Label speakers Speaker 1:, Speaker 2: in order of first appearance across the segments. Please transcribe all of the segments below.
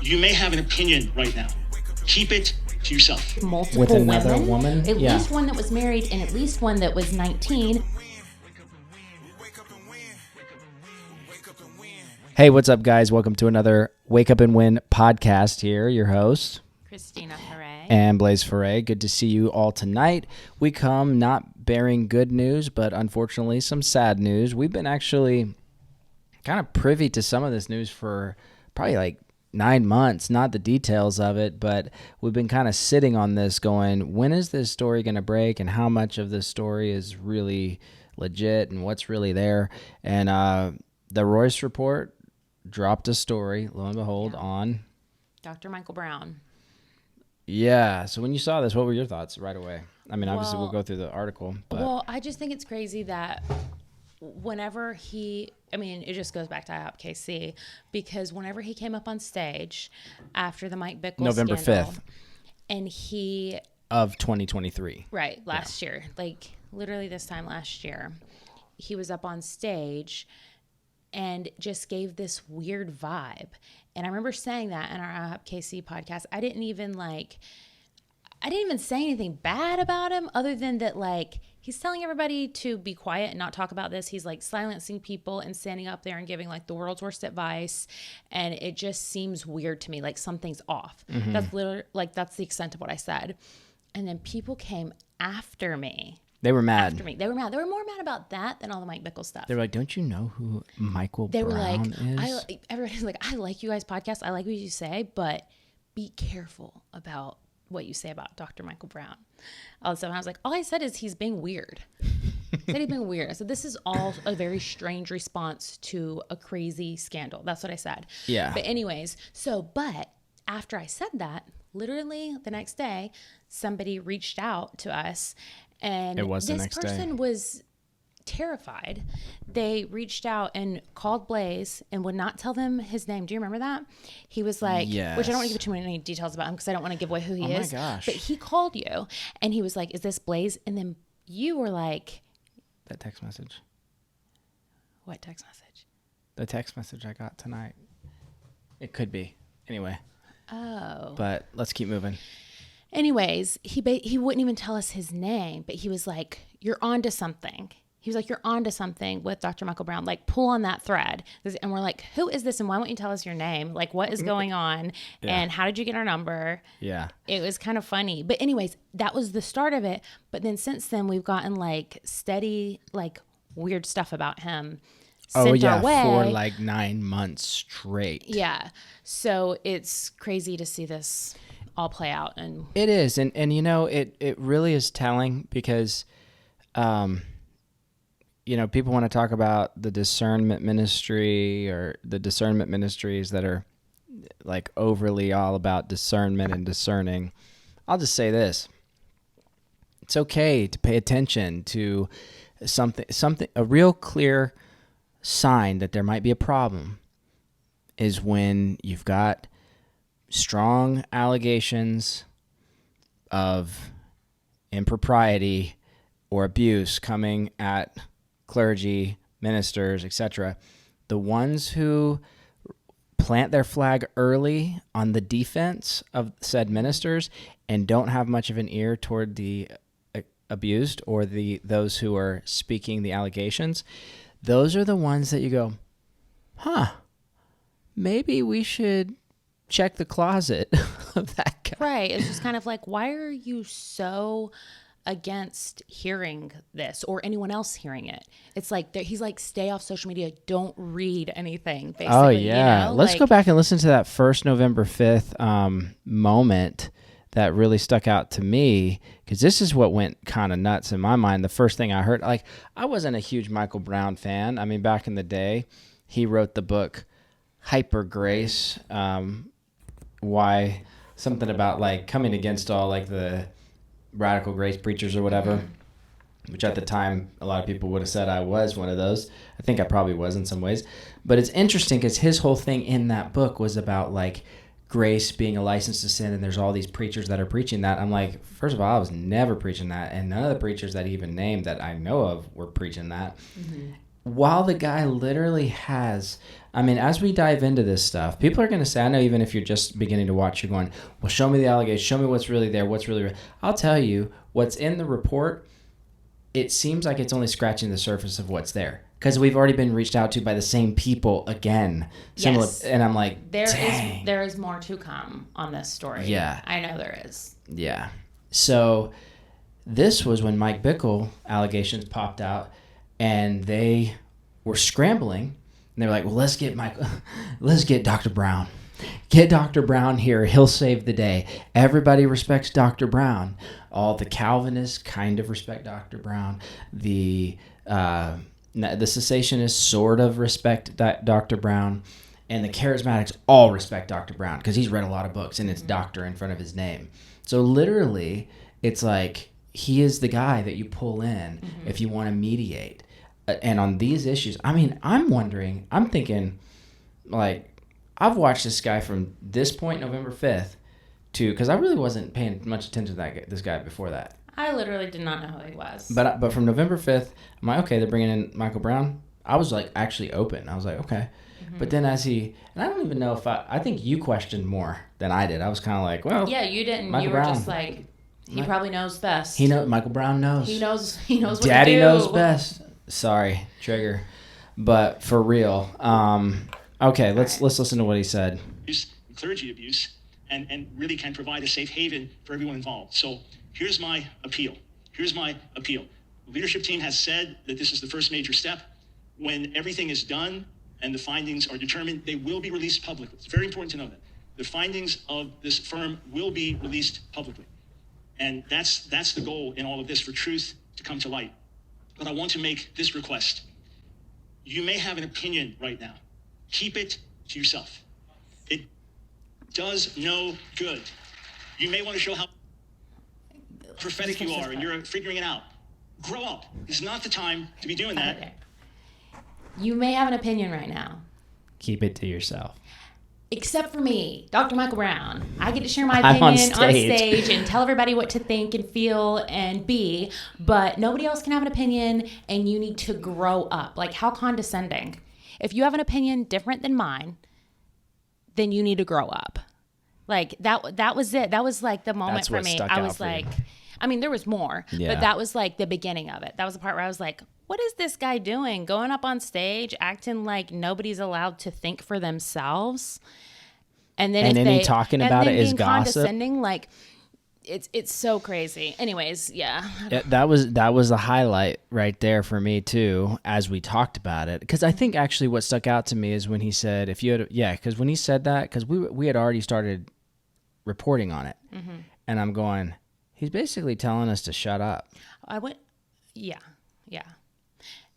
Speaker 1: You may have an opinion right now. Keep it to yourself.
Speaker 2: Multiple
Speaker 3: with another
Speaker 2: women,
Speaker 3: woman?
Speaker 2: at
Speaker 3: Yeah.
Speaker 2: least one that was married and at least one that was 19.
Speaker 3: Hey, what's up, guys? Welcome to another Wake Up and Win podcast here. Your host,
Speaker 2: Christina
Speaker 3: and Blaise. Good to see you all tonight. We come not bearing good news, but unfortunately some sad news. We've been actually kind of privy to some of this news for probably like 9 months, not the details of it, but we've been kind of sitting on this going, when is this story going to break and how much of this story is really legit and what's really there? And the Royce report dropped a story, lo and behold, on
Speaker 2: Dr. Michael Brown.
Speaker 3: Yeah. So when you saw this, what were your thoughts right away? I mean, obviously we'll go through the article. But.
Speaker 2: Well, I just think it's crazy that whenever it just goes back to IHOPKC, because whenever he came up on stage after the Mike Bickle
Speaker 3: November
Speaker 2: scandal,
Speaker 3: 5th.
Speaker 2: and he...
Speaker 3: Of 2023.
Speaker 2: Right, last year. Like, literally this time last year. He was up on stage and just gave this weird vibe. And I remember saying that in our IHOPKC podcast. I didn't even say anything bad about him other than that, like, he's telling everybody to be quiet and not talk about this. He's like silencing people and standing up there and giving like the world's worst advice. And it just seems weird to me, like something's off. Mm-hmm. That's literally, like, that's the extent of what I said. And then people came after me.
Speaker 3: They were mad.
Speaker 2: They were mad. They were more mad about that than all the Mike Bickle stuff.
Speaker 3: They were like, don't you know who Michael Brown is?
Speaker 2: Everybody's like, I like you guys' podcast. I like what you say, but be careful about what you say about Dr. Michael Brown. Also, I was like, all I said is he's being weird. I said he's being weird. I said, this is all a very strange response to a crazy scandal. That's what I said.
Speaker 3: Yeah.
Speaker 2: But anyways, but after I said that, literally the next day, somebody reached out to us. And this person was terrified. They reached out and called Blaise and would not tell them his name. Do you remember that? He was like,
Speaker 3: yes.
Speaker 2: Which I don't want to give too many details about him because I don't want to give away who he is.
Speaker 3: Oh my gosh.
Speaker 2: But he called you and he was like, is this Blaise? And then you were like.
Speaker 3: That text message.
Speaker 2: What text message?
Speaker 3: The text message I got tonight. It could be. Anyway.
Speaker 2: Oh.
Speaker 3: But let's keep moving. Anyways,
Speaker 2: he wouldn't even tell us his name, but he was like, you're onto something. He was like, you're onto something with Dr. Michael Brown. Like, pull on that thread. And we're like, who is this? And why won't you tell us your name? Like, what is going on? Yeah. And how did you get our number?
Speaker 3: Yeah.
Speaker 2: It was kind of funny. But anyways, that was the start of it. But then since then, we've gotten like steady, like weird stuff about him.
Speaker 3: Oh, yeah, for like 9 months straight.
Speaker 2: Yeah. So it's crazy to see this all play out. And
Speaker 3: it is. And you know, it really is telling because, you know, people want to talk about the discernment ministry or the discernment ministries that are like overly all about discernment and discerning. I'll just say this. It's okay to pay attention to something, a real clear sign that there might be a problem is when you've got strong allegations of impropriety or abuse coming at clergy, ministers, etc. The ones who plant their flag early on the defense of said ministers and don't have much of an ear toward the abused or those who are speaking the allegations, those are the ones that you go, maybe we should check the closet of that guy.
Speaker 2: Right. It's just kind of like, why are you so against hearing this or anyone else hearing it? It's like he's like, stay off social media. Don't read anything, basically.
Speaker 3: Oh, yeah.
Speaker 2: You know?
Speaker 3: Let's go back and listen to that first November 5th moment that really stuck out to me, because this is what went kind of nuts in my mind. The first thing I heard, like, I wasn't a huge Michael Brown fan. I mean, back in the day, he wrote the book Hyper Grace, why something about like coming against all like the radical grace preachers or whatever, which at the time a lot of people would have said I was one of those. I think I probably was in some ways, but it's interesting because his whole thing in that book was about like grace being a license to sin, and there's all these preachers that are preaching that. I'm like, first of all, I was never preaching that, and none of the preachers that he even named that I know of were preaching that. Mm-hmm. While the guy literally has I mean, as we dive into this stuff, people are going to say, I know even if you're just beginning to watch, you're going, well, show me the allegations, show me what's really there, what's really real. I'll tell you, what's in the report, it seems like it's only scratching the surface of what's there. Because we've already been reached out to by the same people again. Similar,
Speaker 2: yes.
Speaker 3: And I'm like,
Speaker 2: there is more to come on this story.
Speaker 3: Yeah.
Speaker 2: I know there is.
Speaker 3: Yeah. So this was when Mike Bickle allegations popped out, and they were scrambling. And they were like, well, let's get Dr. Brown. Get Dr. Brown here. He'll save the day. Everybody respects Dr. Brown. All the Calvinists kind of respect Dr. Brown. The cessationists sort of respect Dr. Brown. And the Charismatics all respect Dr. Brown because he's read a lot of books and it's doctor in front of his name. So literally, it's like he is the guy that you pull in if you want to mediate. And on these issues, I mean, I'm thinking, like, I've watched this guy from this point, November 5th, because I really wasn't paying much attention to this guy before that.
Speaker 2: I literally did not know who he was.
Speaker 3: But from November 5th, I'm like, okay, they're bringing in Michael Brown. I was, like, actually open. I was like, okay. But then and I don't even know if I think you questioned more than I did. I was kind of like, well.
Speaker 2: Yeah, you didn't.
Speaker 3: Michael
Speaker 2: you were
Speaker 3: Brown.
Speaker 2: just like, he probably knows best.
Speaker 3: Michael Brown knows.
Speaker 2: He knows what
Speaker 3: Daddy
Speaker 2: to do.
Speaker 3: knows best. Sorry, trigger. But for real. Okay, let's listen to what he said.
Speaker 1: Clergy abuse, and really can provide a safe haven for everyone involved. So here's my appeal. The leadership team has said that this is the first major step. When everything is done and the findings are determined, they will be released publicly. It's very important to know that. The findings of this firm will be released publicly. And that's the goal in all of this, for truth to come to light. But I want to make this request. You may have an opinion right now. Keep it to yourself. It does no good. You may want to show how prophetic you are and you're figuring it out. Grow up. It's not the time to be doing that.
Speaker 2: Okay. You may have an opinion right now.
Speaker 3: Keep it to yourself.
Speaker 2: Except for me, Dr. Michael Brown. I get to share my
Speaker 3: I'm
Speaker 2: opinion
Speaker 3: on
Speaker 2: on stage and tell everybody what to think and feel and be, but nobody else can have an opinion, and you need to grow up. Like, how condescending. If you have an opinion different than mine, then you need to grow up. Like, that was it. That was like the moment
Speaker 3: That's
Speaker 2: for
Speaker 3: what
Speaker 2: me.
Speaker 3: stuck
Speaker 2: I
Speaker 3: out
Speaker 2: was
Speaker 3: for
Speaker 2: like,
Speaker 3: you.
Speaker 2: I mean, there was more,
Speaker 3: Yeah.
Speaker 2: but that was like the beginning of it. That was the part where I was like, what is this guy doing? Going up on stage, acting like nobody's allowed to think for themselves. And then
Speaker 3: he talking about it is gossip.
Speaker 2: Condescending, like, it's so crazy. Anyways, yeah.
Speaker 3: That was the highlight right there for me too, as we talked about it. Because I think actually what stuck out to me is when he said, because when he said that, because we had already started reporting on it, and I'm going, he's basically telling us to shut up.
Speaker 2: Yeah.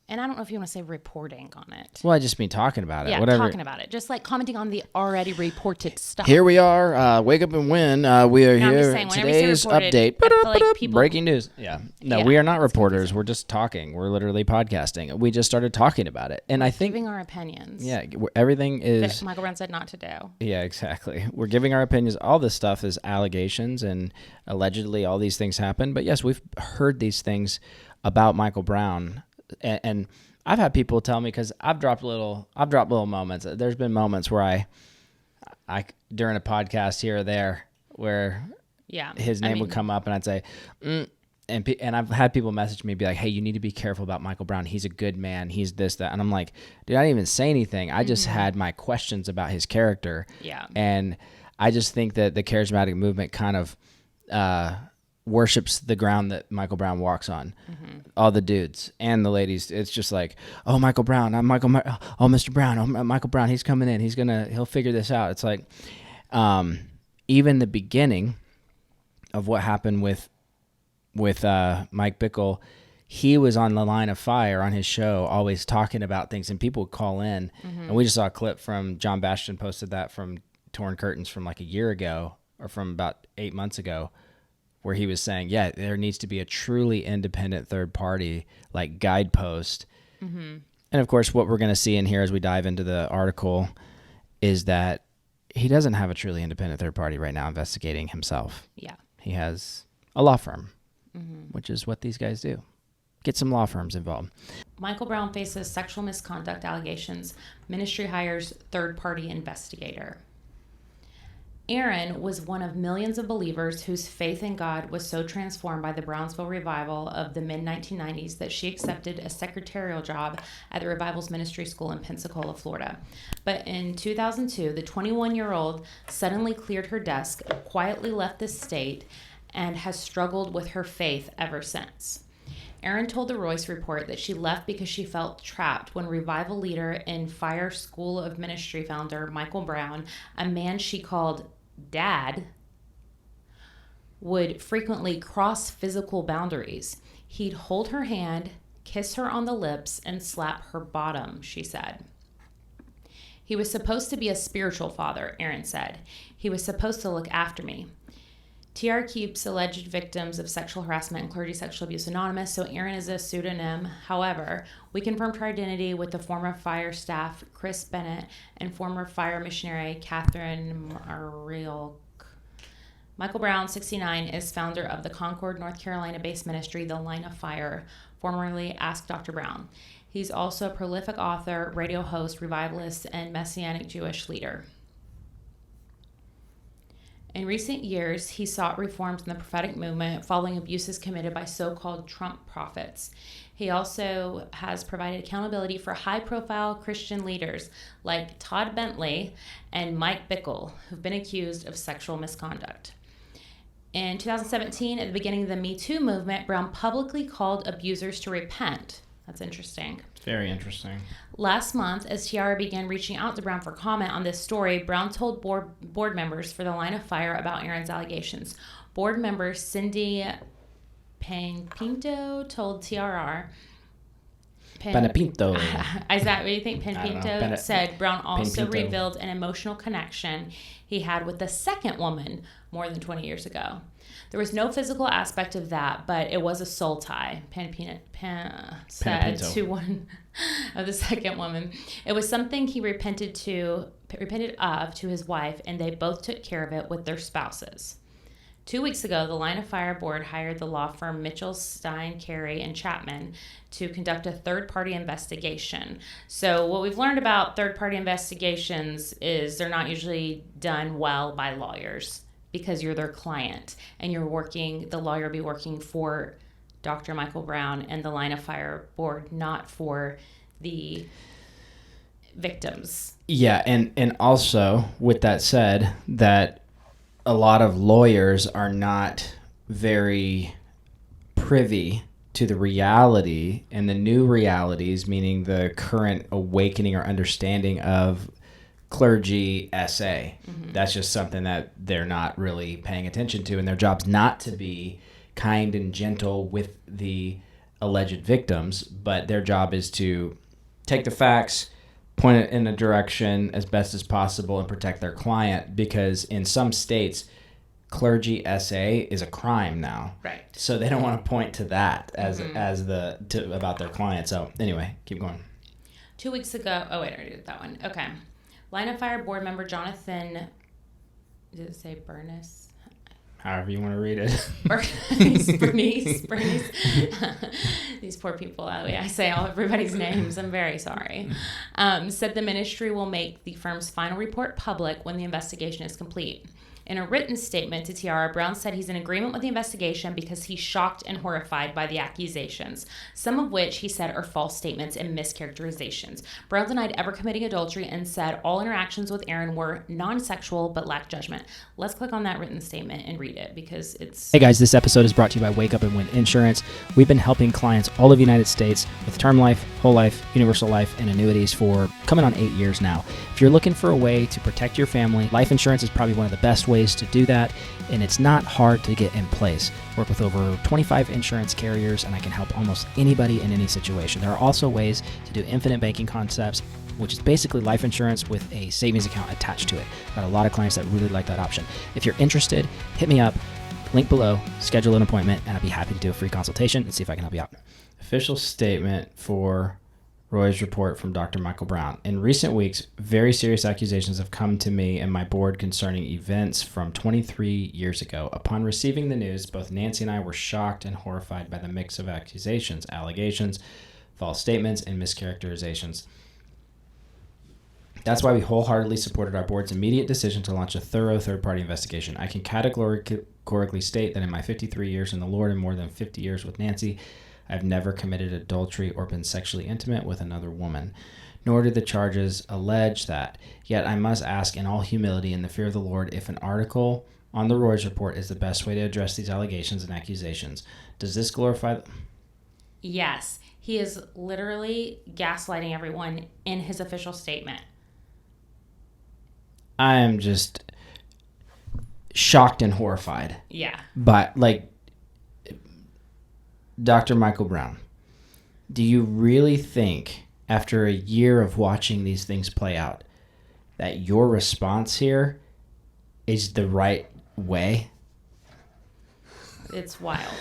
Speaker 2: And I don't know if you want to say reporting on it.
Speaker 3: Well, I just mean talking about it.
Speaker 2: Yeah,
Speaker 3: whatever.
Speaker 2: talking about it. Just like commenting on the already reported stuff.
Speaker 3: Here we are, Wake Up and Win. We are
Speaker 2: I'm just
Speaker 3: here.
Speaker 2: saying, whenever you say
Speaker 3: Today's
Speaker 2: reported,
Speaker 3: update.
Speaker 2: I feel like people-
Speaker 3: Breaking news. Yeah. No,
Speaker 2: Yeah,
Speaker 3: we are not
Speaker 2: it's
Speaker 3: reporters. We're just talking. We're literally podcasting. We just started talking about it. And I think...
Speaker 2: Giving our opinions.
Speaker 3: Yeah, everything is...
Speaker 2: That Michael Brown said not to do.
Speaker 3: Yeah, exactly. We're giving our opinions. All this stuff is allegations, and allegedly all these things happen. But yes, we've heard these things about Michael Brown, and I've had people tell me, because I've dropped little moments. There's been moments where I during a podcast here or there where his name would come up, and I'd say, and I've had people message me, be like, hey, you need to be careful about Michael Brown. He's a good man. He's this, that. And I'm like, dude, I didn't even say anything. I just had my questions about his character.
Speaker 2: Yeah.
Speaker 3: And I just think that the charismatic movement kind of worships the ground that Michael Brown walks on. All the dudes and the ladies. It's just like, oh, Michael Brown, Mr. Brown, Michael Brown, he's coming in. He'll figure this out. It's like, even the beginning of what happened with Mike Bickle, he was on the line of fire on his show, always talking about things, and people would call in. And we just saw a clip from John Bastion posted that from Torn Curtains from like a year ago, or from about 8 months ago, where he was saying, yeah, there needs to be a truly independent third party, like guidepost. And of course, what we're going to see in here as we dive into the article is that he doesn't have a truly independent third party right now investigating himself.
Speaker 2: Yeah.
Speaker 3: He has a law firm, which is what these guys do. get some law firms involved.
Speaker 2: Michael Brown faces sexual misconduct allegations. Ministry hires third-party investigator. Aaron was one of millions of believers whose faith in God was so transformed by the Brownsville revival of the mid-1990s that she accepted a secretarial job at the Revival's ministry school in Pensacola, Florida. But in 2002, the 21-year-old suddenly cleared her desk, quietly left the state, and has struggled with her faith ever since. Aaron told the Royce Report that she left because she felt trapped when revival leader and Fire School of Ministry founder Michael Brown, a man she called Dad, would frequently cross physical boundaries. He'd hold her hand, kiss her on the lips, and slap her bottom, she said. He was supposed to be a spiritual father, Aaron said. He was supposed to look after me. TR keeps alleged victims of sexual harassment and clergy sexual abuse anonymous, so Aaron is a pseudonym. However, we confirmed her identity with the former Fire staff Chris Bennett and former Fire missionary Catherine Marielk. Michael Brown, 69, is founder of the Concord, North Carolina-based ministry, The Line of Fire, formerly Ask Dr. Brown. He's also a prolific author, radio host, revivalist, and Messianic Jewish leader. In recent years, he sought reforms in the prophetic movement following abuses committed by so-called Trump prophets. He also has provided accountability for high-profile Christian leaders like Todd Bentley and Mike Bickle, who've been accused of sexual misconduct. In 2017, at the beginning of the Me Too movement, Brown publicly called abusers to repent. That's interesting.
Speaker 3: Very interesting.
Speaker 2: Last month, as Tiara began reaching out to Brown for comment on this story, Brown told board members for the Line of Fire about Aaron's allegations. Board member Cindy Panpinto told TRR.
Speaker 3: Panpinto.
Speaker 2: Is that what you think? Panpinto said Brown also
Speaker 3: Panpinto.
Speaker 2: revealed an emotional connection he had with the second woman more than 20 years ago. There was no physical aspect of that, but it was a soul tie, Pan said to one of the second woman. It was something he repented of to his wife, and they both took care of it with their spouses. 2 weeks ago, the Line of Fire board hired the law firm Mitchell, Stein, Carey, and Chapman to conduct a third-party investigation. So what we've learned about third-party investigations is they're not usually done well by lawyers, because you're their client and the lawyer will be working for Dr. Michael Brown and the Line of Fire board, not for the victims.
Speaker 3: Yeah, and also with that said, that a lot of lawyers are not very privy to the reality and the new realities, meaning the current awakening or understanding of clergy SA. Mm-hmm. That's just something that they're not really paying attention to, and their job's not to be kind and gentle with the alleged victims, but their job is to take the facts, point it in a direction as best as possible, and protect their client, because in some states, clergy SA is a crime now.
Speaker 2: Right.
Speaker 3: So they don't want to point to that as about their client. So anyway, keep going.
Speaker 2: 2 weeks ago, I already did that one. Okay. Line of Fire board member Jonathan, did it say Bernice?
Speaker 3: However you want to read it.
Speaker 2: Bernice. These poor people. I say everybody's names. I'm very sorry. Said the ministry will make the firm's final report public when the investigation is complete. In a written statement to Tiara, Brown said he's in agreement with the investigation because he's shocked and horrified by the accusations, some of which he said are false statements and mischaracterizations. Brown denied ever committing adultery and said all interactions with Aaron were non-sexual but lacked judgment. Let's click on that written statement and read it because it's...
Speaker 4: Hey guys, this episode is brought to you by Wake Up and Win Insurance. We've been helping clients all over the United States with term life, whole life, universal life, and annuities for coming on 8 years now. If you're looking for a way to protect your family, life insurance is probably one of the best ways to do that, and it's not hard to get in place. Work with over 25 insurance carriers, and I can help almost anybody in any situation. There are also ways to do infinite banking concepts, which is basically life insurance with a savings account attached to it. I've got a lot of clients that really like that option. If you're interested, hit me up, link below, schedule an appointment, and I'd be happy to do a free consultation and see if I can help you out.
Speaker 3: Official statement for Roy's report from Dr. Michael Brown. In recent weeks, very serious accusations have come to me and my board concerning events from 23 years ago. Upon receiving the news, both Nancy and I were shocked and horrified by the mix of accusations, allegations, false statements, and mischaracterizations. That's why we wholeheartedly supported our board's immediate decision to launch a thorough third-party investigation. I can categorically state that in my 53 years in the Lord and more than 50 years with Nancy, I've never committed adultery or been sexually intimate with another woman, nor do the charges allege that. Yet I must ask in all humility and the fear of the Lord if an article on the Roy's report is the best way to address these allegations and accusations. Does this glorify...
Speaker 2: Yes, he is literally gaslighting everyone in his official statement.
Speaker 3: I am just shocked and horrified.
Speaker 2: Yeah.
Speaker 3: But, Dr. Michael Brown, do you really think, after a year of watching these things play out, that your response here is the right way?
Speaker 2: It's wild.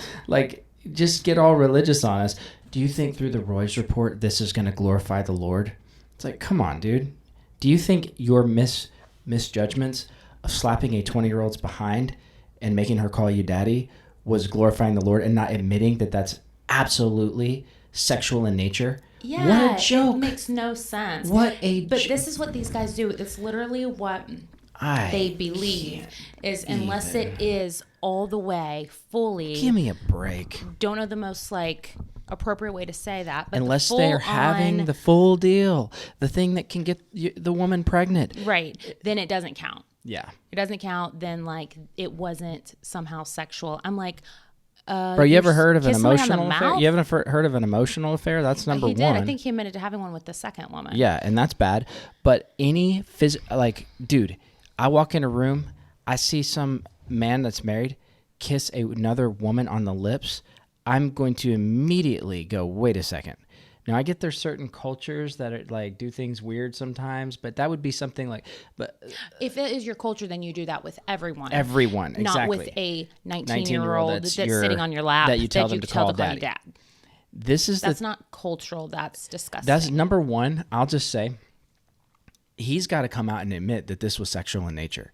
Speaker 3: Just get all religious on us. Do you think through the Roy's report this is going to glorify the Lord? It's like, come on, dude. Do you think your misjudgments of slapping a 20-year-old's behind and making her call you daddy was glorifying the Lord and not admitting that that's absolutely sexual in nature?
Speaker 2: Yeah,
Speaker 3: what a joke.
Speaker 2: It makes no sense.
Speaker 3: But
Speaker 2: this is what these guys do. It's literally what they believe is unless it is all the way fully.
Speaker 3: Give me a break.
Speaker 2: Don't know the most appropriate way to say that, but
Speaker 3: unless they're having the full deal, the thing that can get the woman pregnant,
Speaker 2: right? Then it doesn't count.
Speaker 3: Yeah,
Speaker 2: it doesn't count. Then it wasn't somehow sexual. I'm like,
Speaker 3: bro, you ever heard of an emotional affair? You haven't heard of an emotional affair? That's number one.
Speaker 2: He did. I think he admitted to having one with the second woman.
Speaker 3: Yeah, and that's bad. But any dude, I walk in a room, I see some man that's married kiss another woman on the lips, I'm going to immediately go, wait a second. Now, I get there's certain cultures that are, do things weird sometimes, but that would be something but
Speaker 2: if it is your culture, then you do that with everyone.
Speaker 3: Everyone, exactly.
Speaker 2: Not with a 19-year-old that's sitting on your lap
Speaker 3: that you tell them to call daddy.
Speaker 2: Dad. That's not cultural. That's disgusting.
Speaker 3: That's number one. I'll just say, he's got to come out and admit that this was sexual in nature.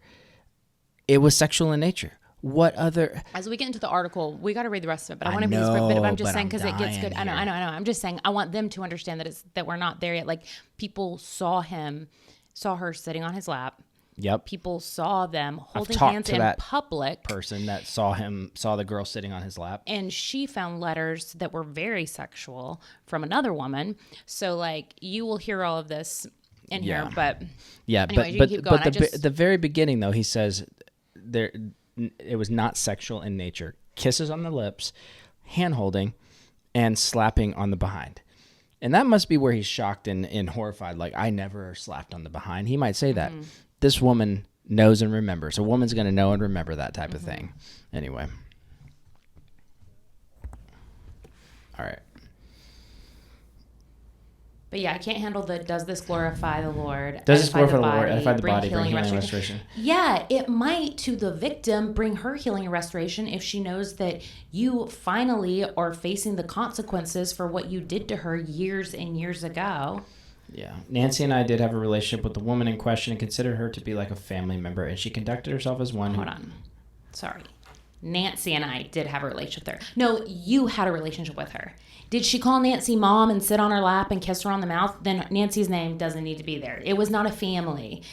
Speaker 3: It was sexual in nature. What other...
Speaker 2: As we get into the article, we got to read the rest of it, but I want to read this bit, but I'm just saying because it gets good. I know. I'm just saying I want them to understand that we're not there yet. People saw her sitting on his lap.
Speaker 3: Yep.
Speaker 2: People saw them holding hands in public.
Speaker 3: Person that saw the girl sitting on his lap.
Speaker 2: And she found letters that were very sexual from another woman. So you will hear all of this in here, but anyway, but the very beginning though, he says it was not sexual in nature. Kisses on the lips, hand holding, and slapping on the behind. And that must be where he's shocked and horrified. I never slapped on the behind. He might say that. Mm-hmm. This woman knows and remembers. A woman's going to know and remember that type of thing. Anyway. All right. But yeah, I can't handle does this glorify the Lord?
Speaker 3: Does this glorify the Lord? Edify the body, bring healing and restoration?
Speaker 2: Yeah, it might to the victim bring her healing and restoration if she knows that you finally are facing the consequences for what you did to her years and years ago.
Speaker 3: Yeah. Nancy and I did have a relationship with the woman in question and considered her to be like a family member, and she conducted herself as one.
Speaker 2: Hold on. Sorry. Nancy and I did have a relationship with her. No, you had a relationship with her. Did she call Nancy mom and sit on her lap and kiss her on the mouth? Then Nancy's name doesn't need to be there. It was not a family.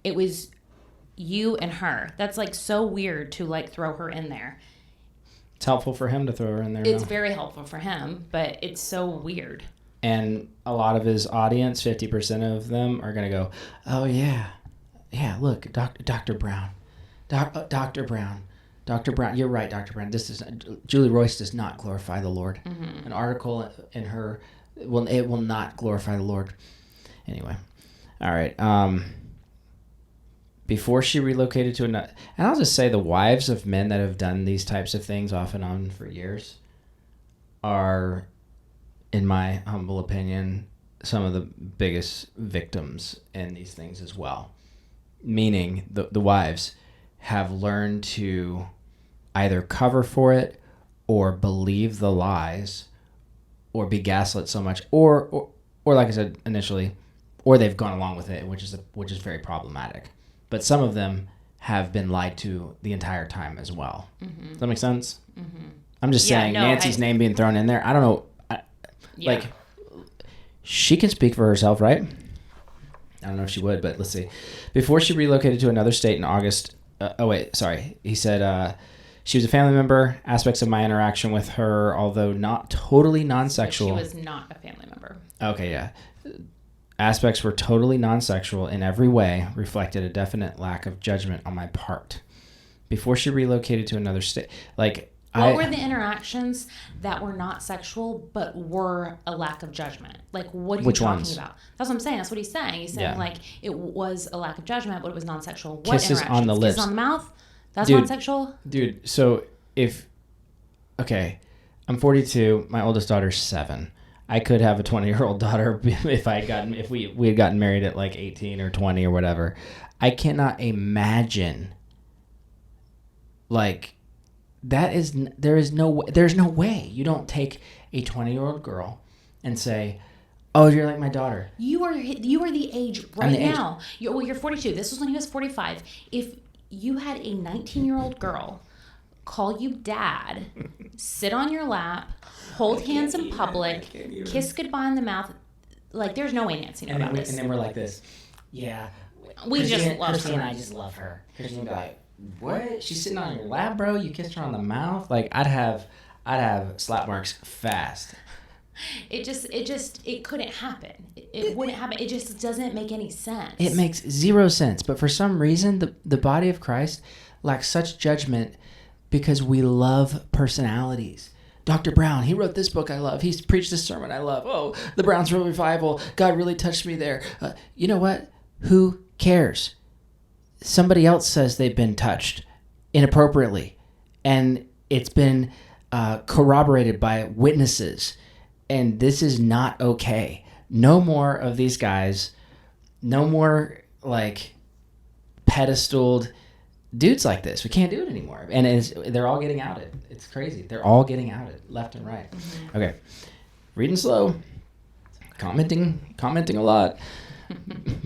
Speaker 2: It was you and her. That's so weird to throw her in there.
Speaker 3: It's helpful for him to throw her in there.
Speaker 2: It's very helpful for him, but it's so weird.
Speaker 3: And a lot of his audience, 50% of them, are going to go, oh, yeah. Yeah, look, Dr. Brown. Dr. Brown. Dr. Brown, you're right, Dr. Brown. Julie Royce does not glorify the Lord. Mm-hmm. An article in her, it will not glorify the Lord. Anyway, all right. Before she relocated to another, and I'll just say the wives of men that have done these types of things off and on for years are, in my humble opinion, some of the biggest victims in these things as well. Meaning the wives have learned to either cover for it or believe the lies or be gaslit so much or or like I said initially, or they've gone along with it, which is very problematic. But some of them have been lied to the entire time as well. Mm-hmm. Does that make sense? Mm-hmm. I'm just saying Nancy's name being thrown in there. I don't know. Like, she can speak for herself, right? I don't know if she would, but let's see. Before she relocated to another state in August. He said she was a family member. Aspects of my interaction with her, although not totally non-sexual.
Speaker 2: She was not a family member.
Speaker 3: Okay, yeah. Aspects were totally non-sexual in every way, reflected a definite lack of judgment on my part. Before she relocated to another state, like,
Speaker 2: what were the interactions that were not sexual but were a lack of judgment? Like, what are you talking about? That's what I'm saying. That's what he's saying. He's saying, like, it was a lack of judgment, but it was non-sexual. What
Speaker 3: Kisses
Speaker 2: interactions?
Speaker 3: on the lips.
Speaker 2: Kisses on the mouth? That's non-sexual?
Speaker 3: Dude, so I'm 42. My oldest daughter's 7. I could have a 20-year-old daughter if we had gotten married at like 18 or 20 or whatever. I cannot imagine, like, there's no way you don't take a 20-year-old girl and say, "Oh, you're like my daughter."
Speaker 2: You are the age now. You're 42. This was when he was 45. If you had a 19-year-old girl call you dad, sit on your lap, hold hands in public, kiss goodbye in the mouth, like, there's no way Nancy knew about this.
Speaker 3: And then we're like this. Yeah.
Speaker 2: We just love her.
Speaker 4: Christina and I just love her.
Speaker 3: Christina would be like, "What? She's sitting on your lap, bro? You kissed her on the mouth?" Like, I'd have slap marks fast.
Speaker 2: It couldn't happen. It wouldn't happen. It just doesn't make any sense.
Speaker 3: It makes zero sense. But for some reason, the body of Christ lacks such judgment because we love personalities. Dr. Brown, he wrote this book I love. He's preached this sermon I love. Oh, the Brownsville Revival. God really touched me there. You know what? Who cares? Somebody else says they've been touched inappropriately, and it's been corroborated by witnesses, and this is not okay. No more of these guys. No more, like, pedestaled dudes like this. We can't do it anymore, and they're all getting outed. It's crazy. They're all getting outed left and right. Mm-hmm. Okay, reading slow, commenting a lot.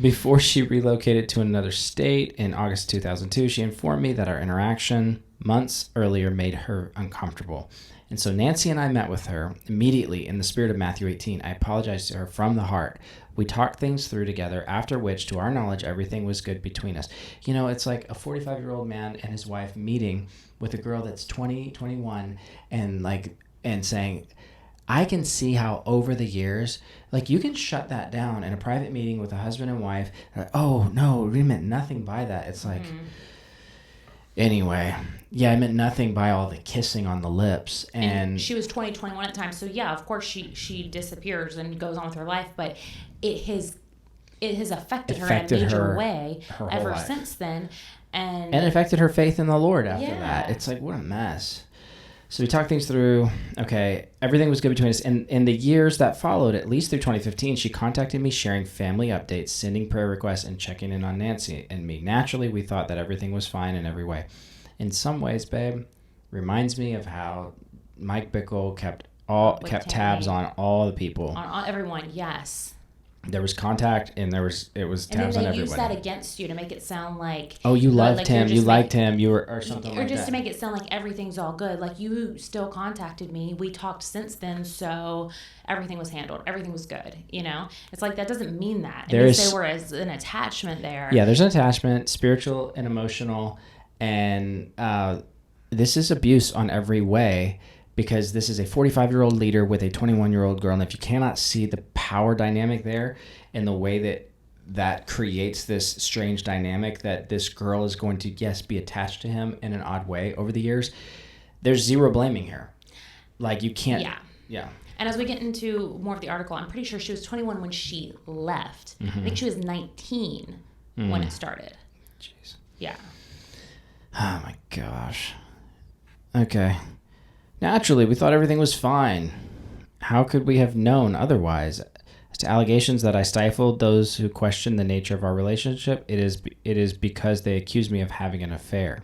Speaker 3: Before she relocated to another state in August 2002, she informed me that our interaction months earlier made her uncomfortable. And so Nancy and I met with her immediately in the spirit of Matthew 18. I apologized to her from the heart. We talked things through together, after which, to our knowledge, everything was good between us. You know, it's like a 45-year-old man and his wife meeting with a girl that's 20, 21, and saying, I can see how over the years, like, you can shut that down in a private meeting with a husband and wife. Like, oh, no, we meant nothing by that. It's like, anyway, yeah, I meant nothing by all the kissing on the lips. And
Speaker 2: she was 20, 21 at the time. So, yeah, of course, she disappears and goes on with her life. But it has affected her in a major way ever since then. And
Speaker 3: it affected her faith in the Lord after that. It's like, what a mess. So we talked things through. Okay, everything was good between us. And in the years that followed, at least through 2015, she contacted me, sharing family updates, sending prayer requests, and checking in on Nancy and me. Naturally, we thought that everything was fine in every way. In some ways, babe, reminds me of how Mike Bickle kept tabs on all the people.
Speaker 2: On everyone, yes.
Speaker 3: There was contact, and it was tabs on everybody.
Speaker 2: And then they use that against you to make it sound like,
Speaker 3: oh, you loved him, you liked him, you were, or something like that.
Speaker 2: Or just to make it sound like everything's all good. Like, you still contacted me. We talked since then, so everything was handled. Everything was good. You know, it's like, that doesn't mean that. It means there was an attachment there.
Speaker 3: Yeah, there's an attachment, spiritual and emotional, and this is abuse on every way. Because this is a 45-year-old leader with a 21-year-old girl. And if you cannot see the power dynamic there and the way that creates this strange dynamic that this girl is going to, yes, be attached to him in an odd way over the years, there's zero blaming here. Like, you can't. Yeah.
Speaker 2: And as we get into more of the article, I'm pretty sure she was 21 when she left. Mm-hmm. I think she was 19 when it started.
Speaker 3: Jeez.
Speaker 2: Yeah.
Speaker 3: Oh, my gosh. Okay. Naturally, we thought everything was fine. How could we have known otherwise? As to allegations that I stifled those who questioned the nature of our relationship, it is because they accused me of having an affair.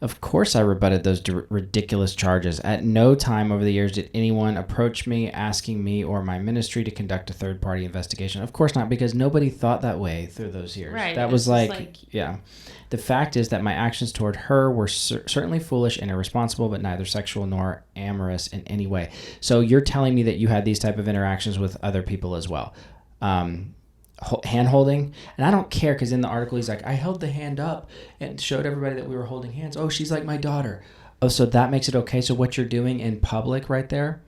Speaker 3: Of course I rebutted those ridiculous charges. At no time over the years did anyone approach me asking me or my ministry to conduct a third-party investigation. Of course not, because nobody thought that way through those years.
Speaker 2: Right.
Speaker 3: That was yeah. The fact is that my actions toward her were certainly foolish and irresponsible, but neither sexual nor amorous in any way. So you're telling me that you had these type of interactions with other people as well. Hand holding, and I don't care, because in the article he's like, I held the hand up and showed everybody that we were holding hands. Oh, she's like my daughter. Oh, so that makes it okay. So what you're doing in public right there,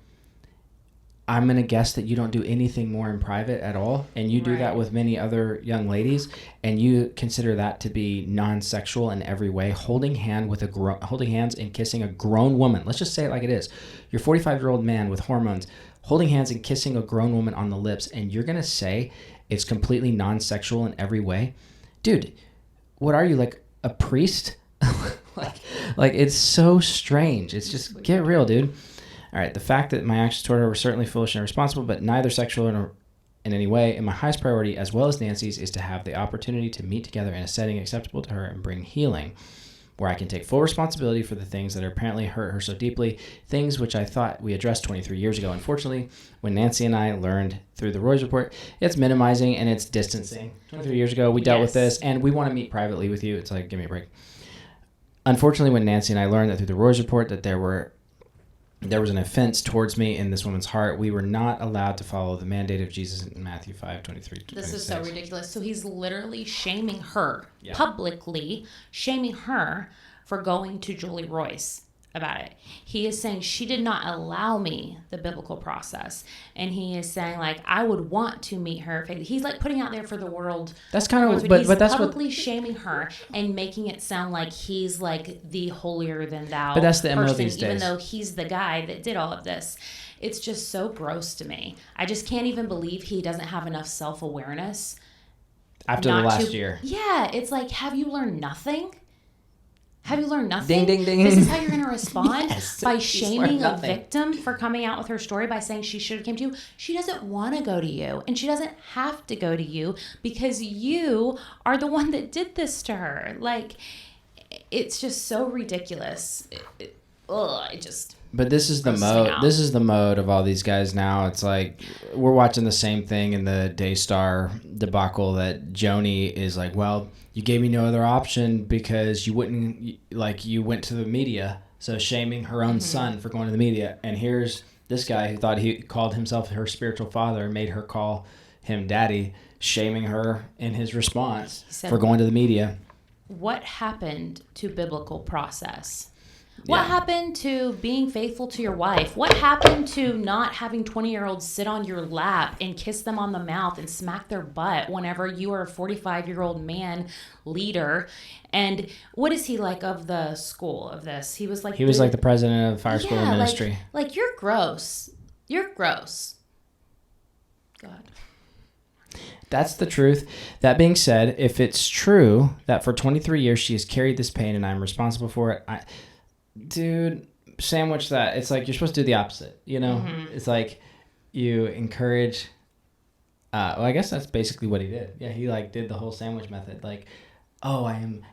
Speaker 3: I'm gonna guess that you don't do anything more in private at all, and you do that with many other young ladies, and you consider that to be non-sexual in every way. Holding hands and kissing a grown woman. Let's just say it like it is. You're a 45-year-old man with hormones, holding hands and kissing a grown woman on the lips, and you're gonna say it's completely non-sexual in every way? Dude, what are you, like a priest? like it's so strange. It's just, get real, dude. All right, the fact that my actions toward her were certainly foolish and irresponsible, but neither sexual in any way, and my highest priority, as well as Nancy's, is to have the opportunity to meet together in a setting acceptable to her and bring healing, where I can take full responsibility for the things that apparently hurt her so deeply, things which I thought we addressed 23 years ago. Unfortunately, when Nancy and I learned through the Roy's report, it's minimizing and it's distancing. 23 years ago, we dealt with this, and we want to meet privately with you. It's like, give me a break. Unfortunately, when Nancy and I learned that through the Roy's report that there was an offense towards me in this woman's heart, we were not allowed to follow the mandate of Jesus in Matthew 5:23-26.
Speaker 2: This is so ridiculous. So he's literally shaming her, publicly shaming her for going to Julie Royce about it. He is saying she did not allow me the biblical process. And he is saying, like, I would want to meet her. He's like putting out there for the world.
Speaker 3: That's kind of,
Speaker 2: but
Speaker 3: that's
Speaker 2: publicly shaming her and making it sound like he's like the holier than thou.
Speaker 3: But that's the
Speaker 2: person,
Speaker 3: MO these days.
Speaker 2: Even though he's the guy that did all of this. It's just so gross to me. I just can't even believe he doesn't have enough self-awareness.
Speaker 3: After the last year.
Speaker 2: Yeah, it's like, have you learned nothing? Have you learned nothing?
Speaker 3: Ding, ding, ding.
Speaker 2: This is how you're going to respond?
Speaker 3: Yes,
Speaker 2: by
Speaker 3: she's
Speaker 2: shaming
Speaker 3: learned
Speaker 2: a
Speaker 3: nothing.
Speaker 2: victim for coming out with her story, by saying she should have came to you. She doesn't want to go to you, and she doesn't have to go to you because you are the one that did this to her. Like, it's just so ridiculous.
Speaker 3: But this is the mode. This is the mode of all these guys now. It's like we're watching the same thing in the Daystar debacle that Joni is like, well, you gave me no other option because you went to the media. So shaming her own son for going to the media. And here's this guy who thought he called himself her spiritual father and made her call him daddy, shaming her in his response for going to the media.
Speaker 2: What happened to biblical process? What happened to being faithful to your wife? What happened to not having 20-year-olds sit on your lap and kiss them on the mouth and smack their butt whenever you are a 45-year-old man leader? And what is he like of the school of this? He was like
Speaker 3: the president of the fire school ministry.
Speaker 2: Like, you're gross. You're gross. God.
Speaker 3: That's the truth. That being said, if it's true that for 23 years she has carried this pain and I'm responsible for it, dude, sandwich that. It's like you're supposed to do the opposite, you know? It's like you encourage well, I guess that's basically what he did. Yeah, he like did the whole sandwich method. Like, oh,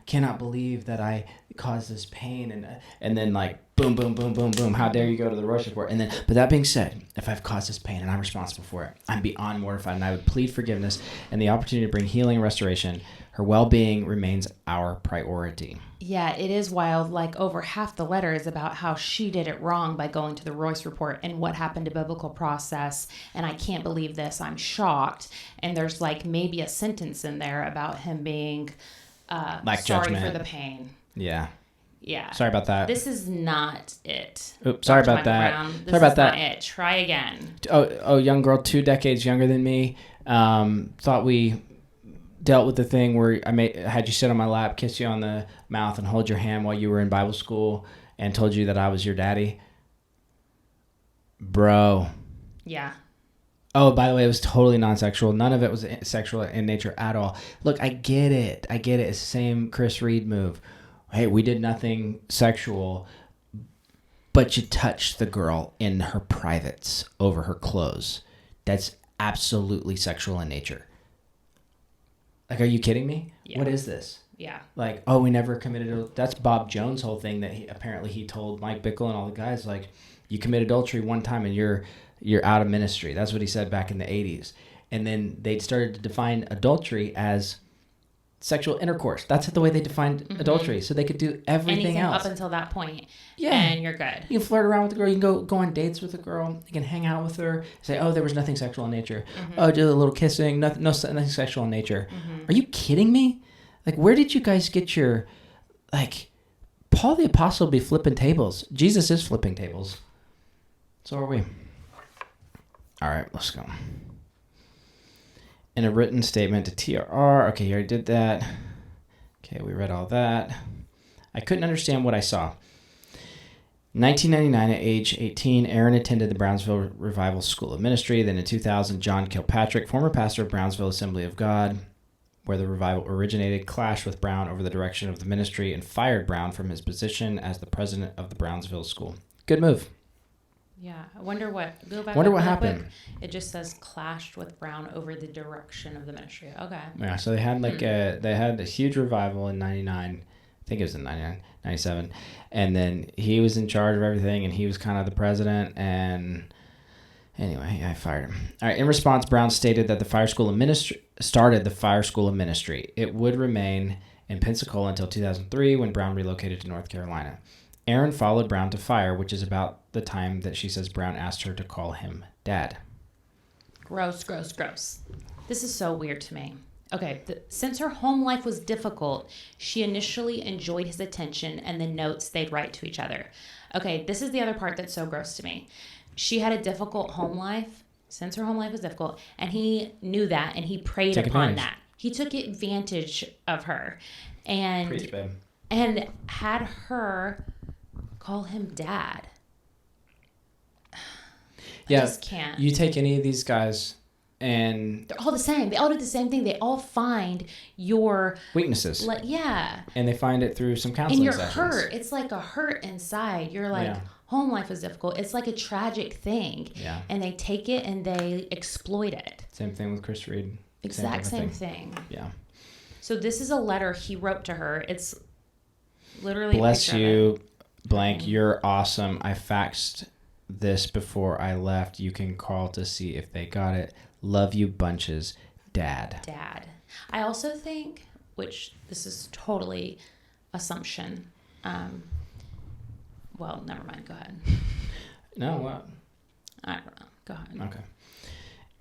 Speaker 3: cannot believe that I caused this pain, and then like boom, boom, boom, boom, boom. How dare you go to the Royce report? And then, but that being said, if I've caused this pain and I'm responsible for it, I'm beyond mortified, and I would plead forgiveness and the opportunity to bring healing and restoration. Her well-being remains our priority.
Speaker 2: Yeah, it is wild. Like, over half the letter is about how she did it wrong by going to the Royce report and what happened to biblical process. And I can't believe this. I'm shocked. And there's like maybe a sentence in there about him being sorry
Speaker 3: judgment.
Speaker 2: for the pain.
Speaker 3: Yeah.
Speaker 2: Yeah.
Speaker 3: Sorry about that.
Speaker 2: This is not it.
Speaker 3: Oops, sorry about that.
Speaker 2: Sorry about that. Not it. Try again.
Speaker 3: Oh, young girl, 2 decades younger than me. Thought we dealt with the thing where I had you sit on my lap, kiss you on the mouth, and hold your hand while you were in Bible school, and told you that I was your daddy. Bro.
Speaker 2: Yeah.
Speaker 3: Oh, by the way, it was totally non-sexual. None of it was sexual in nature at all. Look, I get it. It's the same Chris Reed move. Hey, we did nothing sexual, but you touched the girl in her privates over her clothes. That's absolutely sexual in nature. Like, are you kidding me? Yeah. What is this?
Speaker 2: Yeah.
Speaker 3: Like, oh, we never committed. That's Bob Jones' whole thing that he told Mike Bickle and all the guys, like, you commit adultery one time and you're out of ministry. That's what he said back in the 80s. And then they started to define adultery as sexual intercourse. That's the way they defined adultery. So they could do everything else
Speaker 2: up until that point.
Speaker 3: Yeah.
Speaker 2: And you're good.
Speaker 3: You can flirt around with the girl. You can go on dates with the girl. You can hang out with her. Say, oh, there was nothing sexual in nature. Oh, just a little kissing. Nothing sexual in nature. Are you kidding me? Like, where did you guys get your, like, Paul the Apostle be flipping tables. Jesus is flipping tables. So are we. All right, let's go. In a written statement to TRR. Okay, you already did that. Okay, we read all that. I couldn't understand what I saw. 1999, at age 18, Aaron attended the Brownsville Revival School of Ministry. Then in 2000, John Kilpatrick, former pastor of Brownsville Assembly of God, where the revival originated, clashed with Brown over the direction of the ministry and fired Brown from his position as the president of the Brownsville School. Good move.
Speaker 2: Yeah, I wonder what. Go back.
Speaker 3: Wonder
Speaker 2: up
Speaker 3: what
Speaker 2: real
Speaker 3: happened.
Speaker 2: quick. It just says clashed with Brown over the direction of the ministry. Okay.
Speaker 3: Yeah, so they had a huge revival in 99. I think it was in 99, 97. And then he was in charge of everything, and he was kind of the president, and anyway, I fired him. All right, in response, Brown stated that the Fire School of Ministry started the Fire School of Ministry. It would remain in Pensacola until 2003 when Brown relocated to North Carolina. Aaron followed Brown to Fire, which is about the time that she says Brown asked her to call him Dad.
Speaker 2: Gross. This is so weird to me. Okay, since her home life was difficult, she initially enjoyed his attention and the notes they'd write to each other. Okay, this is the other part that's so gross to me. She had a difficult home life, since her home life was difficult, and he knew that, and he preyed upon that. He took advantage of her, and
Speaker 3: Preach, babe.
Speaker 2: And had her call him Dad. I just can't.
Speaker 3: You take any of these guys and
Speaker 2: they're all the same. They all do the same thing. They all find your
Speaker 3: weaknesses.
Speaker 2: Yeah.
Speaker 3: And they find it through some counseling
Speaker 2: and you're
Speaker 3: sessions.
Speaker 2: hurt. It's like a hurt inside. You're like, home life is difficult. It's like a tragic thing.
Speaker 3: Yeah.
Speaker 2: And they take it and they exploit it.
Speaker 3: Same thing with Chris Reed.
Speaker 2: Exact same thing.
Speaker 3: Yeah.
Speaker 2: So this is a letter he wrote to her. It's literally
Speaker 3: Bless you, blank. You're awesome. I faxed this before I left. You can call to see if they got it. Love you bunches, Dad.
Speaker 2: I also think, which this is totally assumption. Well, never mind. Go ahead.
Speaker 3: No, what?
Speaker 2: I don't know. Go ahead.
Speaker 3: Okay.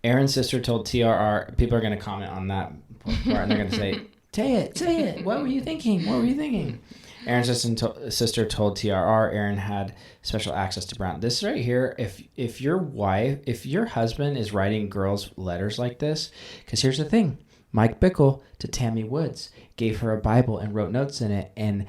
Speaker 3: Aaron's sister told TRR. People are going to comment on that part, and they're going to say, "Say it. What were you thinking? Aaron's sister told TRR Aaron had special access to Brown. This right here, if your husband is writing girls letters like this, because here's the thing, Mike Bickle to Tammy Woods gave her a Bible and wrote notes in it, and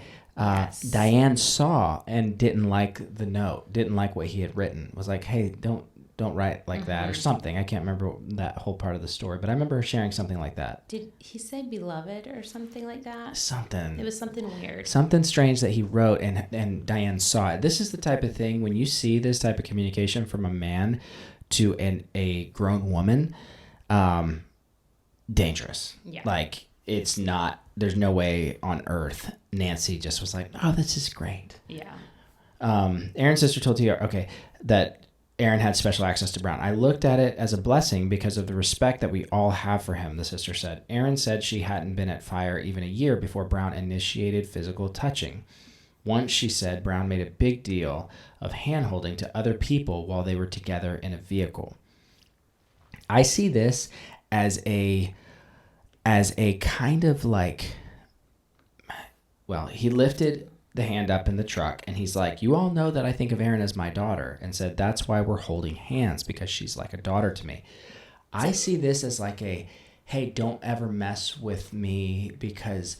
Speaker 3: Diane saw and didn't like the note, didn't like what he had written, was like, hey, don't write like that or something. I can't remember that whole part of the story, but I remember her sharing something like that.
Speaker 2: Did he say beloved or something like that?
Speaker 3: Something.
Speaker 2: It was something weird.
Speaker 3: Something strange that he wrote and Diane saw it. This is the type of thing, when you see this type of communication from a man to a grown woman, dangerous. Yeah. Like, it's not, there's no way on earth Nancy just was like, oh, this is great.
Speaker 2: Yeah.
Speaker 3: Aaron's sister told TR, that Aaron had special access to Brown. I looked at it as a blessing because of the respect that we all have for him, the sister said. Aaron said she hadn't been at Fire even a year before Brown initiated physical touching. Once, she said, Brown made a big deal of hand-holding to other people while they were together in a vehicle. I see this as a kind of like, well, he lifted the hand up in the truck and he's like, you all know that I think of Erin as my daughter, and said that's why we're holding hands, because she's like a daughter to me. I see this as like a, hey, don't ever mess with me because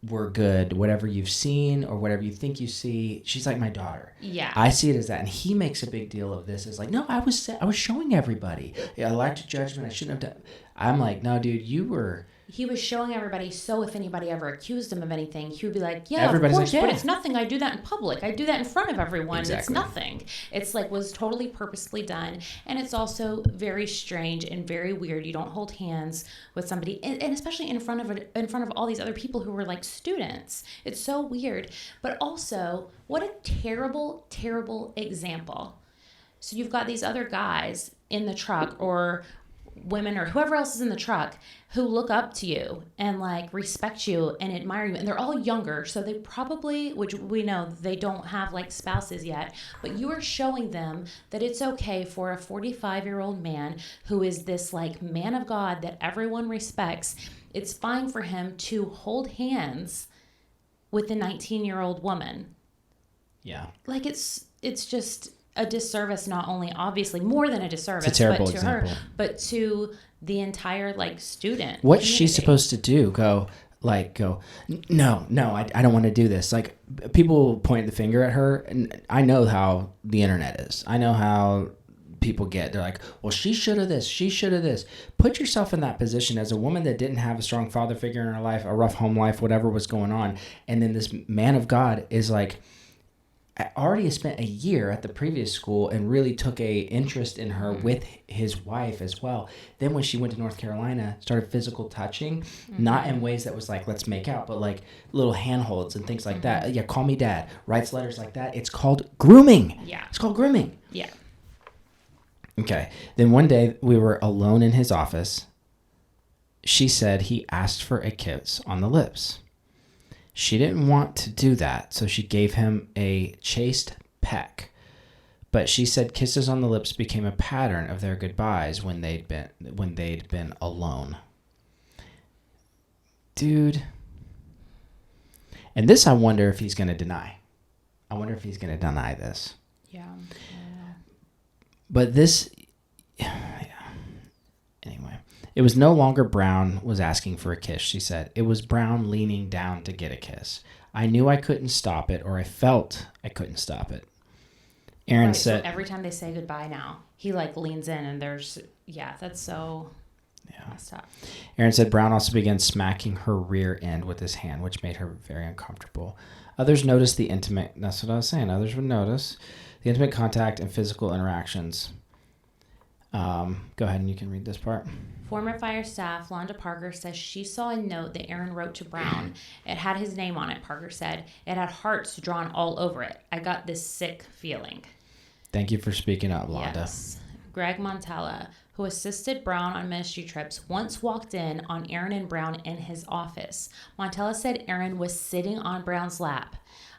Speaker 3: we're good. Whatever you've seen or whatever you think you see, she's like my daughter.
Speaker 2: Yeah.
Speaker 3: I see it as that. And he makes a big deal of this as like, no, I was showing everybody. I lacked judgment. I shouldn't have done. I'm like, no, dude, you were
Speaker 2: he was showing everybody, so if anybody ever accused him of anything, he would be like, yeah,
Speaker 3: Everybody's
Speaker 2: of course,
Speaker 3: like,
Speaker 2: but
Speaker 3: yeah.
Speaker 2: it's nothing. I do that in public. I do that in front of everyone.
Speaker 3: Exactly.
Speaker 2: It's nothing. It's like was totally purposely done. And it's also very strange and very weird. You don't hold hands with somebody, and especially in front of all these other people who were like students. It's so weird. But also, what a terrible, terrible example. So you've got these other guys in the truck, or women, or whoever else is in the truck, who look up to you and like respect you and admire you, and they're all younger, so they probably, which we know they don't have like spouses yet, but you are showing them that it's okay for a 45-year-old man who is this like man of God that everyone respects. It's fine for him to hold hands with a 19-year-old woman.
Speaker 3: Yeah.
Speaker 2: Like it's just a disservice, not only obviously more than a disservice,
Speaker 3: It's a terrible
Speaker 2: but to
Speaker 3: example.
Speaker 2: her, but to the entire like student.
Speaker 3: What's
Speaker 2: community.
Speaker 3: she supposed to do? Go, no, I don't want to do this. Like, people point the finger at her, and I know how the internet is. I know how people get. They're like, well, she should have this, she should have this. Put yourself in that position as a woman that didn't have a strong father figure in her life, a rough home life, whatever was going on. And then this man of God is like, I already spent a year at the previous school and really took a interest in her with his wife as well. Then when she went to North Carolina, started physical touching, not in ways that was like, let's make out, but like little handholds and things like that. Yeah, call me dad. Writes letters like that. It's called grooming.
Speaker 2: Yeah.
Speaker 3: It's called grooming.
Speaker 2: Yeah.
Speaker 3: Okay. Then one day we were alone in his office. She said he asked for a kiss on the lips. She didn't want to do that, so she gave him a chaste peck. But she said kisses on the lips became a pattern of their goodbyes when they'd been alone. Dude. And this I wonder if he's going to deny. I wonder if he's going to deny this.
Speaker 2: Yeah.
Speaker 3: But this, anyway, it was no longer Brown was asking for a kiss, she said. It was Brown leaning down to get a kiss. I knew I couldn't stop it, or I felt I couldn't stop it. Aaron
Speaker 2: Right,
Speaker 3: said,
Speaker 2: so every time they say goodbye now, he like leans in, and there's, that's so messed up.
Speaker 3: Aaron said Brown also began smacking her rear end with his hand, which made her very uncomfortable. Others noticed the intimate, that's what I was saying, others would notice the intimate contact and physical interactions. Go ahead and you can read this part.
Speaker 2: Former fire staff Londa Parker says she saw a note that Aaron wrote to Brown. It had his name on it, Parker said. It had hearts drawn all over it. I got this sick feeling.
Speaker 3: Thank you for speaking up, Londa.
Speaker 2: Yes. Greg Montella, who assisted Brown on ministry trips, once walked in on Aaron and Brown in his office. Montella said Aaron was sitting on Brown's lap.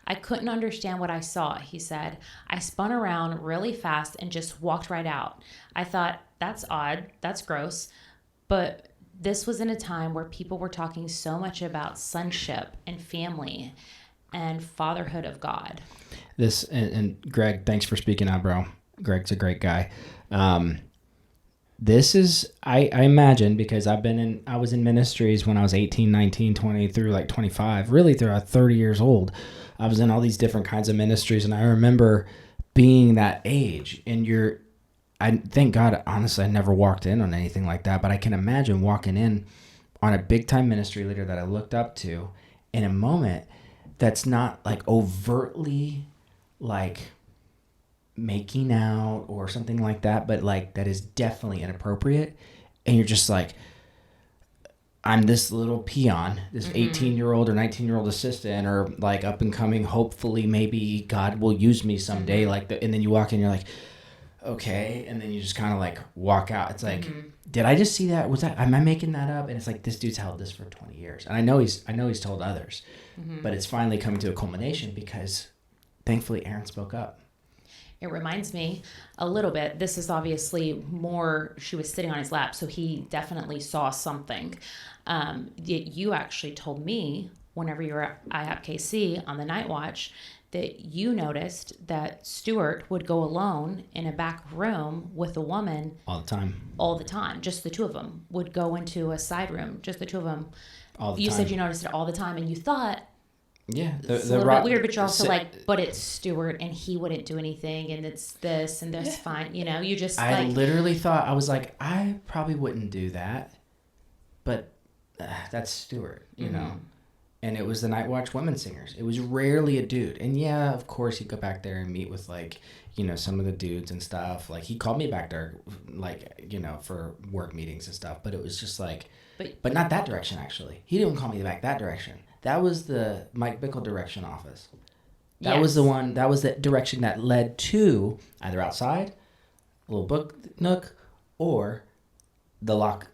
Speaker 2: I couldn't understand what I saw, he said. I spun around really fast and just walked right out. I thought, that's odd, that's gross. But this was in a time where people were talking so much about sonship and family and fatherhood of God.
Speaker 3: This, and Greg, thanks for speaking out, bro. Greg's a great guy. This is, I imagine, because I was in ministries when I was 18, 19, 20, through like 25, really throughout 30 years old. I was in all these different kinds of ministries, and I remember being that age, and I thank God, honestly, I never walked in on anything like that, but I can imagine walking in on a big time ministry leader that I looked up to in a moment that's not like overtly like making out or something like that, but like that is definitely inappropriate. And you're just like, I'm this little peon, this 18-year-old or 19-year-old assistant, or like up and coming, hopefully maybe God will use me someday. And then you walk in, you're like, okay. And then you just kind of like walk out. It's like, did I just see that? Am I making that up? And it's like, this dude's held this for 20 years. And I know he's told others, but it's finally coming to a culmination because thankfully Aaron spoke up.
Speaker 2: It reminds me a little bit. This is obviously more, she was sitting on his lap, so he definitely saw something. You actually told me whenever you were at IHOPKC on the night watch that you noticed that Stuart would go alone in a back room with a woman
Speaker 3: All the time.
Speaker 2: Just the two of them would go into a side room, just the two of them.
Speaker 3: All the
Speaker 2: you
Speaker 3: time.
Speaker 2: said you noticed it all the time, and you thought,
Speaker 3: yeah,
Speaker 2: it's a little bit weird, but you're also like, but it's Stuart and he wouldn't do anything, and it's this and this fine. You know, you just
Speaker 3: I literally thought, I was like, I probably wouldn't do that, but that's Stewart, you know. And it was the Night Watch Women Singers. It was rarely a dude. And yeah, of course, he'd go back there and meet with, like, you know, some of the dudes and stuff. Like, he called me back there, like, you know, for work meetings and stuff. But it was just like, but not that direction, actually. He didn't call me back that direction. That was the Mike Bickle direction office. That was the one, that was the direction that led to either outside, a little book nook, or the lock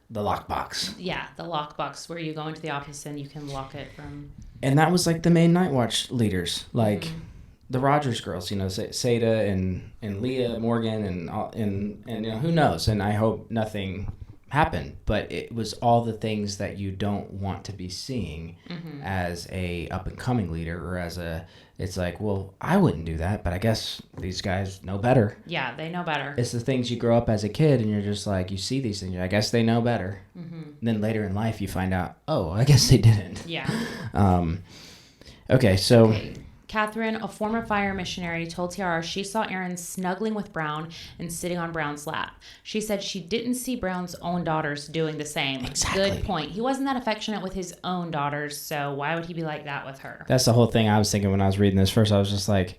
Speaker 3: box.
Speaker 2: Yeah, the lock box where you go into the office and you can lock it from.
Speaker 3: And that was like the main Night Watch leaders, like the Rogers girls, you know, Seda and Leah Morgan and you know, who knows. And I hope nothing happened, but it was all the things that you don't want to be seeing as a up and coming leader, or as a. It's like, well, I wouldn't do that, but I guess these guys know better.
Speaker 2: Yeah, they know better.
Speaker 3: It's the things you grow up as a kid, and you're just like, you see these things. I guess they know better. And then later in life, you find out, oh, I guess they didn't.
Speaker 2: Yeah.
Speaker 3: Okay, so.
Speaker 2: Okay. Catherine, a former fire missionary, told TRR she saw Aaron snuggling with Brown and sitting on Brown's lap. She said she didn't see Brown's own daughters doing the same.
Speaker 3: Exactly.
Speaker 2: Good point. He wasn't that affectionate with his own daughters, so why would he be like that with her?
Speaker 3: That's the whole thing I was thinking when I was reading this. First, I was just like,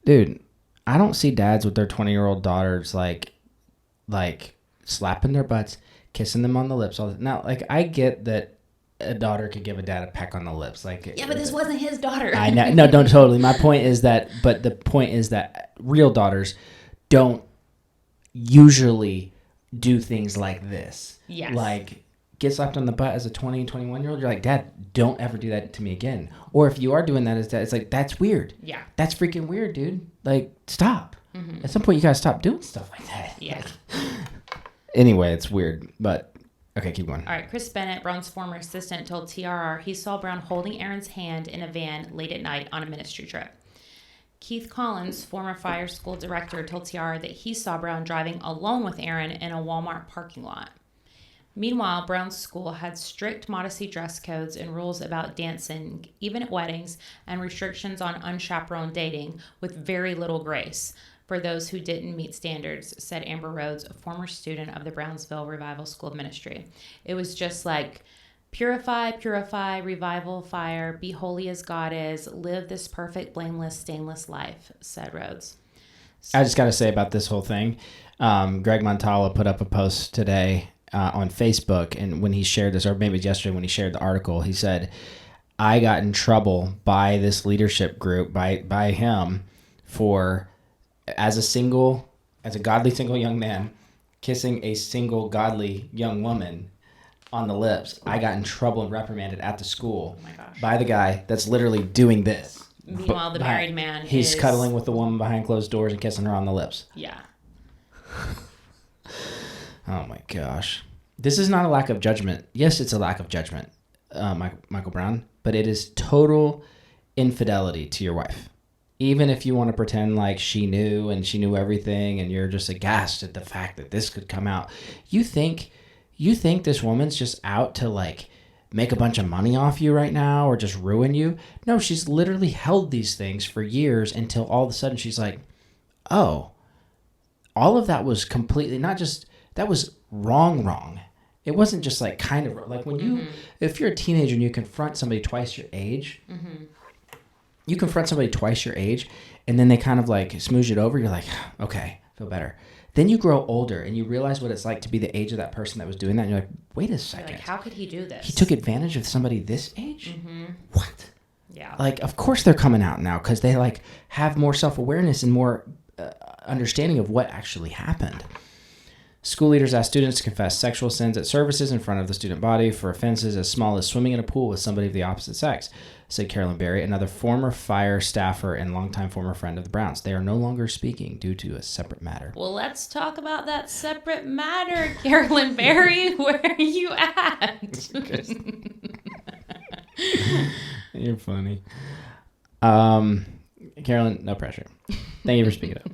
Speaker 3: dude, I don't see dads with their 20-year-old daughters like slapping their butts, kissing them on the lips. Now, like, I get that a daughter could give a dad a peck on the lips. Like,
Speaker 2: yeah, but this wasn't his daughter.
Speaker 3: I know. No, don't totally. My point is that, but the point is that real daughters don't usually do things like this.
Speaker 2: Yes.
Speaker 3: Like, get slapped on the butt as a 20 and 21-year-old. You're like, Dad, don't ever do that to me again. Or if you are doing that as dad, it's like, that's weird.
Speaker 2: Yeah.
Speaker 3: That's freaking weird, dude. Like, stop. At some point, you gotta stop doing stuff like that.
Speaker 2: Yeah.
Speaker 3: Anyway, it's weird, but. Okay, keep going.
Speaker 2: All right, Chris Bennett, Brown's former assistant, told TRR he saw Brown holding Aaron's hand in a van late at night on a ministry trip. Keith Collins, former fire school director, told TRR that he saw Brown driving alone with Aaron in a Walmart parking lot. Meanwhile, Brown's school had strict modesty dress codes and rules about dancing, even at weddings, and restrictions on unchaperoned dating, with very little grace for those who didn't meet standards, said Amber Rhodes, a former student of the Brownsville Revival School of Ministry. It was just like, purify, revival, fire, be holy as God is, live this perfect, blameless, stainless life, said Rhodes.
Speaker 3: I just got to say about this whole thing, Greg Montala put up a post today on Facebook, and when he shared this, or maybe yesterday when he shared the article, he said, I got in trouble by this leadership group, by him, for... as a godly single young man, kissing a single godly young woman on the lips. I got in trouble and reprimanded at the school by the guy that's literally doing this.
Speaker 2: Meanwhile, the married man
Speaker 3: he's cuddling with the woman behind closed doors and kissing her on the lips.
Speaker 2: Yeah.
Speaker 3: Oh my gosh. This is not a lack of judgment. Yes, it's a lack of judgment, Michael Brown, but it is total infidelity to your wife. Even if you want to pretend like she knew and she knew everything and you're just aghast at the fact that this could come out, you think this woman's just out to like make a bunch of money off you right now or just ruin you? No, she's literally held these things for years until all of a sudden she's like, oh, all of that was completely not just, that was wrong. It wasn't just like kind of like when you, if you're a teenager and you confront somebody twice your age, you confront somebody twice your age and then they kind of like smoosh it over. You're like, okay, feel better. Then you grow older and you realize what it's like to be the age of that person that was doing that. And you're like, wait a second.
Speaker 2: You're like, how could he do this?
Speaker 3: He took advantage of somebody this age? What?
Speaker 2: Yeah.
Speaker 3: Like, of course they're coming out now because they like have more self-awareness and more understanding of what actually happened. School leaders ask students to confess sexual sins at services in front of the student body for offenses as small as swimming in a pool with somebody of the opposite sex, said Carolyn Berry, another former fire staffer and longtime former friend of the Browns. They are no longer speaking due to a separate matter.
Speaker 2: Well, let's talk about that separate matter, Carolyn Berry. Where are you at?
Speaker 3: You're funny. Carolyn, no pressure. Thank you for speaking up.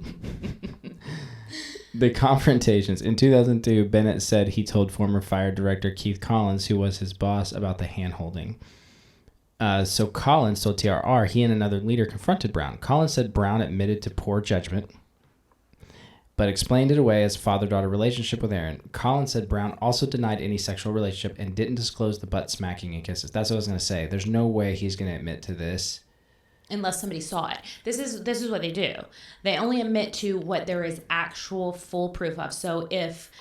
Speaker 3: The Confrontations. In 2002, Bennett said he told former fire director Keith Collins, who was his boss, about the hand-holding. So Collins told TRR he and another leader confronted Brown. Collins said Brown admitted to poor judgment but explained it away as father-daughter relationship with Aaron. Collins said Brown also denied any sexual relationship and didn't disclose the butt smacking and kisses. That's what I was going to say. There's no way he's going to admit to this.
Speaker 2: Unless somebody saw it. This is what they do. They only admit to what there is actual full proof of. So if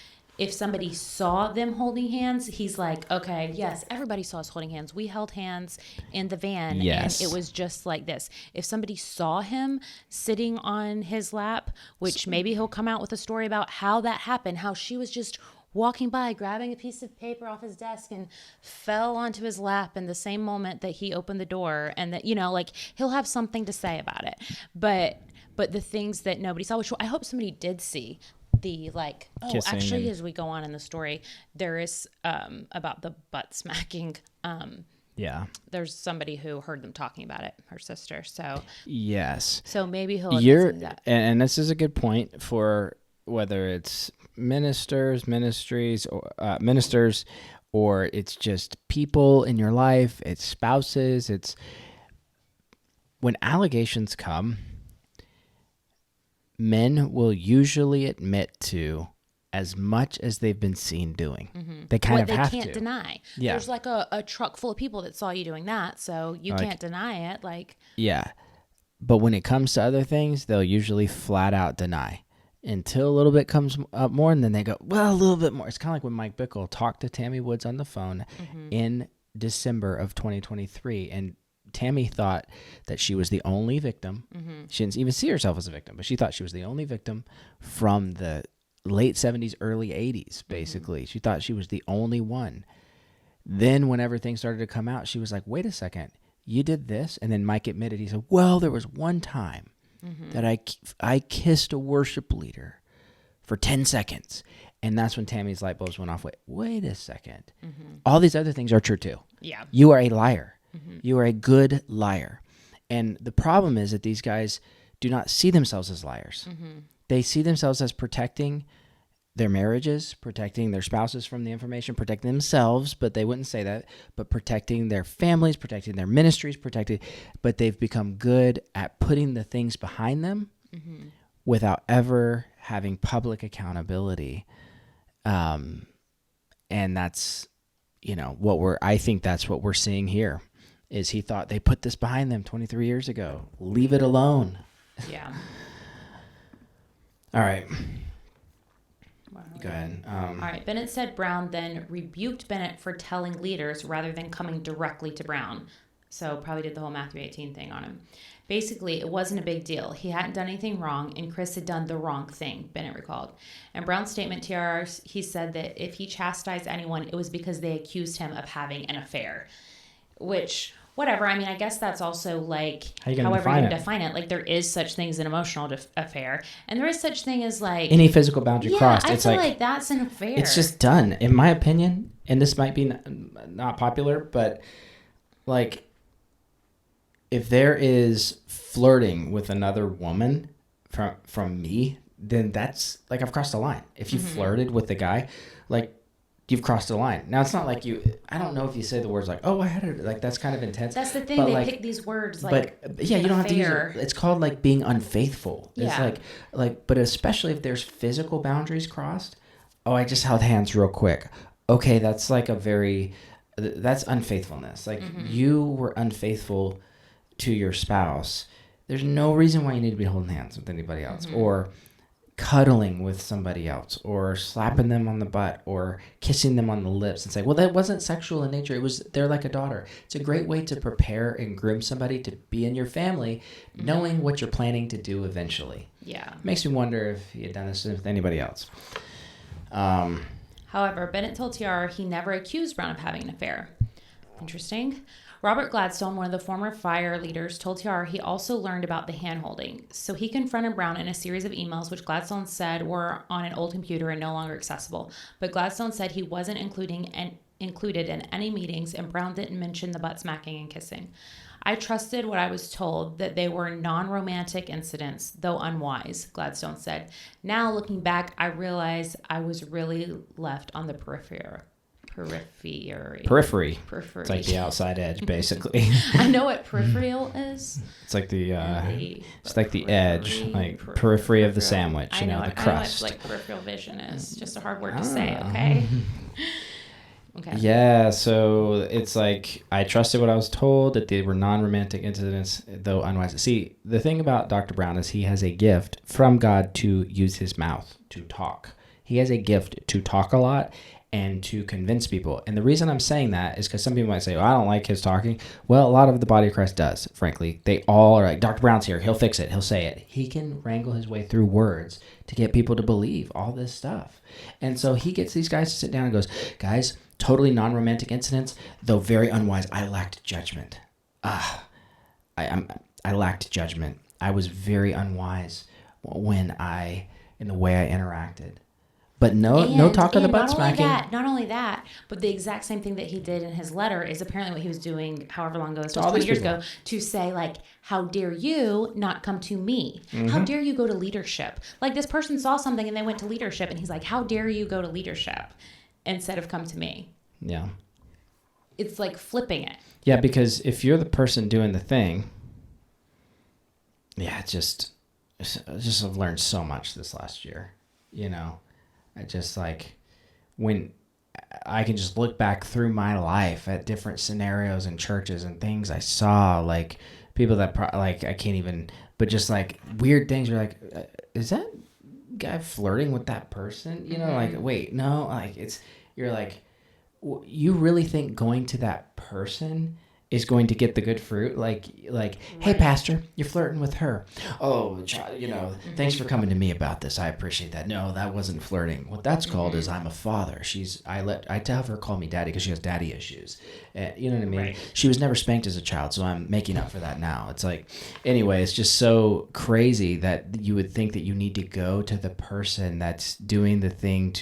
Speaker 2: somebody saw them holding hands, he's like, okay, yes, everybody saw us holding hands. We held hands in the van,
Speaker 3: Yes.
Speaker 2: and it was just like this. If somebody saw him sitting on his lap, which maybe he'll come out with a story about how that happened, how she was just walking by, grabbing a piece of paper off his desk and fell onto his lap in the same moment that he opened the door, and that, like, he'll have something to say about it. But the things that nobody saw, which I hope somebody did see, the like, oh,
Speaker 3: Kissing
Speaker 2: actually, as we go on in the story, there is about the butt smacking.
Speaker 3: Yeah.
Speaker 2: There's somebody who heard them talking about it, her sister. So
Speaker 3: Yes.
Speaker 2: so maybe he'll that.
Speaker 3: And this is a good point for whether it's ministers, ministries, or ministers, or it's just people in your life, it's spouses, it's when allegations come, men will usually admit to as much as they've been seen doing.
Speaker 2: Mm-hmm.
Speaker 3: They kind of have to.
Speaker 2: They can't deny.
Speaker 3: Yeah.
Speaker 2: There's like a truck full of people that saw you doing that, so you can't deny it. Like,
Speaker 3: yeah. But when it comes to other things, they'll usually flat out deny until a little bit comes up more, and then they go, well, a little bit more. It's kind of like when Mike Bickle talked to Tammy Woods on the phone in December of 2023, and Tammy thought that she was the only victim. She didn't even see herself as a victim, but she thought she was the only victim from the late 70s, early 80s, basically. She thought she was the only one. Then whenever things started to come out, she was like, wait a second, you did this? And then Mike admitted, he said, well, there was one time that I kissed a worship leader for 10 seconds. And that's when Tammy's light bulbs went off. Wait a second. All these other things are true too.
Speaker 2: yeah.
Speaker 3: You are a liar. You are a good liar. And the problem is that these guys do not see themselves as liars. They see themselves as protecting their marriages, protecting their spouses from the information, protecting themselves, but they wouldn't say that, but protecting their families, protecting their ministries, but they've become good at putting the things behind them without ever having public accountability. And that's, I think that's what we're seeing here, is he thought they put this behind them 23 years ago. Leave it alone.
Speaker 2: Yeah.
Speaker 3: All right. Go ahead.
Speaker 2: All right. Bennett said Brown then rebuked Bennett for telling leaders rather than coming directly to Brown. So probably did the whole Matthew 18 thing on him. Basically, it wasn't a big deal. He hadn't done anything wrong, and Chris had done the wrong thing, Bennett recalled. In Brown's statement to TR, he said that if he chastised anyone, it was because they accused him of having an affair. Which, whatever. I mean, I guess that's also like, however you define it. Like, there is such thing as an emotional affair, and there is such thing as like
Speaker 3: any physical boundary crossed.
Speaker 2: I feel like that's an affair.
Speaker 3: It's just done, in my opinion. And this might be not popular, but like, if there is flirting with another woman from me, then that's like I've crossed the line. If you flirted with the guy, like, you've crossed the line. Now, it's not like I don't know if you say the words like, oh, I had it, like, that's kind of intense.
Speaker 2: That's the thing, they pick these words like,
Speaker 3: but yeah, you don't have to use it. It's called like being unfaithful.
Speaker 2: Yeah.
Speaker 3: It's like, but especially if there's physical boundaries crossed. Oh, I just held hands real quick. Okay, that's like that's unfaithfulness. Like, you were unfaithful to your spouse. There's no reason why you need to be holding hands with anybody else, or cuddling with somebody else, or slapping them on the butt, or kissing them on the lips and say, well, that wasn't sexual in nature. They're like a daughter. It's a great way to prepare and groom somebody to be in your family, knowing what you're planning to do eventually.
Speaker 2: Yeah.
Speaker 3: Makes me wonder if he had done this with anybody else.
Speaker 2: However, Bennett told TR he never accused Brown of having an affair. Interesting. Robert Gladstone, one of the former fire leaders, told TR he also learned about the hand-holding. So he confronted Brown in a series of emails, which Gladstone said were on an old computer and no longer accessible. But Gladstone said he wasn't included in any meetings, and Brown didn't mention the butt smacking and kissing. I trusted what I was told, that they were non-romantic incidents, though unwise, Gladstone said. Now, looking back, I realize I was really left on the periphery.
Speaker 3: Periphery. It's like the outside edge, basically.
Speaker 2: I know what peripheral is.
Speaker 3: It's like the edge, like periphery of the sandwich, the crust.
Speaker 2: I know what peripheral vision is. Just a hard word to say, okay? Okay.
Speaker 3: Yeah, so it's like I trusted what I was told, that they were non-romantic incidents, though unwise. See, the thing about Dr. Brown is he has a gift from God to use his mouth to talk. He has a gift to talk a lot and to convince people. And the reason I'm saying that is because some people might say, I don't like his talking. Well, a lot of the body of Christ does, frankly. They all are like, Dr. Brown's here. He'll fix it. He'll say it. He can wrangle his way through words to get people to believe all this stuff. And so he gets these guys to sit down and goes, guys, totally non-romantic incidents, though very unwise. I lacked judgment. I lacked judgment. I was very unwise in the way I interacted. But no talk of the butt smacking.
Speaker 2: Not only that, but the exact same thing that he did in his letter is apparently what he was doing however long ago, this was 20 years ago, to say like, how dare you not come to me? Mm-hmm. How dare you go to leadership? Like this person saw something and they went to leadership and he's like, how dare you go to leadership instead of come to me?
Speaker 3: Yeah.
Speaker 2: It's like flipping it.
Speaker 3: Yeah, because if you're the person doing the thing, yeah, I've learned so much this last year, I just when I can just look back through my life at different scenarios in churches and things I saw, like people that I can't even, but just like weird things. You're like, is that guy flirting with that person? Like, wait, no, like you're like, you really think going to that person is going to get the good fruit? Like, hey, pastor, you're flirting with her. Oh, thanks for coming to me about this. I appreciate that. No, that wasn't flirting. What that's called is I'm a father. I tell her call me daddy because she has daddy issues. You know what I mean? Right. She was never spanked as a child, so I'm making up for that now. It's like, anyway, it's just so crazy that you would think that you need to go to the person that's doing the thing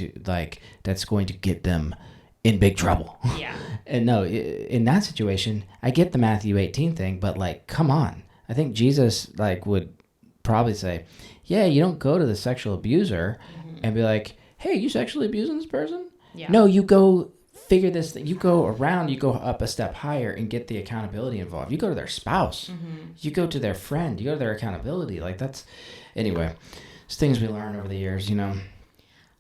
Speaker 3: that's going to get them in big trouble.
Speaker 2: Yeah.
Speaker 3: And no, in that situation, I get the Matthew 18 thing, but come on. I think Jesus would probably say, yeah, you don't go to the sexual abuser and be like, hey, you sexually abusing this person? Yeah. No, you go figure this thing. You go around, you go up a step higher and get the accountability involved. You go to their spouse. You go to their friend. You go to their accountability. Anyway, it's things we learn over the years,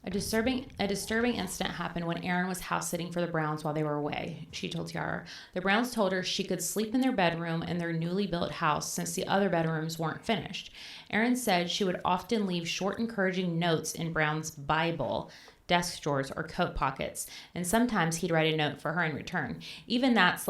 Speaker 2: A disturbing incident happened when Erin was house sitting for the Browns while they were away. She told Tiara. The Browns told her she could sleep in their bedroom in their newly built house since the other bedrooms weren't finished. Erin said she would often leave short, encouraging notes in Brown's Bible, desk drawers, or coat pockets, and sometimes he'd write a note for her in return. Even that's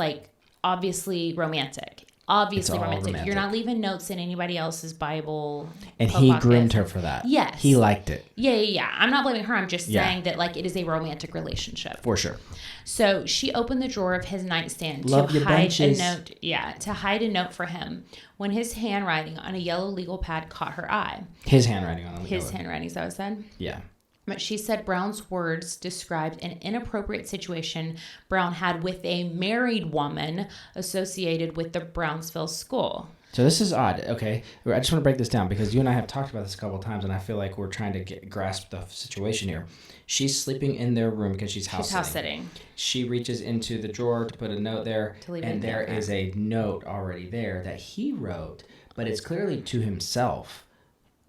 Speaker 2: obviously romantic. Obviously romantic. You're not leaving notes in anybody else's Bible.
Speaker 3: And he groomed her for that.
Speaker 2: Yes.
Speaker 3: He liked it.
Speaker 2: Yeah. I'm not blaming her. I'm just saying that it is a romantic relationship.
Speaker 3: For sure.
Speaker 2: So she opened the drawer of his nightstand
Speaker 3: to hide a
Speaker 2: note. Yeah, to hide a note for him when his handwriting on a yellow legal pad caught her eye.
Speaker 3: His handwriting on a
Speaker 2: His handwriting, is that what I said?
Speaker 3: Yeah.
Speaker 2: But she said Brown's words described an inappropriate situation Brown had with a married woman associated with the Brownsville school.
Speaker 3: So this is odd. Okay. I just want to break this down because you and I have talked about this a couple of times and I feel like we're trying to grasp the situation here. She's sleeping in their room because she's house sitting. She reaches into the drawer to put a note there and there is a note already there that he wrote, but it's clearly to himself.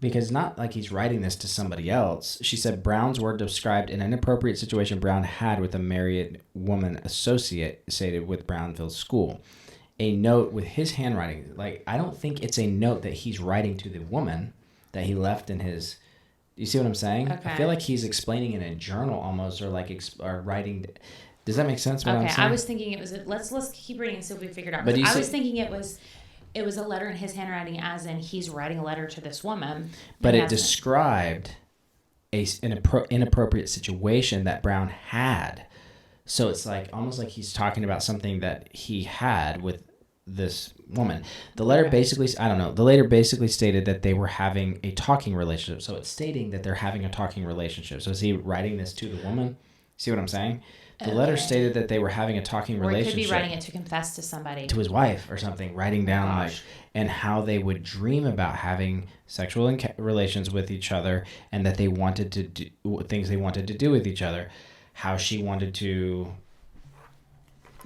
Speaker 3: Because not like he's writing this to somebody else. She said Brown's word described an inappropriate situation Brown had with a married woman associated with Brownville School. A note with his handwriting. I don't think it's a note that he's writing to the woman that he left in his... You see what I'm saying? Okay. I feel like he's explaining in a journal almost, or or writing... Does that make sense what I'm saying?
Speaker 2: I was thinking it was... Let's keep reading and see if we figured out. I was thinking it was a letter in his handwriting, as in he's writing a letter to this woman.
Speaker 3: But it described an inappropriate situation that Brown had. So it's almost like he's talking about something that he had with this woman. The letter basically, the letter basically stated that they were having a talking relationship. So it's stating that they're having a talking relationship. So is he writing this to the woman? See what I'm saying? The letter stated that they were having a talking relationship.
Speaker 2: Or he could be writing it to confess to somebody.
Speaker 3: To his wife or something, writing down and how they would dream about having sexual relations with each other and that they wanted to do things they wanted to do with each other. How she wanted to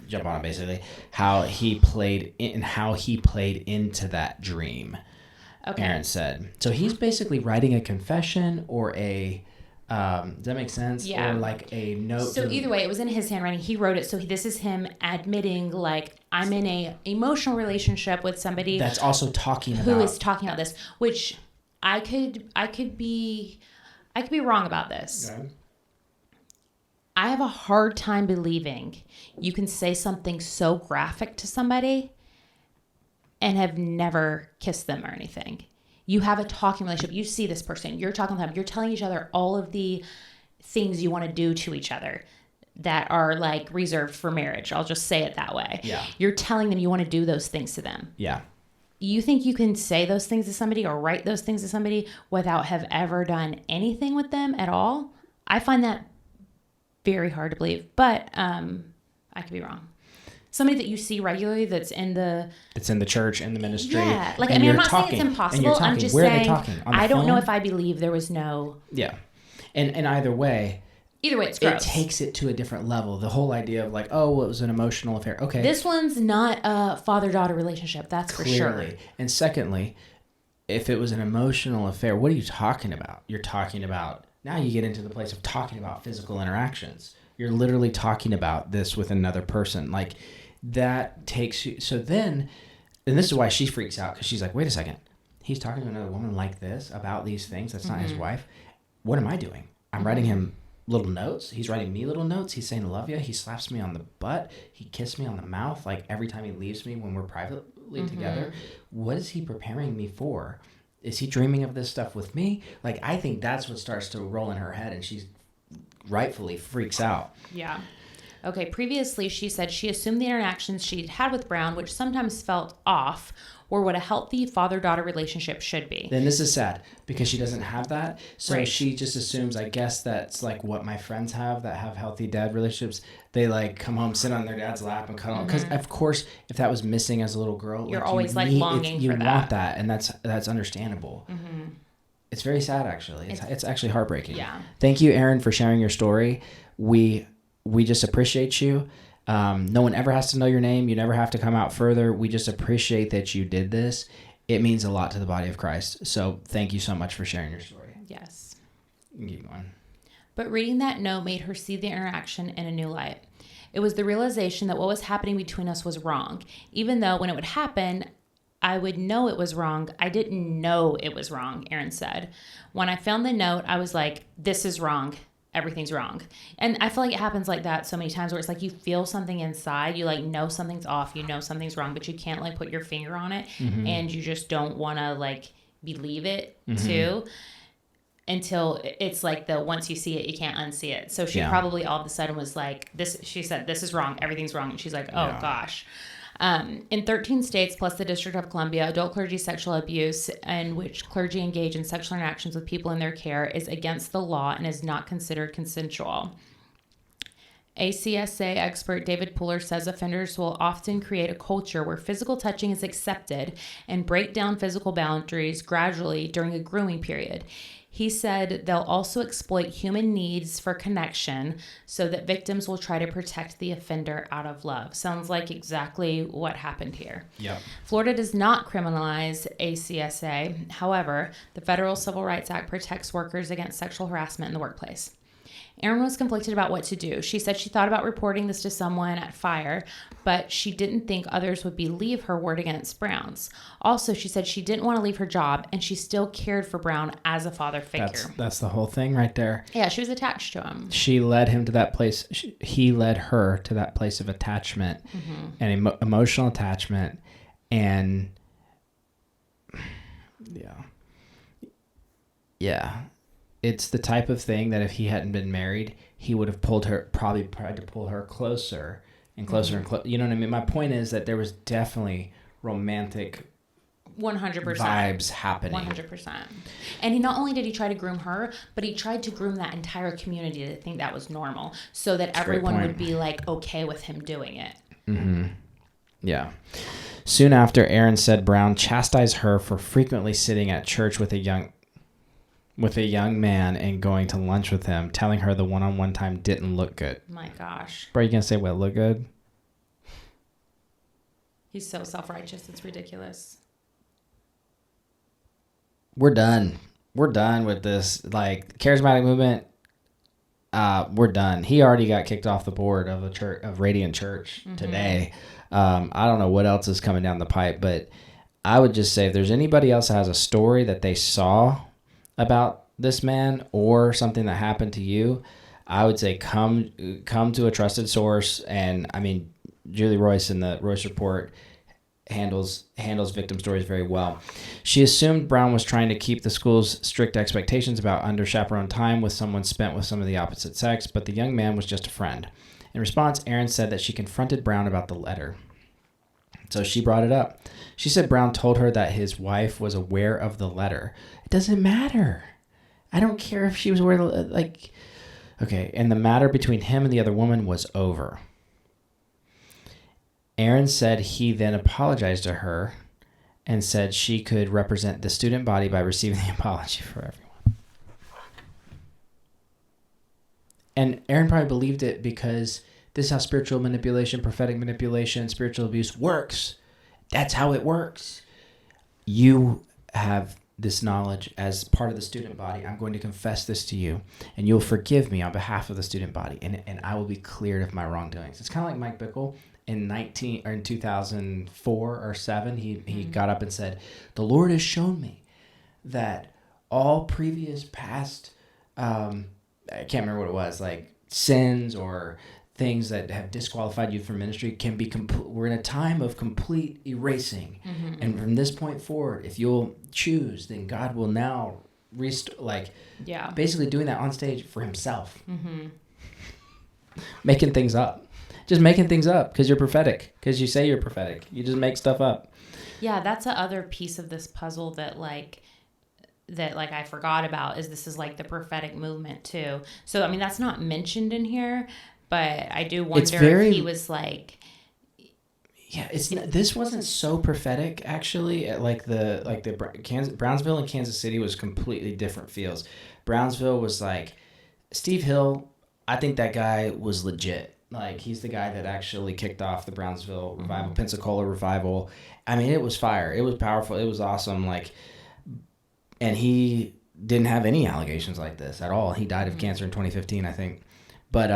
Speaker 3: jump on it basically, how he played into that dream.
Speaker 2: Okay.
Speaker 3: Aaron said. So he's basically writing a confession or a, does that make sense?
Speaker 2: Yeah.
Speaker 3: Or like a note.
Speaker 2: So either way, it was in his handwriting. He wrote it. So this is him admitting, like, I'm in a emotional relationship with somebody
Speaker 3: that's also talking about.
Speaker 2: who is talking about this, which I could be wrong about this.
Speaker 3: Okay.
Speaker 2: I have a hard time believing you can say something so graphic to somebody and have never kissed them or anything. You have a talking relationship. You see this person. You're talking to them. You're telling each other all of the things you want to do to each other that are like reserved for marriage. I'll just say it that way.
Speaker 3: Yeah.
Speaker 2: You're telling them you want to do those things to them.
Speaker 3: Yeah.
Speaker 2: You think you can say those things to somebody or write those things to somebody without have ever done anything with them at all? I find that very hard to believe, but I could be wrong. Somebody that you see regularly that's in the...
Speaker 3: It's in the church, in the ministry.
Speaker 2: Yeah. Like,
Speaker 3: and
Speaker 2: I mean, I'm
Speaker 3: you're
Speaker 2: not
Speaker 3: talking,
Speaker 2: saying it's impossible.
Speaker 3: and you're talking.
Speaker 2: I'm just
Speaker 3: Where
Speaker 2: saying,
Speaker 3: are they talking? On the
Speaker 2: I don't know
Speaker 3: phone?
Speaker 2: if I believe there was no...
Speaker 3: Yeah. And either way...
Speaker 2: Either way, it's
Speaker 3: It
Speaker 2: gross.
Speaker 3: takes it to a different level. The whole idea of like, oh, it was an emotional affair. Okay.
Speaker 2: This one's not a father-daughter relationship. That's for sure.
Speaker 3: Clearly. And secondly, if it was an emotional affair, what are you talking about? You're talking about... Now you get into the place of talking about physical interactions. You're literally talking about this with another person. Like, that takes you... So then... And this is why she freaks out, because she's like, wait a second. He's talking to another woman like this about these things. That's not his wife. What am I doing? I'm writing him little notes. He's writing me little notes. He's saying, love you. He slaps me on the butt. He kissed me on the mouth, like, every time he leaves me when we're privately together. What is he preparing me for? Is he dreaming of this stuff with me? Like, I think that's what starts to roll in her head, and she's rightfully freaks out.
Speaker 2: Yeah. Okay, previously she said she assumed the interactions she'd had with Brown, which sometimes felt off, were what a healthy father-daughter relationship should be.
Speaker 3: Then this is sad, because she doesn't have that. So
Speaker 2: Right.
Speaker 3: she just assumes, I guess that's like what my friends have that have healthy dad relationships. They like come home, sit on their dad's lap and cuddle. Because of course, if that was missing as a little girl,
Speaker 2: You're
Speaker 3: like,
Speaker 2: always, like, longing
Speaker 3: you
Speaker 2: for
Speaker 3: want
Speaker 2: that.
Speaker 3: that, and that's understandable. It's very sad, actually. It's actually heartbreaking.
Speaker 2: Yeah.
Speaker 3: Thank you, Aaron, for sharing your story. We just appreciate you. No one ever has to know your name. You never have to come out further. We just appreciate that you did this. It means a lot to the body of Christ. So thank you so much for sharing your story.
Speaker 2: Yes.
Speaker 3: Keep going.
Speaker 2: But reading that note made her see the interaction in a new light. It was the realization that what was happening between us was wrong. Even though when it would happen, I would know it was wrong. I didn't know it was wrong, Aaron said. When I found the note, I was like, this is wrong. Everything's wrong. And I feel like it happens like that so many times where it's like you feel something inside, you like know something's off, you know something's wrong, but you can't like put your finger on it, and you just don't want to like believe it too until it's like the once you see it, you can't unsee it. So she probably all of a sudden was like, this, she said, this is wrong, everything's wrong. And she's like, oh gosh. In 13 states plus the District of Columbia, adult clergy sexual abuse in which clergy engage in sexual interactions with people in their care is against the law and is not considered consensual. ACSA expert David Puller says offenders will often create a culture where physical touching is accepted and break down physical boundaries gradually during a grooming period. He said they'll also exploit human needs for connection so that victims will try to protect the offender out of love. Sounds like exactly what happened here.
Speaker 3: Yeah.
Speaker 2: Florida does not criminalize ACSA. However, the Federal Civil Rights Act protects workers against sexual harassment in the workplace. Erin was conflicted about what to do. She said she thought about reporting this to someone at Fire, but she didn't think others would believe her word against Brown's. Also, she said she didn't want to leave her job, and she still cared for Brown as a father figure.
Speaker 3: That's the whole thing right there.
Speaker 2: Yeah, she was attached to him.
Speaker 3: She led him to that place. He led her to that place of attachment and emotional attachment. And yeah. It's the type of thing that if he hadn't been married, he would have probably tried to pull her closer and closer and closer. You know what I mean? My point is that there was definitely romantic
Speaker 2: 100%
Speaker 3: vibes happening.
Speaker 2: 100%. And he not only did he try to groom her, but he tried to groom that entire community to think that was normal, so that everyone would be like okay with him doing it.
Speaker 3: Yeah. Soon after, Aaron said Brown chastised her for frequently sitting at church with a young man and going to lunch with him, telling her the one-on-one time didn't look good.
Speaker 2: My gosh.
Speaker 3: Bro, you gonna say what look good?
Speaker 2: He's so self-righteous. It's ridiculous.
Speaker 3: We're done. We're done with this. Like, charismatic movement, we're done. He already got kicked off the board of a church, of Radiant Church today. I don't know what else is coming down the pipe, but I would just say if there's anybody else that has a story that they saw about this man or something that happened to you, I would say come to a trusted source. And I mean, Julie Royce in the Royce Report handles victim stories very well. She assumed Brown was trying to keep the school's strict expectations about under chaperoned time with someone spent with some of the opposite sex, but the young man was just a friend. In response, Erin said that she confronted Brown about the letter. So she brought it up. She said Brown told her that his wife was aware of the letter. It doesn't matter. I don't care if she was aware of okay, and the matter between him and the other woman was over. Erin said he then apologized to her and said she could represent the student body by receiving the apology for everyone. And Erin probably believed it because this is how spiritual manipulation, prophetic manipulation, spiritual abuse works. That's how it works. You have this knowledge as part of the student body. I'm going to confess this to you, and you'll forgive me on behalf of the student body, and I will be cleared of my wrongdoings. It's kind of like Mike Bickle. In 2004 or 7, he got up and said, "The Lord has shown me that all previous past, I can't remember what it was, like sins or things that have disqualified you from ministry can be we're in a time of complete erasing. And from this point forward, if you'll choose, then God will now basically doing that on stage for himself, making things up." Just making things up because you're prophetic, because you say you're prophetic. You just make stuff up.
Speaker 2: Yeah, that's the other piece of this puzzle that I forgot about is this is like the prophetic movement too. So, I mean, that's not mentioned in here, but I do wonder if he was like...
Speaker 3: Yeah, this wasn't so prophetic, actually. Brownsville and Kansas City was completely different feels. Brownsville was like, Steve Hill, I think that guy was legit. Like, he's the guy that actually kicked off the Brownsville revival, Pensacola revival. I mean, it was fire. It was powerful. It was awesome. Like, and he didn't have any allegations like this at all. He died of cancer in 2015, I think. But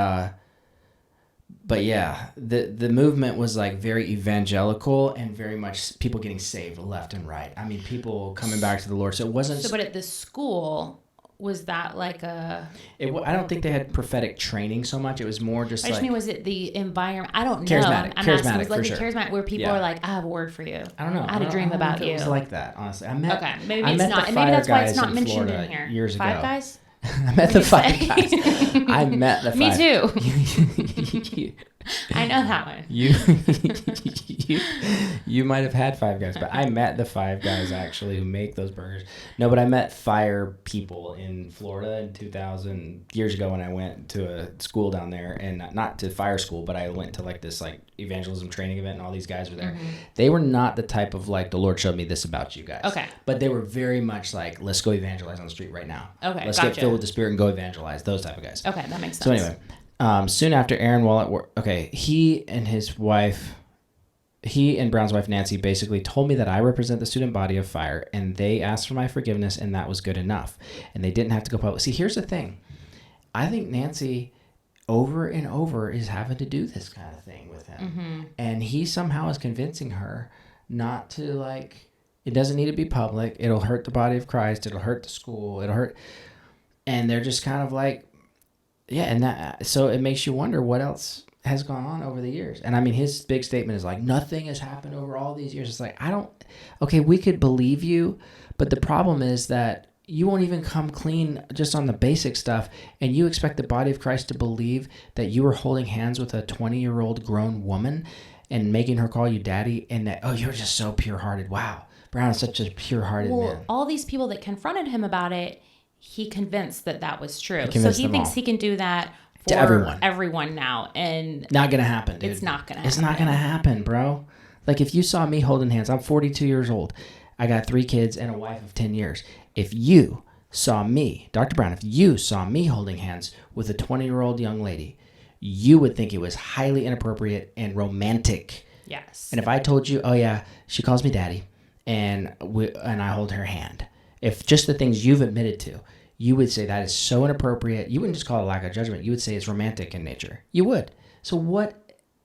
Speaker 3: yeah, the movement was like very evangelical and very much people getting saved left and right. I mean, people coming back to the Lord. So it wasn't.
Speaker 2: So, but at the school, was that like a...
Speaker 3: I don't think they had prophetic training so much. It was more just
Speaker 2: was it the environment? I don't know.
Speaker 3: Charismatic.
Speaker 2: I'm
Speaker 3: Charismatic,
Speaker 2: asking, was
Speaker 3: for
Speaker 2: like
Speaker 3: sure.
Speaker 2: Charismatic where people are like, I have a word for you.
Speaker 3: I don't know.
Speaker 2: I had a dream about you.
Speaker 3: It was like that, honestly. Maybe it's
Speaker 2: not. And maybe that's why it's not mentioned in here.
Speaker 3: Years
Speaker 2: Five
Speaker 3: ago.
Speaker 2: Guys?
Speaker 3: I met the Five Guys. I met the Five.
Speaker 2: Me too.
Speaker 3: You,
Speaker 2: I know that one.
Speaker 3: You might have had Five Guys, but I met the Five Guys actually who make those burgers. No, but I met fire people in Florida in 2000 years ago when I went to a school down there, and not to fire school, but I went to like this like evangelism training event, and all these guys were there. They were not the type of like, the Lord showed me this about you guys. Okay. But they were very much like, let's go evangelize on the street right now.
Speaker 2: Okay,
Speaker 3: let's get filled with the Spirit and go evangelize. Those type of guys.
Speaker 2: Okay, that makes sense.
Speaker 3: So anyway. Soon after Aaron, while at work, he and Brown's wife Nancy basically told me that I represent the student body of fire, and they asked for my forgiveness, and that was good enough, and they didn't have to go public. See, here's the thing. I think Nancy over and over is having to do this kind of thing with him, and he somehow is convincing her not to, like, it doesn't need to be public. It'll hurt the body of Christ. It'll hurt the school. It'll hurt, and they're just kind of like, yeah, and that, so it makes you wonder what else has gone on over the years. And I mean, his big statement is like, nothing has happened over all these years. It's like, okay, we could believe you, but the problem is that you won't even come clean just on the basic stuff, and you expect the body of Christ to believe that you were holding hands with a 20-year-old grown woman and making her call you daddy, and that, oh, you're just so pure-hearted. Wow, Brown is such a pure-hearted man.
Speaker 2: All these people that confronted him about it, he convinced that was true. So he thinks he can do that for everyone now. And
Speaker 3: not going to happen, dude.
Speaker 2: It's not going to happen.
Speaker 3: It's not going to happen, bro. Like, if you saw me holding hands, I'm 42 years old. I got 3 kids and a wife of 10 years. If you saw me, Dr. Brown, if you saw me holding hands with a 20-year-old young lady, you would think it was highly inappropriate and romantic
Speaker 2: Yes.
Speaker 4: And if I told you, oh yeah, she calls me daddy, and I hold her hand, if just the things you've admitted to, you would say that is so inappropriate. You wouldn't just call it a lack of judgment. You would say it's romantic in nature. You would. So what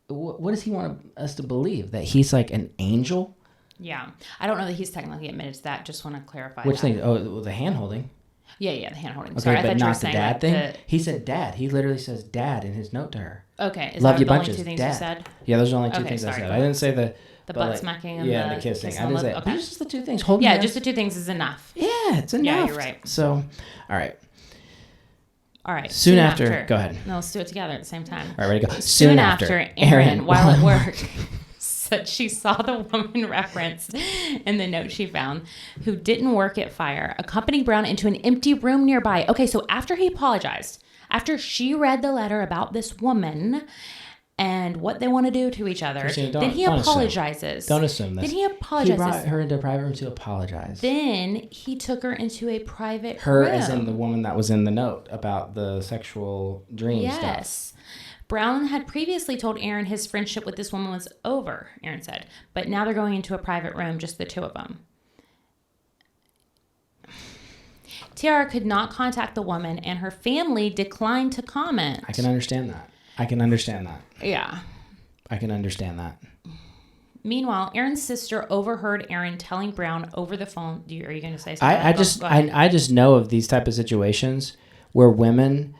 Speaker 4: does he want us to believe? That he's like an angel?
Speaker 2: Yeah. I don't know that he's technically admitted to that. Just want to clarify
Speaker 4: Which
Speaker 2: that.
Speaker 4: thing? Oh, the hand holding.
Speaker 2: Yeah, the hand holding.
Speaker 4: Okay,
Speaker 2: Sorry, I
Speaker 4: but
Speaker 2: thought you were
Speaker 4: not the
Speaker 2: saying
Speaker 4: dad
Speaker 2: like
Speaker 4: thing? He said dad. He literally says dad in his note to her.
Speaker 2: Okay. Is
Speaker 4: Love
Speaker 2: that
Speaker 4: you
Speaker 2: the
Speaker 4: bunches.
Speaker 2: only two things
Speaker 4: Dad.
Speaker 2: you said?
Speaker 4: Yeah, those are the only two
Speaker 2: Okay,
Speaker 4: things I
Speaker 2: sorry.
Speaker 4: said. I didn't say the
Speaker 2: butt
Speaker 4: like,
Speaker 2: smacking
Speaker 4: and
Speaker 2: and
Speaker 4: the kissing.
Speaker 2: kissing
Speaker 4: I
Speaker 2: on
Speaker 4: didn't
Speaker 2: the
Speaker 4: say
Speaker 2: okay.
Speaker 4: these are just the two things. Hold
Speaker 2: Yeah,
Speaker 4: me
Speaker 2: just the two things is enough.
Speaker 4: Yeah, it's enough.
Speaker 2: Yeah, you're right.
Speaker 4: So, all right.
Speaker 2: All right.
Speaker 4: Soon after, go ahead.
Speaker 2: No, let's do it together at the same time.
Speaker 4: All right, ready to go.
Speaker 2: Soon after, Erin, while at work, said she saw the woman referenced in the note she found who didn't work at Fire, accompanying Brown into an empty room nearby. Okay, so after he apologized, after she read the letter about this woman and what they want to do to each other,
Speaker 4: Christina,
Speaker 2: then he apologizes.
Speaker 4: Don't assume this.
Speaker 2: Then he apologizes.
Speaker 4: He brought her into a private room to apologize.
Speaker 2: Then he took her into a private
Speaker 4: Her
Speaker 2: room.
Speaker 4: as in the woman that was in the note about the sexual dream stuff.
Speaker 2: Yes. Brown had previously told Erin his friendship with this woman was over, Erin said. But now they're going into a private room, just the two of them. Tiara could not contact the woman, and her family declined to comment.
Speaker 4: I can understand that.
Speaker 2: Yeah.
Speaker 4: I can understand that.
Speaker 2: Meanwhile, Erin's sister overheard Erin telling Brown over the phone. Are you going to say something?
Speaker 4: I just know of these type of situations where women,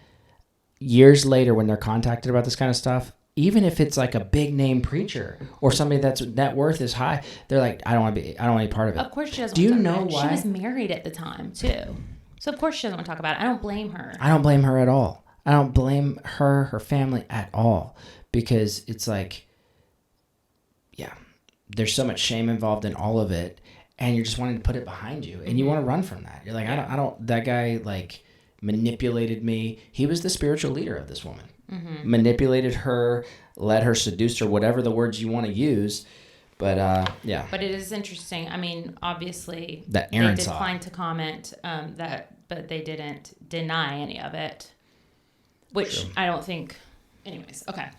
Speaker 4: years later, when they're contacted about this kind of stuff, even if it's like a big name preacher or somebody that's net worth is high, they're like, I don't want to be part of it.
Speaker 2: Of course she doesn't.
Speaker 4: Do you
Speaker 2: want to
Speaker 4: know
Speaker 2: talk about it.
Speaker 4: why?
Speaker 2: She was married at the time too, so of course she doesn't want to talk about it. I don't blame her.
Speaker 4: I don't blame her at all. I don't blame her family at all, because it's like, yeah, there's so much shame involved in all of it, and you're just wanting to put it behind you, and you want to run from that. You're like, I don't. That guy like manipulated me. He was the spiritual leader of this woman. Mm-hmm. Manipulated her, let her seduce her, whatever the words you want to use. But yeah.
Speaker 2: But it is interesting. I mean, obviously,
Speaker 4: that Erin
Speaker 2: they
Speaker 4: saw.
Speaker 2: declined to comment but they didn't deny any of it, which I don't think. Anyways, okay.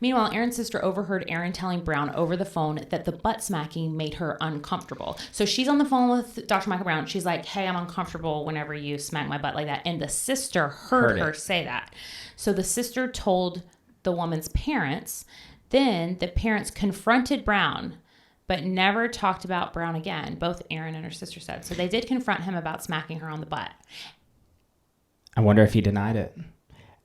Speaker 2: Meanwhile, Erin's sister overheard Erin telling Brown over the phone that the butt smacking made her uncomfortable. So she's on the phone with Dr. Michael Brown. She's like, hey, I'm uncomfortable whenever you smack my butt like that. And the sister heard her say that. So the sister told the woman's parents. Then the parents confronted Brown, but never talked about Brown again, both Erin and her sister said. So they did confront him about smacking her on the butt.
Speaker 4: I wonder if he denied it.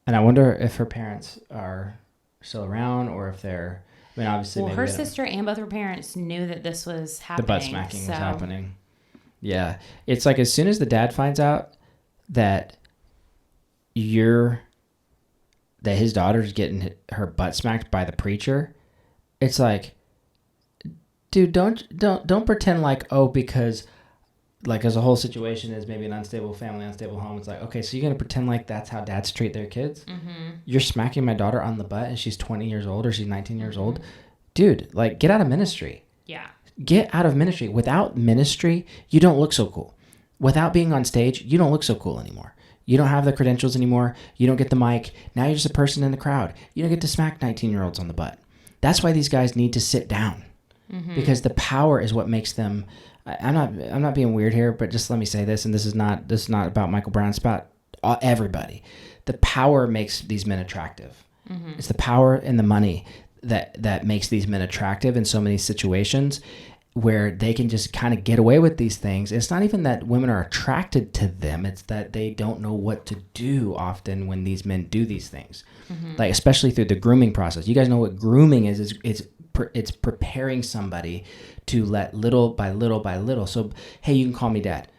Speaker 4: And I wonder if her parents are still around, or if they're, I mean, obviously.
Speaker 2: Well,
Speaker 4: maybe
Speaker 2: her sister and both her parents knew that this was happening.
Speaker 4: The butt smacking was happening. Yeah. It's like as soon as the dad finds out that his daughter's getting her butt smacked by the preacher, it's like, dude, don't pretend like, oh, because like as a whole situation is maybe an unstable family, unstable home. It's like, okay, so you're going to pretend like that's how dads treat their kids? Mm-hmm. You're smacking my daughter on the butt and she's 20 years old or she's 19 years old. Dude, like get out of ministry.
Speaker 2: Yeah.
Speaker 4: Get out of ministry. Without ministry, you don't look so cool. Without being on stage, you don't look so cool anymore. You don't have the credentials anymore. You don't get the mic. Now you're just a person in the crowd. You don't get to smack 19-year-olds on the butt. That's why these guys need to sit down. Mm-hmm. Because the power is what makes them. I'm not being weird here, but just let me say this, and this is not about Michael Brown. It's about everybody. The power makes these men attractive. Mm-hmm. It's the power and the money that makes these men attractive in so many situations where they can just kind of get away with these things. It's not even that women are attracted to them. It's that they don't know what to do often when these men do these things. Mm-hmm. Like especially through the grooming process. You guys know what grooming is. It's preparing somebody to let little by little by little. So, hey, you can call me dad.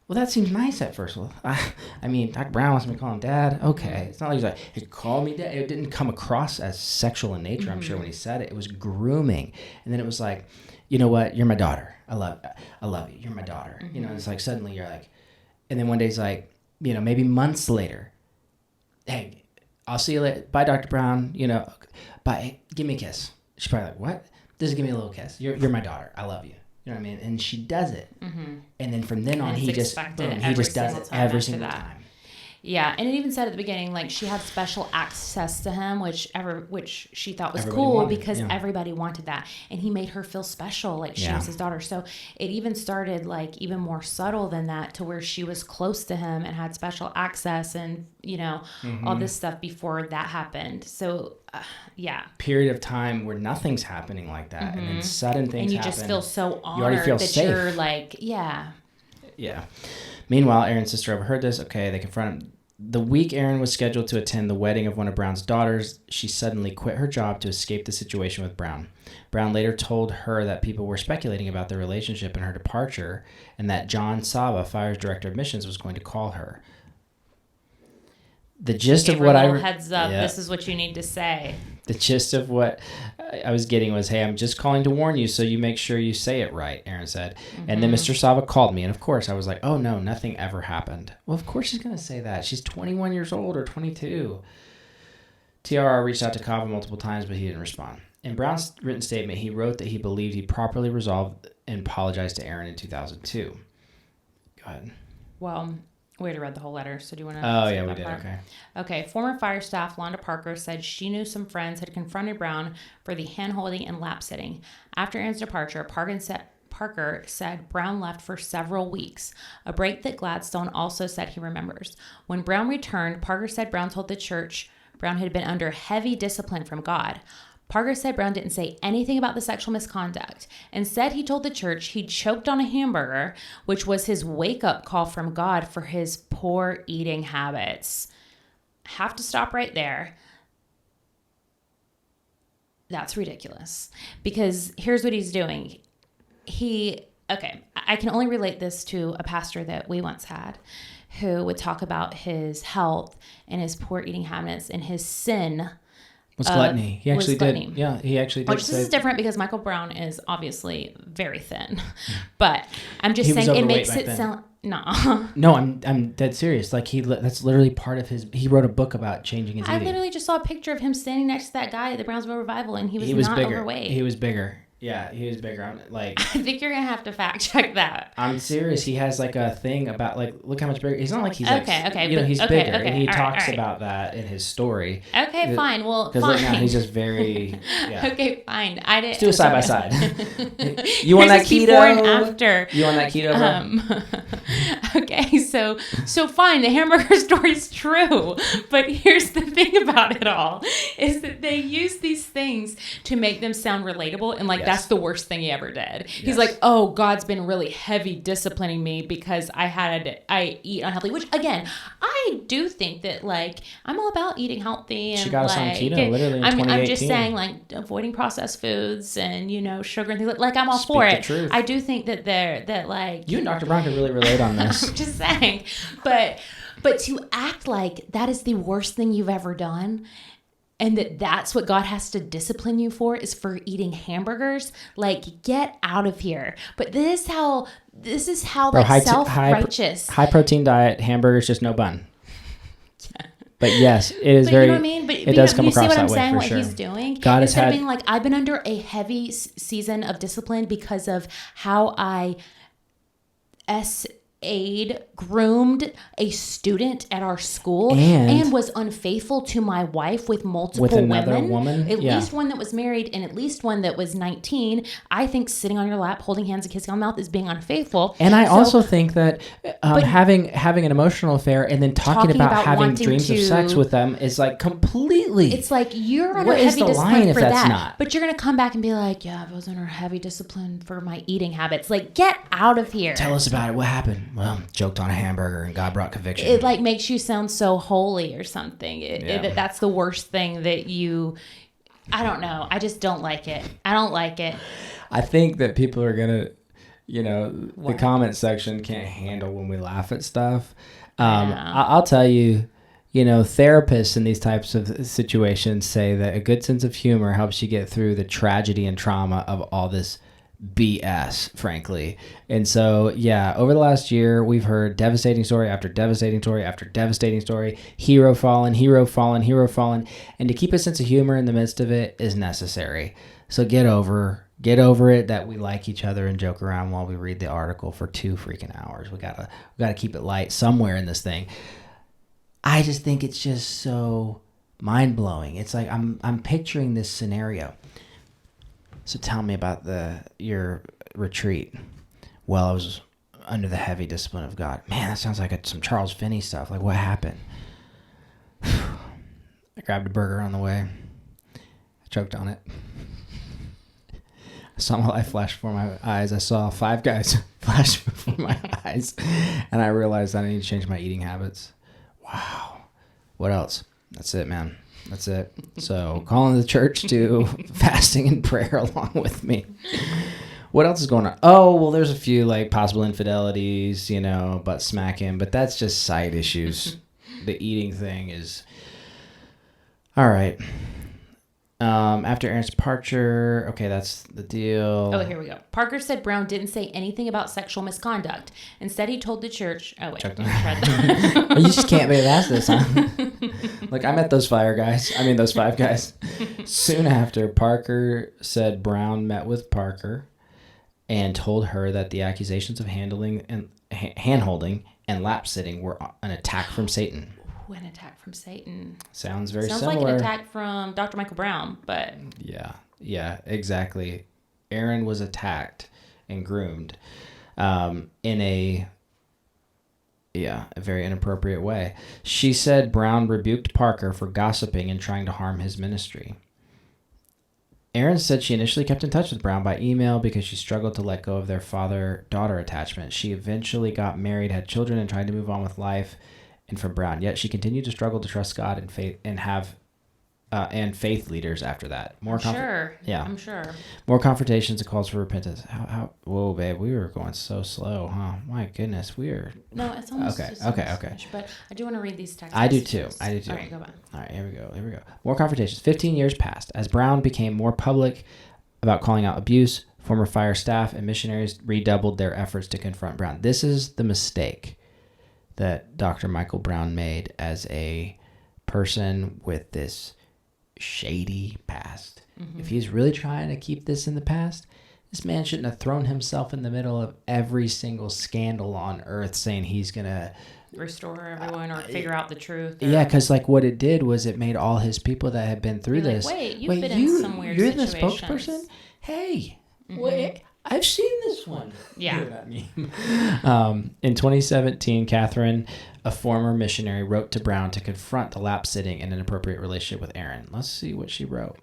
Speaker 4: Well, that seems nice at first. Well, I mean, Dr. Brown wants me to call him dad. Okay. It's not like he's like, hey, call me dad. It didn't come across as sexual in nature, I'm sure, when he said it. It was grooming. And then it was like, you know what? You're my daughter. I love you. You're my daughter. Mm-hmm. You know, it's like suddenly you're like, and then one day he's like, you know, maybe months later, hey, I'll see you later. Bye, Dr. Brown. You know, bye. Give me a kiss. She's probably like, what? Just give me a little kiss. You're my daughter. I love you. You know what I mean? And she does it. Mm-hmm. And then from then on, he just does it every single time.
Speaker 2: Yeah, and it even said at the beginning, like, she had special access to him, which she thought was
Speaker 3: Everybody
Speaker 2: cool
Speaker 3: wanted,
Speaker 2: because
Speaker 3: yeah.
Speaker 2: everybody wanted that, and he made her feel special, like she
Speaker 3: Yeah.
Speaker 2: was his daughter. So it even started like even more subtle than that, to where she was close to him and had special access, and all this stuff before that happened. So yeah,
Speaker 3: Period of time where nothing's happening like that, and then sudden things
Speaker 2: and you
Speaker 3: happen.
Speaker 2: just feel so
Speaker 3: You already
Speaker 2: honored
Speaker 3: feel
Speaker 2: that
Speaker 3: safe.
Speaker 2: you're like, yeah.
Speaker 3: Yeah. Meanwhile, Aaron's sister overheard this. Okay, they confront him. The week Aaron was scheduled to attend the wedding of one of Brown's daughters, she suddenly quit her job to escape the situation with Brown. Brown later told her that people were speculating about their relationship and her departure, and that John Saba, Fire's director of missions, was going to call her. The gist of what
Speaker 2: heads up, this is what you need to say.
Speaker 3: The gist of what I was getting was, hey, I'm just calling to warn you so you make sure you say it right, Aaron said. And then Mr. Saba called me, and of course I was like, oh no, nothing ever happened. Well, of course she's going to say that. She's 21 years old or 22. TRR reached out to Kava multiple times, but he didn't respond. In Brown's written statement, he wrote that he believed he properly resolved and apologized to Aaron in 2002. Go ahead.
Speaker 2: Well, we already read the whole letter, so do you want to?
Speaker 3: Oh, yeah, we did. Okay.
Speaker 2: Okay. Former fire staff Londa Parker said she knew some friends had confronted Brown for the hand-holding and lap-sitting. After Aaron's departure, Parker said Brown left for several weeks, a break that Gladstone also said he remembers. When Brown returned, Parker said Brown told the church Brown had been under heavy discipline from God. Parker said Brown didn't say anything about the sexual misconduct. Instead, he told the church he'd choked on a hamburger, which was his wake-up call from God for his poor eating habits. Have to stop right there. That's ridiculous. Because here's what he's doing. I can only relate this to a pastor that we once had, who would talk about his health and his poor eating habits and his sin
Speaker 3: Was gluttony. He actually
Speaker 2: gluttony.
Speaker 3: did. Yeah, he actually did.
Speaker 2: Which this is different because Michael Brown is obviously very thin. But I'm just saying it makes it sound...
Speaker 3: No, I'm dead serious. Like that's literally part of his... He wrote a book about changing his eating.
Speaker 2: I literally just saw a picture of him standing next to that guy at the Brownsville Revival, and he was not
Speaker 3: bigger.
Speaker 2: overweight.
Speaker 3: He was bigger. Yeah, he was bigger.
Speaker 2: I think you're going to have to fact check that.
Speaker 3: I'm serious. He has like a thing about like, look how much bigger. He's not like he's like, he's bigger.
Speaker 2: Okay,
Speaker 3: and he talks about that in his story.
Speaker 2: Okay, fine. Well, fine.
Speaker 3: Because now he's just very, yeah.
Speaker 2: Okay, fine. I didn't.
Speaker 3: Let's do a side by side. You want that keto?
Speaker 2: Before and after.
Speaker 3: You want that keto?
Speaker 2: Okay, so fine. The hamburger story is true. But here's the thing about it all is that they use these things to make them sound relatable, and like that's the worst thing he ever did. He's like, oh, God's been really heavy disciplining me because I eat unhealthy, which again, I do think that like I'm all about eating healthy, and
Speaker 3: she got us on keto literally in 2018.
Speaker 2: I'm just saying like avoiding processed foods and sugar and things like I'm all for it.
Speaker 3: Truth.
Speaker 2: I do think that like
Speaker 3: you and Dr. Brown can really relate on this.
Speaker 2: I'm just saying, but to act like that is the worst thing you've ever done, and that's what God has to discipline you for, is for eating hamburgers. Like, get out of here. But this is how
Speaker 3: Bro,
Speaker 2: like self-righteous.
Speaker 3: High protein diet, hamburgers, just no bun. Yeah. But yes, it is
Speaker 2: but
Speaker 3: very.
Speaker 2: You know what I mean? But
Speaker 3: it does come
Speaker 2: you
Speaker 3: across
Speaker 2: see what
Speaker 3: that
Speaker 2: I'm
Speaker 3: way
Speaker 2: saying?
Speaker 3: for
Speaker 2: What
Speaker 3: sure.
Speaker 2: he's doing.
Speaker 3: God
Speaker 2: Instead
Speaker 3: has
Speaker 2: of being like, I've been under a heavy season of discipline because of how I groomed a student at our school and was unfaithful to my wife with multiple
Speaker 3: women.
Speaker 2: At least one that was married and at least one that was 19. I think sitting on your lap, holding hands and kissing on the mouth is being unfaithful.
Speaker 3: And I also think that having an emotional affair and then talking about having dreams of sex with them is like completely...
Speaker 2: It's like you're under heavy discipline for that. But you're going to come back and be like, yeah, I was under heavy discipline for my eating habits. Like, get out of here.
Speaker 3: Tell us about it. What happened? Well, joked on a hamburger and God brought conviction.
Speaker 2: It like makes you sound so holy or something. That's the worst thing that you... I don't know. I just don't like it. I don't like it.
Speaker 3: I think that people are going to, the comment section can't handle when we laugh at stuff. I'll tell you, therapists in these types of situations say that a good sense of humor helps you get through the tragedy and trauma of all this BS, frankly. And so, over the last year, we've heard devastating story after devastating story after devastating story, hero fallen, hero fallen, hero fallen. And to keep a sense of humor in the midst of it is necessary. So get over it that we like each other and joke around while we read the article for 2 freaking hours. We gotta keep it light somewhere in this thing. I just think it's just so mind-blowing. It's like I'm picturing this scenario. So tell me about your retreat. Well, I was under the heavy discipline of God. Man, that sounds like some Charles Finney stuff. Like, what happened? I grabbed a burger on the way. I choked on it. I saw my life flash before my eyes. I saw 5 guys flash before my eyes. And I realized I need to change my eating habits. Wow. What else? That's it, man. That's it. So calling the church to fasting and prayer along with me. What else is going on? Oh, well, there's a few like possible infidelities, butt smacking, but that's just side issues. The eating thing is all right. After Aaron's departure, okay, that's the deal.
Speaker 2: Oh, here we go. Parker said Brown didn't say anything about sexual misconduct. Instead, he told the church. Oh, wait.
Speaker 3: You just can't be asked this, huh? Like, I met those 5 guys. Soon after, Parker said Brown met with Parker and told her that the accusations of handling and hand-holding and lap-sitting were an attack from Satan.
Speaker 2: Ooh, an attack from Satan.
Speaker 3: Sounds very similar.
Speaker 2: Sounds like an attack from Dr. Michael Brown, but... Yeah, exactly. Aaron was attacked and groomed in a very inappropriate way. She said Brown rebuked Parker for gossiping and trying to harm his ministry. Aaron said she initially kept in touch with Brown by email because she struggled to let go of their father-daughter attachment. She eventually got married, had children, and tried to move on with life. And from Brown, yet she continued to struggle to trust God and faith and have faith leaders after that. I'm sure. More confrontations and calls for repentance. Whoa, babe, we were going so slow, huh? My goodness, No, it's almost
Speaker 3: okay.
Speaker 2: Finished, but I do want to read these texts.
Speaker 3: I do too.
Speaker 2: All right, go on.
Speaker 3: All right, here we go. More confrontations. 15 years passed as Brown became more public about calling out abuse. Former fire staff and missionaries redoubled their efforts to confront Brown. This is the mistake that Dr. Michael Brown made as a person with this shady past. Mm-hmm. If he's really trying to keep this in the past, this man shouldn't have thrown himself in the middle of every single scandal on earth saying he's going to
Speaker 2: restore everyone or figure out the truth.
Speaker 3: Yeah, because like what it did was it made all his people that had been through this.
Speaker 2: Wait, you've been in some weird situations.
Speaker 3: You're the spokesperson? Hey, wait. I've seen this one.
Speaker 2: Yeah.
Speaker 3: In 2017, Catherine, a former missionary, wrote to Brown to confront the lap-sitting and inappropriate relationship with Aaron. Let's see what she wrote.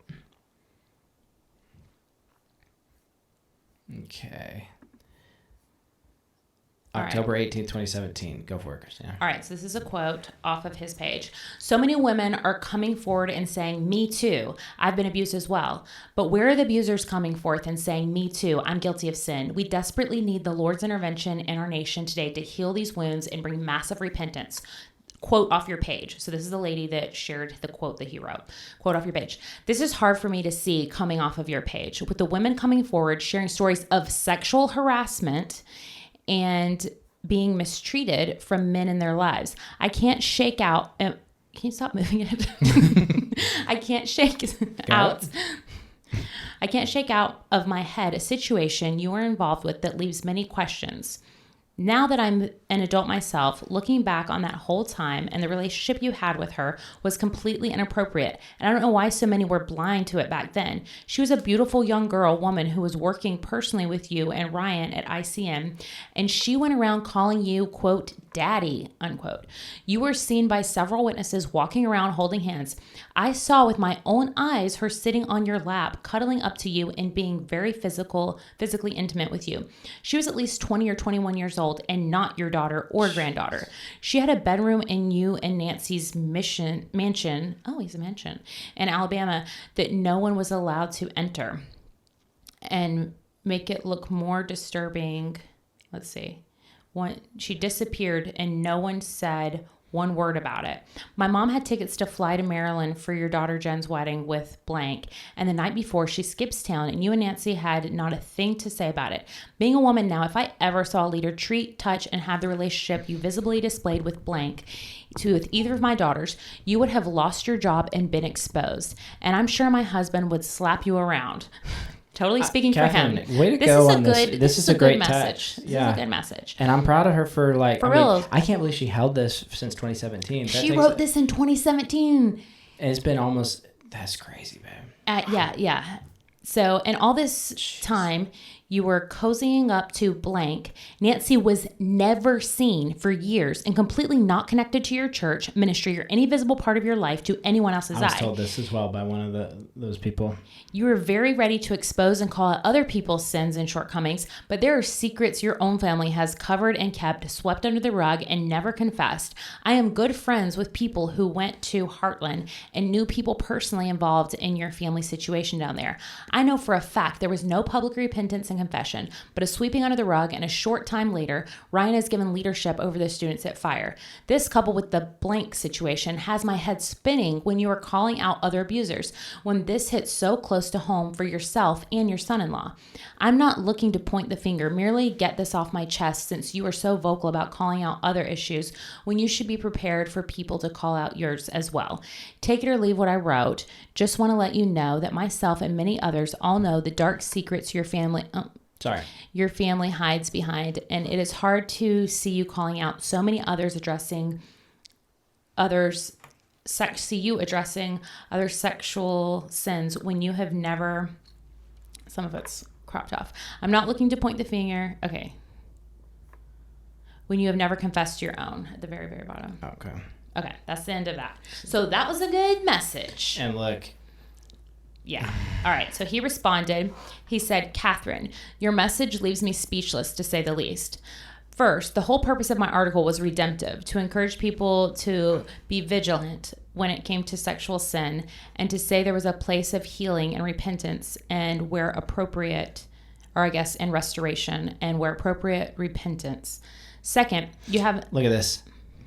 Speaker 3: Okay. October 18th, 2017. Go for it, Christina.
Speaker 2: All right, so this is a quote off of his page. So many women are coming forward and saying, me too. I've been abused as well. But where are the abusers coming forth and saying, me too, I'm guilty of sin? We desperately need the Lord's intervention in our nation today to heal these wounds and bring massive repentance. Quote off your page. So this is the lady that shared the quote that he wrote. Quote off your page. This is hard for me to see coming off of your page. With the women coming forward, sharing stories of sexual harassment and being mistreated from men in their lives. I can't shake out... can you stop moving it? I can't shake out... I can't shake out of my head a situation you are involved with that leaves many questions. Now that I'm an adult myself, looking back on that whole time and the relationship you had with her was completely inappropriate. And I don't know why so many were blind to it back then. She was a beautiful young woman who was working personally with you and Ryan at ICM. And she went around calling you, quote, daddy, unquote. You were seen by several witnesses walking around holding hands. I saw with my own eyes her sitting on your lap, cuddling up to you and being very physically intimate with you. She was at least 20 or 21 years old and not your daughter or granddaughter. She had a bedroom in you and Nancy's mansion. Oh, he's a mansion in Alabama that no one was allowed to enter. And make it look more disturbing. Let's see. She disappeared and no one said one word about it. My mom had tickets to fly to Maryland for your daughter Jen's wedding with blank. And the night before, she skips town and you and Nancy had not a thing to say about it. Being a woman now, if I ever saw a leader treat, touch, and have the relationship you visibly displayed with blank with either of my daughters, you would have lost your job and been exposed. And I'm sure my husband would slap you around. totally speaking
Speaker 3: Catherine,
Speaker 2: for him.
Speaker 3: Way to go on this. This is a great
Speaker 2: message.
Speaker 3: text.
Speaker 2: This is a good message.
Speaker 3: And I'm proud of her for
Speaker 2: real.
Speaker 3: I can't believe she held this since 2017.
Speaker 2: She wrote this in 2017.
Speaker 3: And it's been almost, that's crazy, babe.
Speaker 2: Yeah. So, in all this time, you were cozying up to blank. Nancy was never seen for years and completely not connected to your church, ministry, or any visible part of your life to anyone else's eye.
Speaker 3: I was told this as well by one of those people.
Speaker 2: You were very ready to expose and call out other people's sins and shortcomings, but there are secrets your own family has covered and kept, swept under the rug, and never confessed. I am good friends with people who went to Heartland and knew people personally involved in your family situation down there. I know for a fact there was no public repentance and confession, but a sweeping under the rug, and a short time later, Ryan has given leadership over the students at Fire. This, coupled with the blank situation, has my head spinning when you are calling out other abusers, when this hits so close to home for yourself and your son-in-law. I'm not looking to point the finger, merely get this off my chest since you are so vocal about calling out other issues when you should be prepared for people to call out yours as well. Take it or leave what I wrote. Just want to let you know that myself and many others all know the dark secrets your family hides behind, and it is hard to see you calling out so many others, addressing other sexual sins when you have never, some of it's cropped off. I'm not looking to point the finger. Okay. When you have never confessed your own, at the very, very bottom. Okay. That's the end of that. So that was a good message.
Speaker 3: And look.
Speaker 2: Yeah. All right. So he responded. He said, Catherine, your message leaves me speechless, to say the least. First, the whole purpose of my article was redemptive, to encourage people to be vigilant when it came to sexual sin, and to say there was a place of healing and repentance, and where appropriate, or I guess in restoration, and where appropriate, repentance. Second, you have...
Speaker 3: Look at this.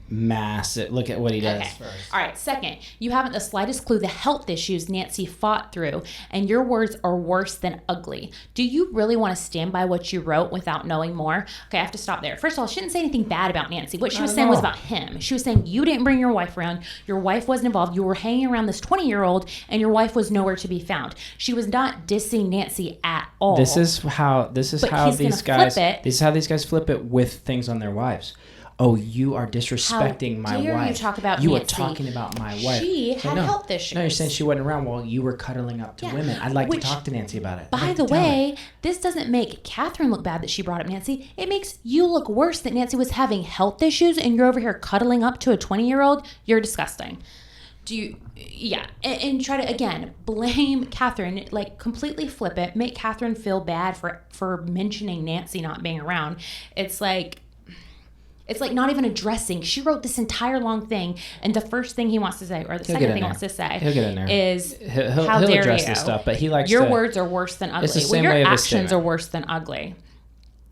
Speaker 3: Massive. Look at what he does first.
Speaker 2: All right. Second, you haven't the slightest clue the health issues Nancy fought through, and your words are worse than ugly. Do you really want to stand by what you wrote without knowing more? Okay, I have to stop there. First of all, she didn't say anything bad about Nancy. What she was saying was about him. She was saying you didn't bring your wife around. Your wife wasn't involved. You were hanging around this 20-year-old, and your wife was nowhere to be found. She was not dissing Nancy at all.
Speaker 3: This is how these guys flip it with things on their wives. Oh, you are disrespecting my wife.
Speaker 2: How dare you talk about
Speaker 3: You
Speaker 2: Nancy.
Speaker 3: are talking about my wife.
Speaker 2: She had health issues.
Speaker 3: No, you're saying she wasn't around while you were cuddling up to women. I'd like to talk to Nancy about it.
Speaker 2: By the way, this doesn't make Catherine look bad that she brought up Nancy. It makes you look worse that Nancy was having health issues and you're over here cuddling up to a 20-year-old. You're disgusting. And try to, again, blame Catherine, like completely flip it, make Catherine feel bad for mentioning Nancy not being around. It's like not even addressing. She wrote this entire long thing, and the first thing he wants to say, or the second thing he wants to say, is, "How dare you?" He'll address this stuff,
Speaker 3: but he likes
Speaker 2: your words are worse than ugly.
Speaker 3: It's the same way
Speaker 2: your
Speaker 3: of
Speaker 2: actions are worse than ugly.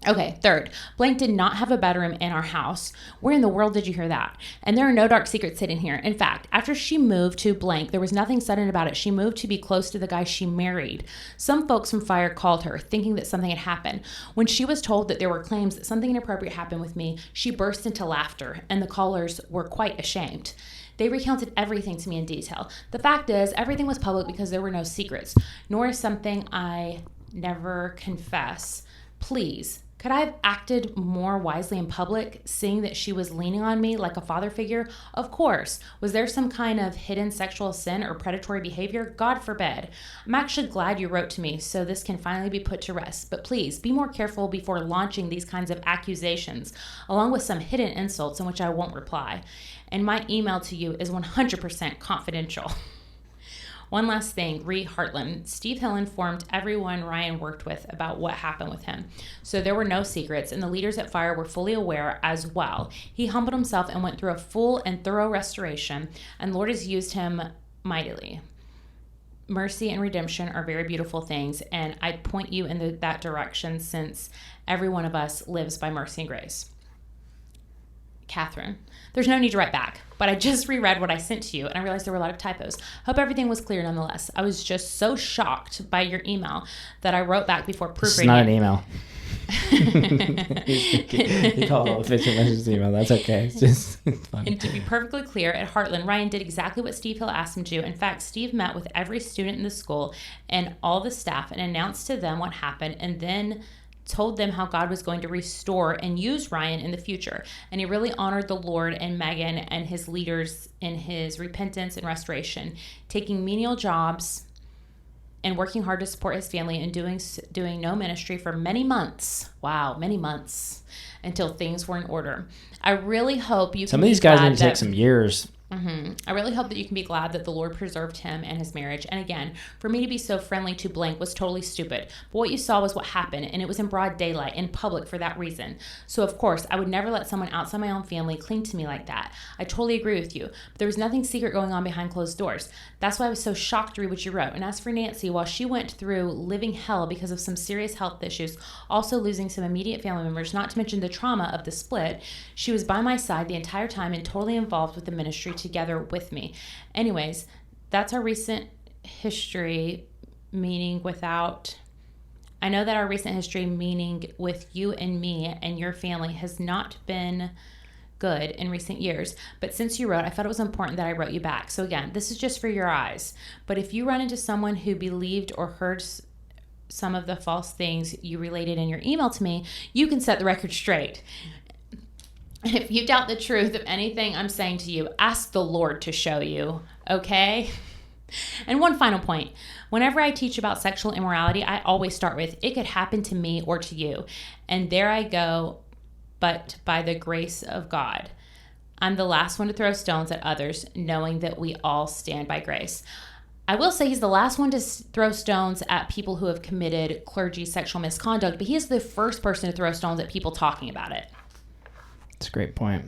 Speaker 2: Okay, third, Blank did not have a bedroom in our house. Where in the world did you hear that? And there are no dark secrets hidden here. In fact, after she moved to Blank, there was nothing sudden about it. She moved to be close to the guy she married. Some folks from Fire called her, thinking that something had happened. When she was told that there were claims that something inappropriate happened with me, she burst into laughter, and the callers were quite ashamed. They recounted everything to me in detail. The fact is, everything was public because there were no secrets, nor is something I never confess. Please, could I have acted more wisely in public, seeing that she was leaning on me like a father figure? Of course. Was there some kind of hidden sexual sin or predatory behavior? God forbid. I'm actually glad you wrote to me so this can finally be put to rest. But please, be more careful before launching these kinds of accusations, along with some hidden insults in which I won't reply. And my email to you is 100% confidential. One last thing, re Heartland. Steve Hill informed everyone Ryan worked with about what happened with him. So there were no secrets, and the leaders at Fire were fully aware as well. He humbled himself and went through a full and thorough restoration, and the Lord has used him mightily. Mercy and redemption are very beautiful things, and I point you in that direction since every one of us lives by mercy and grace. Catherine. There's no need to write back, but I just reread what I sent to you, and I realized there were a lot of typos. Hope everything was clear nonetheless. I was just so shocked by your email that I wrote back before proofreading.
Speaker 3: It's not an email. He called all the fishing messages email. That's okay. It's just it's fun.
Speaker 2: And to be perfectly clear, at Heartland, Ryan did exactly what Steve Hill asked him to. In fact, Steve met with every student in the school and all the staff and announced to them what happened, and then told them how God was going to restore and use Ryan in the future. And he really honored the Lord and Megan and his leaders in his repentance and restoration, taking menial jobs and working hard to support his family and doing no ministry for many months. Wow, many months, until things were in order. I really hope you
Speaker 3: Some
Speaker 2: can
Speaker 3: of these
Speaker 2: be
Speaker 3: guys
Speaker 2: glad
Speaker 3: need to take some years.
Speaker 2: I really hope that you can be glad that the Lord preserved him and his marriage. And again, for me to be so friendly to blank was totally stupid. But what you saw was what happened, and it was in broad daylight, in public for that reason. So of course, I would never let someone outside my own family cling to me like that. I totally agree with you. But there was nothing secret going on behind closed doors. That's why I was so shocked to read what you wrote. And as for Nancy, while she went through living hell because of some serious health issues, also losing some immediate family members, not to mention the trauma of the split, she was by my side the entire time and totally involved with the ministry together with me. Anyways, that's our recent history, meaning without... I know that our recent history, meaning with you and me and your family, has not been good in recent years. But since you wrote, I thought it was important that I wrote you back. So again, this is just for your eyes. But if you run into someone who believed or heard some of the false things you related in your email to me, you can set the record straight. And if you doubt the truth of anything I'm saying to you, ask the Lord to show you, okay? And one final point. Whenever I teach about sexual immorality, I always start with, it could happen to me or to you. And there I go, but by the grace of God. I'm the last one to throw stones at others, knowing that we all stand by grace. I will say he's the last one to throw stones at people who have committed clergy sexual misconduct, but he is the first person to throw stones at people talking about it.
Speaker 3: That's a great point.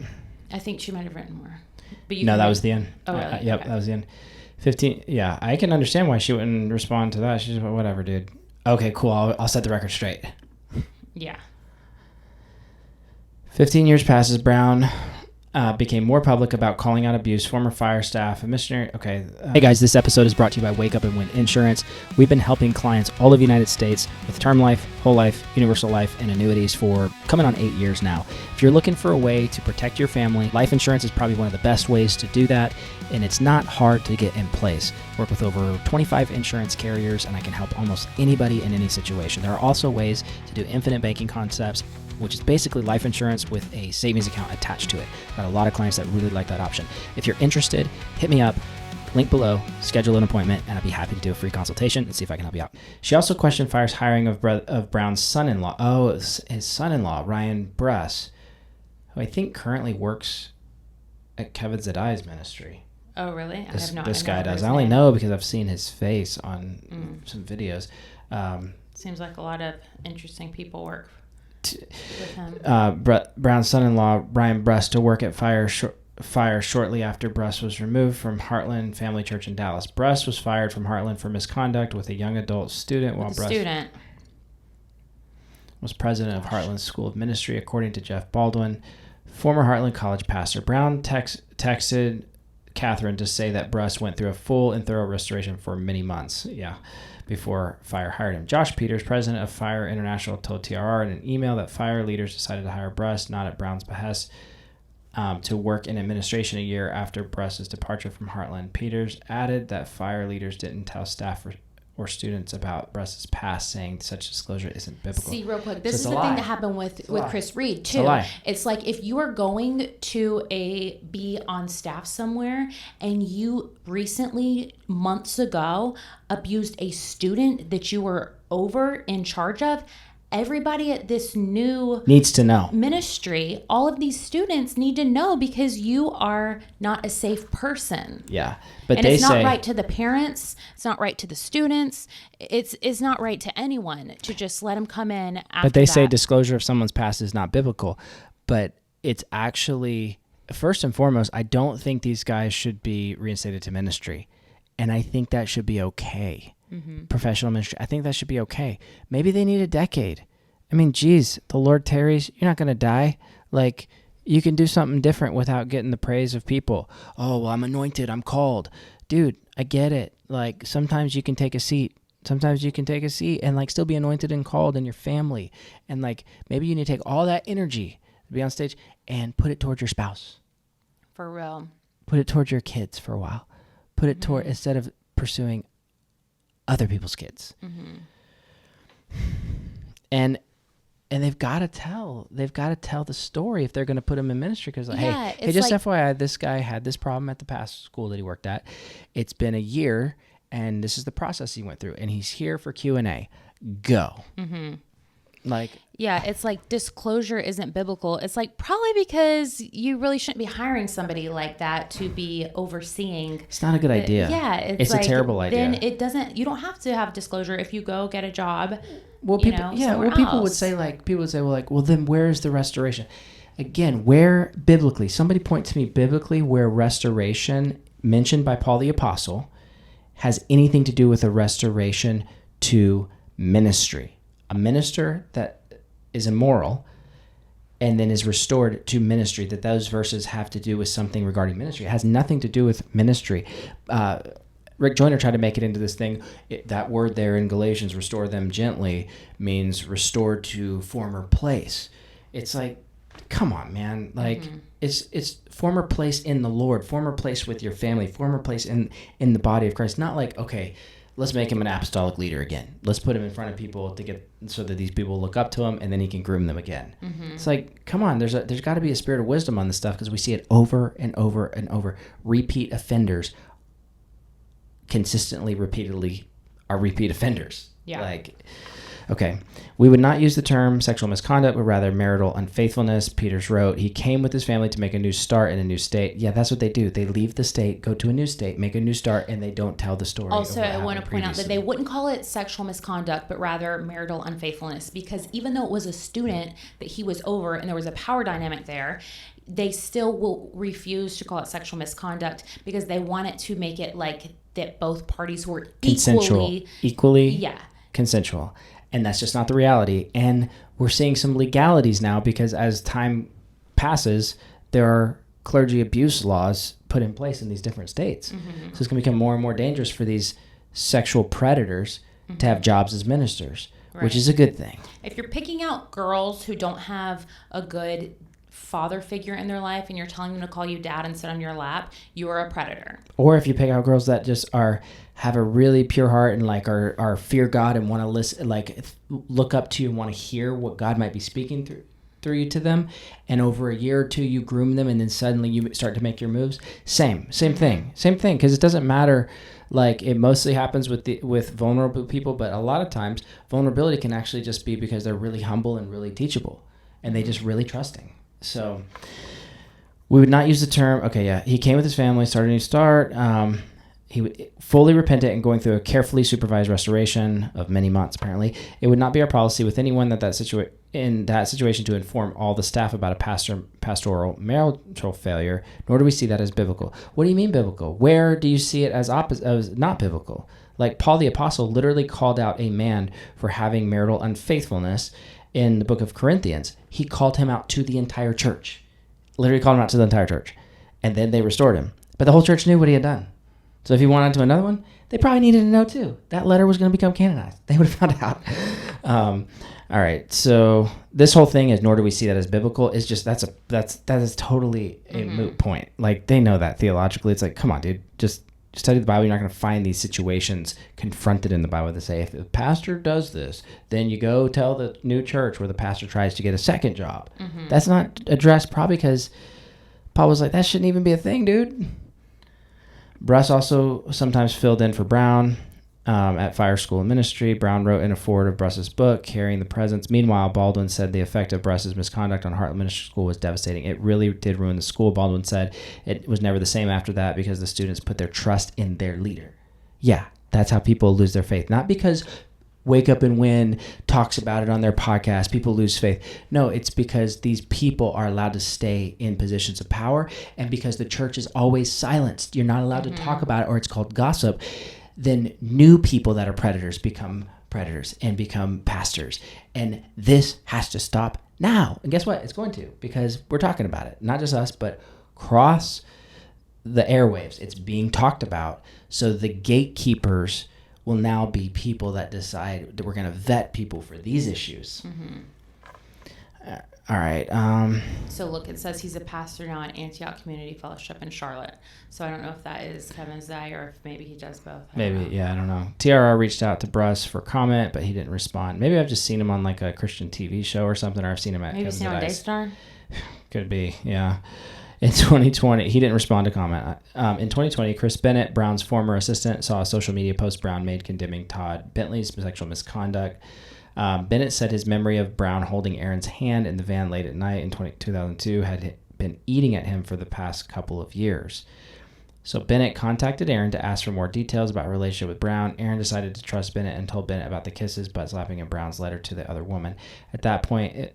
Speaker 2: I think she might have written more. But
Speaker 3: No, that was the end.
Speaker 2: Oh, really?
Speaker 3: Yep,
Speaker 2: Okay.
Speaker 3: that was the end. 15. Yeah, I can understand why she wouldn't respond to that. She's like, whatever, dude. Okay, cool. I'll set the record straight.
Speaker 2: Yeah.
Speaker 3: 15 years passes. Brown became more public about calling out abuse, former fire staff, a missionary. Okay.
Speaker 4: Hey guys, this episode is brought to you by Wake Up and Win Insurance. We've been helping clients all over the United States with term life, whole life, universal life, and annuities for coming on 8 years now. If you're looking for a way to protect your family, life insurance is probably one of the best ways to do that, and it's not hard to get in place. Work with over 25 insurance carriers, and I can help almost anybody in any situation. There are also ways to do infinite banking concepts, which is basically life insurance with a savings account attached to it. Got a lot of clients that really like that option. If you're interested, hit me up, link below, schedule an appointment, and I'd be happy to do a free consultation and see if I can help you out. She also questioned Fire's hiring of Brown's son-in-law. Oh, it was his son-in-law, Ryan Bruss, who I think currently works at Kevin Zadai's ministry.
Speaker 2: Oh, really?
Speaker 3: This guy does. I only know because I've seen his face on some videos.
Speaker 2: Seems like a lot of interesting people work with him.
Speaker 3: Brown's son-in-law, Ryan Bruss, to work at Fire shortly after Bruss was removed from Heartland Family Church in Dallas. Bruss was fired from Heartland for misconduct with a young adult student while Bruss was president of Heartland's School of Ministry, according to Jeff Baldwin, former Heartland College pastor. Brown texted Catherine to say that Bruss went through a full and thorough restoration for many months. Yeah. Before Fire hired him. Josh Peters, president of Fire International, told TRR in an email that Fire leaders decided to hire Bruss, not at Brown's behest, to work in administration a year after Bruss's departure from Heartland. Peters added that Fire leaders didn't tell staff or students about Bruss's past, saying such disclosure isn't biblical.
Speaker 2: See, real quick, this is the thing that happened with Chris Reed, too. It's like if you are going to be on staff somewhere and you recently, months ago, abused a student that you were in charge of, everybody at this new
Speaker 3: needs to know
Speaker 2: ministry, all of these students need to know because you are not a safe person.
Speaker 3: Yeah. But
Speaker 2: and it's not right to the parents. It's not right to the students. It's not right to anyone to just let them come in after
Speaker 3: But they say
Speaker 2: that.
Speaker 3: disclosure of someone's past is not biblical. But it's actually, first and foremost, I don't think these guys should be reinstated to ministry. And I think that should be okay. Professional ministry, I think that should be okay. Maybe they need a decade. I mean, geez, the Lord tarries, you're not going to die. Like, you can do something different without getting the praise of people. Oh, well, I'm anointed, I'm called. Dude, I get it. Like, sometimes you can take a seat.
Speaker 4: Sometimes you can take a seat and like still be anointed and called in your family. And like maybe you need to take all that energy to be on stage and put it towards your spouse.
Speaker 2: For real.
Speaker 4: Put it towards your kids for a while. Put it toward, instead of pursuing other people's kids. And they've got to tell the story if they're going to put them in ministry. Because like, hey, just like, FYI, this guy had this problem at the past school that he worked at. It's been a year, and this is the process he went through, and he's here for Q&A. Go. Like,
Speaker 2: yeah, it's like disclosure isn't biblical. It's like probably because you really shouldn't be hiring somebody like that to be overseeing.
Speaker 4: It's not a good idea.
Speaker 2: Yeah,
Speaker 4: it's
Speaker 2: like,
Speaker 4: a terrible idea.
Speaker 2: Then it doesn't. You don't have to have disclosure if you go get a job.
Speaker 4: Well, people, people would say, well, then where's the restoration? Again, where biblically? Somebody point to me biblically where restoration mentioned by Paul the Apostle has anything to do with a restoration to ministry. A minister that is immoral and then is restored to ministry, that those verses have to do with something regarding ministry. It has nothing to do with ministry. Rick Joyner tried to make it into this thing. That word there in Galatians, restore them gently, means restored to former place. It's like, come on, man. Like, it's former place in the Lord, former place with your family, former place in the body of Christ. Not like, okay, let's make him an apostolic leader again. Let's put him in front of people to get so that these people look up to him, and then he can groom them again. It's like, come on, there's got to be a spirit of wisdom on this stuff, because we see it over and over and over. Repeat offenders consistently, repeatedly are repeat offenders.
Speaker 2: Yeah.
Speaker 4: Like, okay, we would not use the term sexual misconduct, but rather marital unfaithfulness. Peters wrote, he came with his family to make a new start in a new state. Yeah, that's what they do. They leave the state, go to a new state, make a new start, and they don't tell the story.
Speaker 2: Also, I want to point out that they wouldn't call it sexual misconduct, but rather marital unfaithfulness, because even though it was a student that he was over and there was a power dynamic there, they still will refuse to call it sexual misconduct because they want it to make it like that both parties were
Speaker 4: equally consensual. And that's just not the reality. And we're seeing some legalities now, because as time passes, there are clergy abuse laws put in place in these different states. So it's going to become more and more dangerous for these sexual predators to have jobs as ministers, which is a good thing.
Speaker 2: If you're picking out girls who don't have a good father figure in their life and you're telling them to call you dad and sit on your lap, you are a predator. Or
Speaker 4: if you pick out girls that just have a really pure heart and like are fear God and want to listen, like look up to you and want to hear what God might be speaking through you to them, and over a year or two you groom them and then suddenly you start to make your moves, same thing, because it doesn't matter. Like, it mostly happens with vulnerable people, but a lot of times vulnerability can actually just be because they're really humble and really teachable and they just really trusting. So we would not use the term, he came with his family, started a new start. He would fully repentant and going through a carefully supervised restoration of many months, apparently. It would not be our policy with anyone in that situation to inform all the staff about a pastoral marital failure, nor do we see that as biblical. What do you mean biblical? Where do you see it as not biblical? Like, Paul the Apostle literally called out a man for having marital unfaithfulness in the book of Corinthians. He called him out to the entire church. Literally called him out to the entire church. And then they restored him. But the whole church knew what he had done. So if he went on to another one, they probably needed to know too. That letter was going to become canonized. They would have found out. All right. So this whole thing is, nor do we see that as biblical, is just that is totally a moot point. Like, they know that theologically. It's like, come on, dude, just study the Bible. You're not going to find these situations confronted in the Bible that say, if the pastor does this, then you go tell the new church where the pastor tries to get a second job. That's not addressed, probably because Paul was like, that shouldn't even be a thing, dude. Bruss also sometimes filled in for Brown at Fire School of Ministry. Brown wrote in a foreword of Bruss's book, Carrying the Presence. Meanwhile, Baldwin said the effect of Bruss's misconduct on Heartland Ministry School was devastating. It really did ruin the school. Baldwin said it was never the same after that because the students put their trust in their leader. Yeah, that's how people lose their faith. Not because Wake Up and Win talks about it on their podcast, people lose faith. No, it's because these people are allowed to stay in positions of power, and because the church is always silenced. You're not allowed to talk about it, or it's called gossip. Then new people that are predators become predators and become pastors. And this has to stop now. And guess what? It's going to, because we're talking about it. Not just us, but across the airwaves. It's being talked about. So the gatekeepers
Speaker 3: will now be people that decide that we're going to vet people for these issues. All right.
Speaker 2: So look, it says he's a pastor now at Antioch Community Fellowship in Charlotte. So I don't know if that is Kevin Zay or if maybe he does both. I
Speaker 3: don't know. TRR reached out to Bruss for comment, but he didn't respond. Maybe I've just seen him on like a Christian TV show or something, or I've seen him at
Speaker 2: maybe
Speaker 3: Kevin
Speaker 2: seen him on
Speaker 3: Zadai's.
Speaker 2: Daystar.
Speaker 3: Could be, yeah. In 2020, he didn't respond to comment. In 2020, Chris Bennett, Brown's former assistant, saw a social media post Brown made condemning Todd Bentley's sexual misconduct. Bennett said his memory of Brown holding Aaron's hand in the van late at night in 2002 had been eating at him for the past couple of years. So Bennett contacted Aaron to ask for more details about her relationship with Brown. Aaron decided to trust Bennett and told Bennett about the kisses, butt slapping, and Brown's letter to the other woman. At that point,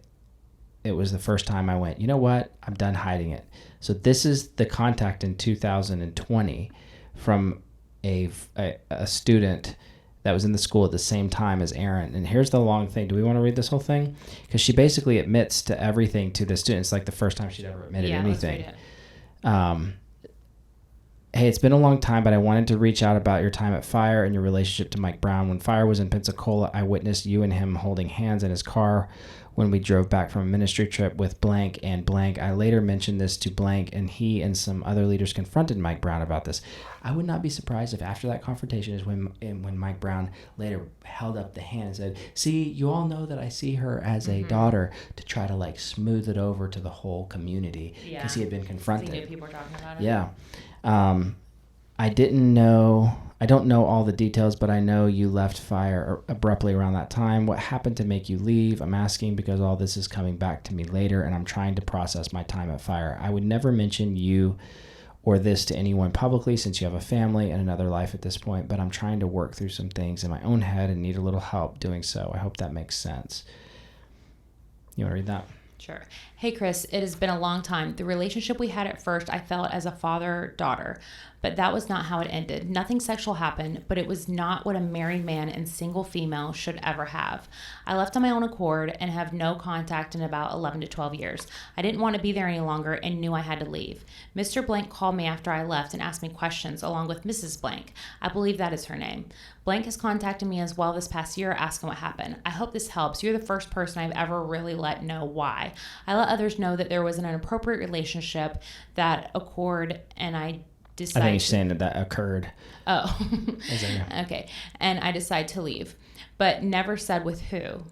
Speaker 3: it was the first time I went, you know what? I'm done hiding it. So this is the contact in 2020 from a student that was in the school at the same time as Aaron. And here's the long thing. Do we want to read this whole thing? Because she basically admits to everything to the student. It's like the first time she'd ever admitted anything.
Speaker 2: Let's read it.
Speaker 3: Hey, it's been a long time, but I wanted to reach out about your time at Fire and your relationship to Mike Brown. When Fire was in Pensacola, I witnessed you and him holding hands in his car when we drove back from a ministry trip with blank and blank. I later mentioned this to blank, and he and some other leaders confronted Mike Brown about this. I would not be surprised if after that confrontation is when Mike Brown later held up the hand and said, see, you all know that I see her as a daughter, to try to like smooth it over to the whole community because he had been confronted.
Speaker 2: He knew people were talking about it.
Speaker 3: Yeah. I don't know all the details, but I know you left Fire abruptly around that time. What happened to make you leave? I'm asking because all this is coming back to me later, and I'm trying to process my time at Fire. I would never mention you or this to anyone publicly since you have a family and another life at this point, but I'm trying to work through some things in my own head and need a little help doing so. I hope that makes sense. You want to read that?
Speaker 2: Sure. Hey, Chris, it has been a long time. The relationship we had at first, I felt as a father-daughter, but that was not how it ended. Nothing sexual happened, but it was not what a married man and single female should ever have. I left on my own accord and have no contact in about 11 to 12 years. I didn't want to be there any longer and knew I had to leave. Mr. Blank called me after I left and asked me questions along with Mrs. Blank. I believe that is her name. Blank has contacted me as well this past year asking what happened. I hope this helps. You're the first person I've ever really let know why. I let others know that there was an inappropriate relationship that occurred, and I decided...
Speaker 3: I think he's saying that occurred.
Speaker 2: Oh. Okay. And I decided to leave, but never said with who.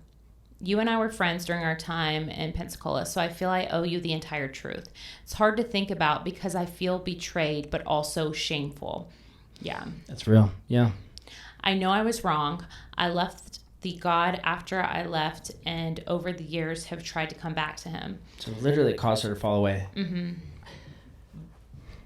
Speaker 2: You and I were friends during our time in Pensacola, so I feel I owe you the entire truth. It's hard to think about because I feel betrayed, but also shameful. Yeah.
Speaker 3: That's real. Yeah.
Speaker 2: I know I was wrong. I left the God after I left, and over the years have tried to come back to him.
Speaker 3: So literally it caused her to fall away.
Speaker 2: Mm-hmm.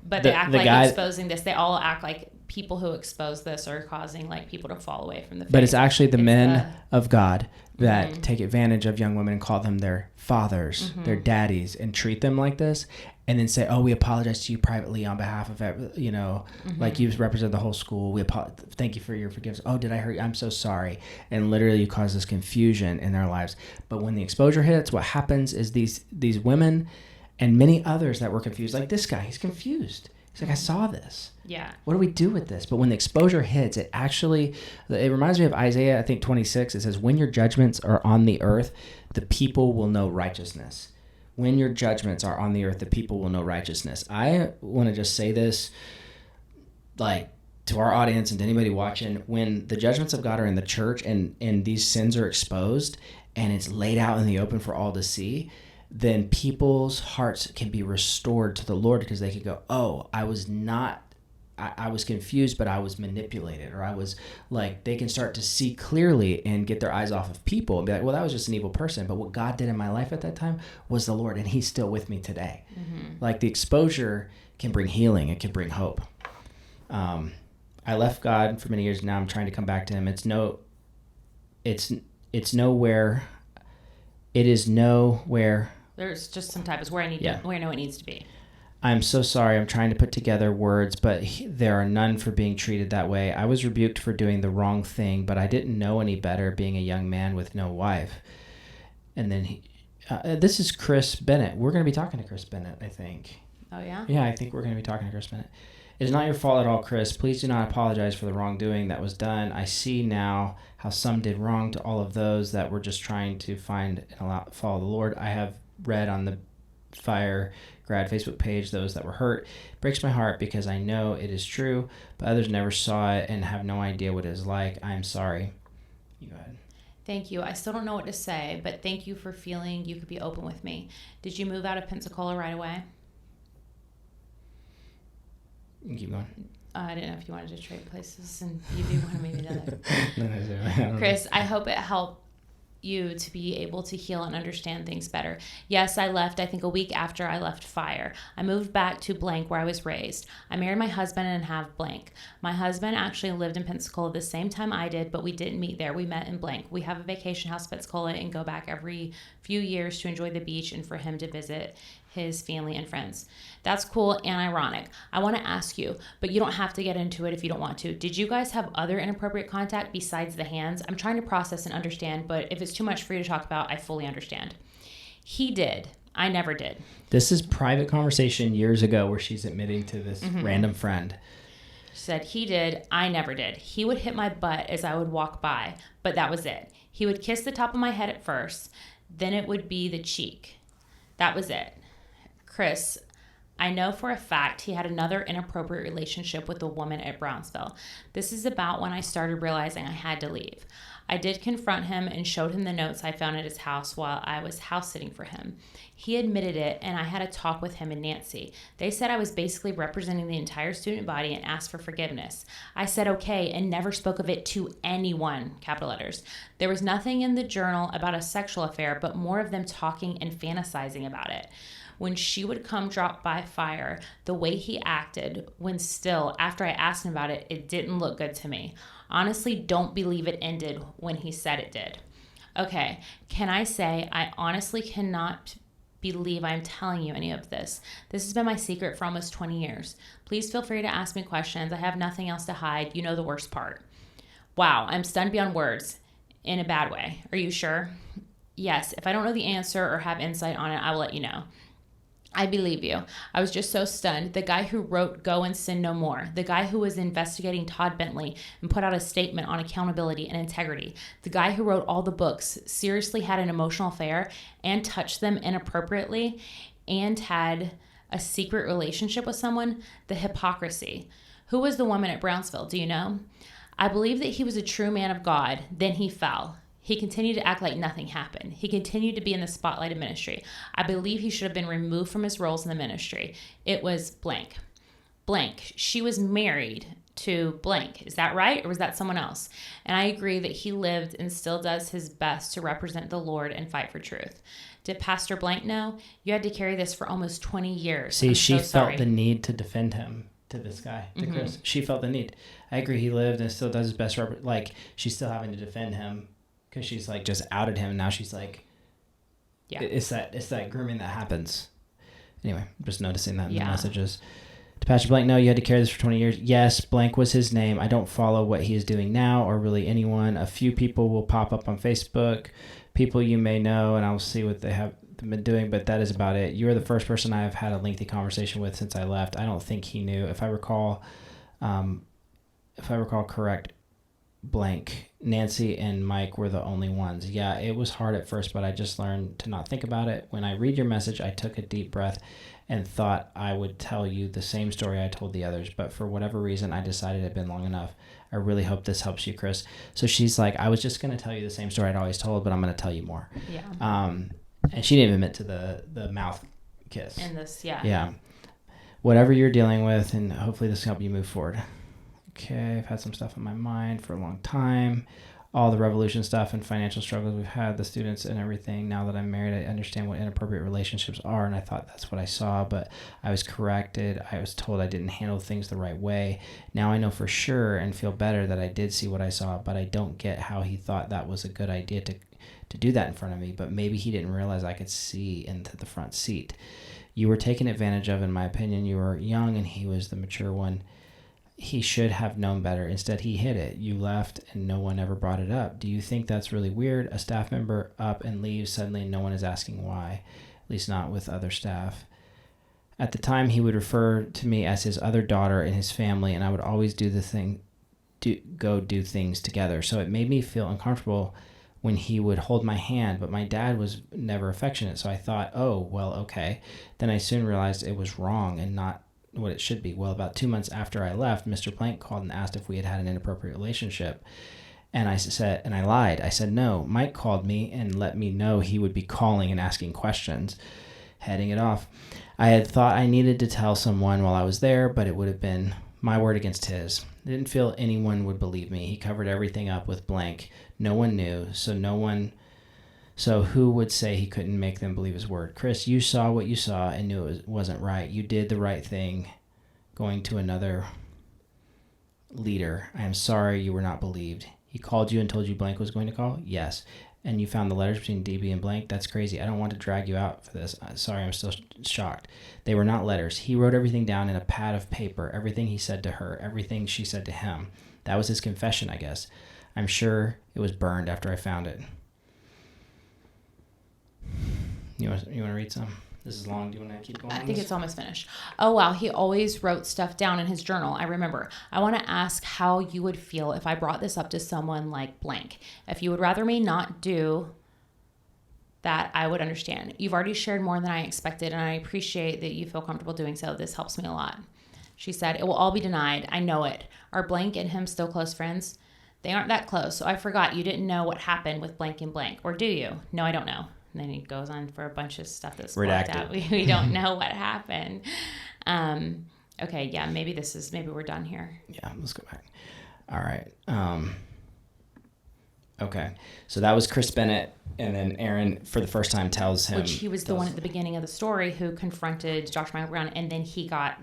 Speaker 2: But they act like exposing this. They all act like people who expose this are causing like people to fall away from the faith.
Speaker 3: But it's actually the men of God that take advantage of young women and call them their fathers, their daddies, and treat them like this. And then say, oh, we apologize to you privately on behalf of, like you represent the whole school. Thank you for your forgiveness. Oh, did I hurt you? I'm so sorry. And literally you cause this confusion in their lives. But when the exposure hits, what happens is these women and many others that were confused, like this guy, he's confused. He's like, I saw this.
Speaker 2: Yeah.
Speaker 3: What do we do with this? But when the exposure hits, it reminds me of Isaiah, I think 26. It says, when your judgments are on the earth, the people will know righteousness. When your judgments are on the earth, the people will know righteousness. I want to just say this, like, to our audience and to anybody watching, when the judgments of God are in the church and these sins are exposed and it's laid out in the open for all to see, then people's hearts can be restored to the Lord because they could go, oh, I was confused, but I was manipulated, or I was like, they can start to see clearly and get their eyes off of people and be like, well, that was just an evil person. But what God did in my life at that time was the Lord, and he's still with me today. Like the exposure can bring healing. It can bring hope. I left God for many years. Now I'm trying to come back to him. It is nowhere.
Speaker 2: There's just some type of where I know it needs to be.
Speaker 3: I'm so sorry. I'm trying to put together words, but there are none for being treated that way. I was rebuked for doing the wrong thing, but I didn't know any better being a young man with no wife. And then this is Chris Bennett. We're going to be talking to Chris Bennett, I think.
Speaker 2: Oh, yeah?
Speaker 3: Yeah, I think we're going to be talking to Chris Bennett. It is not your fault at all, Chris. Please do not apologize for the wrongdoing that was done. I see now how some did wrong to all of those that were just trying to find and follow the Lord. I have read on the Fire Grad Facebook page those that were hurt. It breaks my heart because I know it is true, but others never saw it and have no idea what it is like. I am sorry. You go ahead.
Speaker 2: Thank you. I still don't know what to say, but thank you for feeling you could be open with me. Did you move out of Pensacola right away?
Speaker 3: You keep going.
Speaker 2: I didn't know if you wanted to trade places and you do one or maybe the other.
Speaker 3: No,
Speaker 2: Chris, I hope it helped you to be able to heal and understand things better. Yes, I left, I think a week after I left Fire. I moved back to blank where I was raised. I married my husband and have blank. My husband actually lived in Pensacola the same time I did, but we didn't meet there. We met in blank. We have a vacation house in Pensacola and go back every few years to enjoy the beach and for him to visit his family and friends. That's cool and ironic. I want to ask you, but you don't have to get into it if you don't want to. Did you guys have other inappropriate contact besides the hands? I'm trying to process and understand, but if it's too much for you to talk about, I fully understand. He did. I never did.
Speaker 3: This is private conversation years ago where she's admitting to this random friend.
Speaker 2: She said, he did. I never did. He would hit my butt as I would walk by, but that was it. He would kiss the top of my head at first, then it would be the cheek. That was it. Chris, I know for a fact he had another inappropriate relationship with a woman at Brownsville. This is about when I started realizing I had to leave. I did confront him and showed him the notes I found at his house while I was house sitting for him. He admitted it, and I had a talk with him and Nancy. They said I was basically representing the entire student body and asked for forgiveness. I said okay and never spoke of it to anyone, capital letters. There was nothing in the journal about a sexual affair, but more of them talking and fantasizing about it. When she would come drop by Fire, the way he acted when still, after I asked him about it, it didn't look good to me. Honestly, don't believe it ended when he said it did. Okay, can I say I honestly cannot believe I'm telling you any of this. This has been my secret for almost 20 years. Please feel free to ask me questions. I have nothing else to hide. You know the worst part. Wow, I'm stunned beyond words. In a bad way. Are you sure? Yes, if I don't know the answer or have insight on it, I will let you know. I believe you. I was just so stunned. The guy who wrote Go and Sin No More, the guy who was investigating Todd Bentley and put out a statement on accountability and integrity, the guy who wrote all the books, seriously had an emotional affair and touched them inappropriately and had a secret relationship with someone, the hypocrisy. Who was the woman at Brownsville? Do you know? I believe that he was a true man of God. Then he fell. He continued to act like nothing happened. He continued to be in the spotlight of ministry. I believe he should have been removed from his roles in the ministry. It was blank. Blank. She was married to blank. Is that right? Or was that someone else? And I agree that he lived and still does his best to represent the Lord and fight for truth. Did Pastor Blank know? You had to carry this for almost 20 years.
Speaker 3: See, she felt the need to defend him to this guy, to Chris. She felt the need. I agree he lived and still does his best. Like, she's still having to defend him. Because she's like just outed him. And now she's like, yeah, it's that grooming that happens. Anyway, I'm just noticing that in the messages. To Pastor Blank, no, you had to carry this for 20 years. Yes, Blank was his name. I don't follow what he is doing now or really anyone. A few people will pop up on Facebook, people you may know, and I'll see what they have been doing, but that is about it. You are the first person I've had a lengthy conversation with since I left. I don't think he knew. If I recall correct, Blank, Nancy and Mike were the only ones. Yeah, it was hard at first, but I just learned to not think about it. When I read your message, I took a deep breath and thought I would tell you the same story I told the others, but for whatever reason, I decided it had been long enough. I really hope this helps you, Chris. So she's like, I was just going to tell you the same story I'd always told, but I'm going to tell you more.
Speaker 2: Yeah.
Speaker 3: And she didn't even admit to the mouth kiss.
Speaker 2: And this, yeah.
Speaker 3: Yeah. Whatever you're dealing with, and hopefully this can help you move forward. Okay, I've had some stuff on my mind for a long time. All the revolution stuff and financial struggles we've had, the students and everything. Now that I'm married, I understand what inappropriate relationships are, and I thought that's what I saw, but I was corrected. I was told I didn't handle things the right way. Now I know for sure and feel better that I did see what I saw, but I don't get how he thought that was a good idea to do that in front of me, but maybe he didn't realize I could see into the front seat. You were taken advantage of, in my opinion. You were young, and he was the mature one. He should have known better. Instead, he hid it. You left and no one ever brought it up. Do you think that's really weird? A staff member up and leaves, suddenly no one is asking why, at least not with other staff.
Speaker 4: At the time, he would refer to me as his other daughter in his family, and I would always go do things together. So it made me feel uncomfortable when he would hold my hand, but my dad was never affectionate. So I thought, oh, well, okay. Then I soon realized it was wrong and not what it should be. Well, about 2 months after I left, Mr. Blank called and asked if we had had an inappropriate relationship. And I lied. I said, no. Mike called me and let me know he would be calling and asking questions, heading it off. I had thought I needed to tell someone while I was there, but it would have been my word against his. I didn't feel anyone would believe me. He covered everything up with blank. No one knew, so who would say he couldn't make them believe his word? Chris, you saw what you saw and knew it wasn't right. You did the right thing going to another leader. I am sorry you were not believed. He called you and told you blank was going to call? Yes. And you found the letters between DB and blank? That's crazy. I don't want to drag you out for this. Sorry, I'm still shocked. They were not letters. He wrote everything down in a pad of paper, everything he said to her, everything she said to him. That was his confession, I guess. I'm sure it was burned after I found it. You want to read some? This is long. Do you want to keep going?
Speaker 2: I think it's almost finished. Oh, wow. He always wrote stuff down in his journal. I remember. I want to ask how you would feel if I brought this up to someone like blank. If you would rather me not do that, I would understand. You've already shared more than I expected, and I appreciate that you feel comfortable doing so. This helps me a lot. She said, it will all be denied. I know it. Are blank and him still close friends? They aren't that close, so I forgot you didn't know what happened with blank and blank. Or do you? No, I don't know. And then he goes on for a bunch of stuff that's blocked out. We don't know what happened. Okay, yeah, maybe we're done here.
Speaker 4: Yeah, let's go back. All right. Okay, so that was Chris Bennett, and then Aaron, for the first time, tells him...
Speaker 2: Which he was the one at the beginning of the story who confronted Dr. Michael Brown, and then he got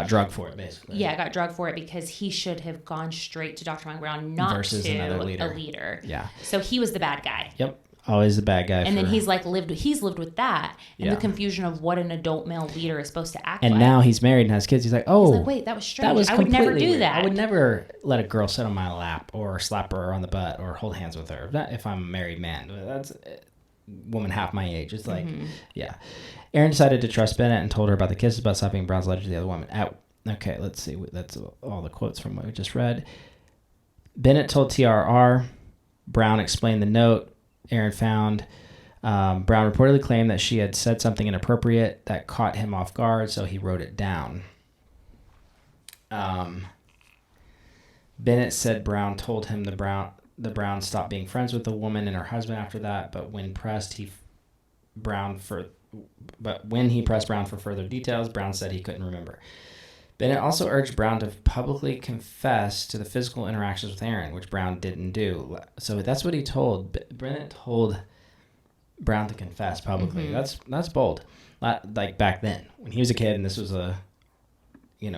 Speaker 4: drugged for it, basically.
Speaker 2: Yeah, got drugged for it because he should have gone straight to Dr. Michael Brown, not
Speaker 4: versus
Speaker 2: to
Speaker 4: another
Speaker 2: a
Speaker 4: leader.
Speaker 2: Yeah. So he was the bad guy.
Speaker 4: Yep. Always the bad guy.
Speaker 2: And then he's lived with that and the confusion of what an adult male leader is supposed to act like.
Speaker 4: And now he's married and has kids. He's like,
Speaker 2: wait, that was strange. I would never do that.
Speaker 4: I would never let a girl sit on my lap or slap her on the butt or hold hands with her. Not if I'm a married man. That's a woman half my age. It's like, yeah. Aaron decided to trust Bennett and told her about the kisses, about slapping Brown's letter to the other woman. Okay, let's see. That's all the quotes from what we just read. Bennett told TRR. Brown explained the note Aaron found. Brown reportedly claimed that she had said something inappropriate that caught him off guard, so he wrote it down. Bennett said Brown told him the Brown stopped being friends with the woman and her husband after that, but when he pressed Brown for further details, Brown said he couldn't remember. Bennett also urged Brown to publicly confess to the physical interactions with Aaron, which Brown didn't do. So that's what he told. Bennett told Brown to confess publicly. Mm-hmm. That's bold. Like back then, when he was a kid and this was a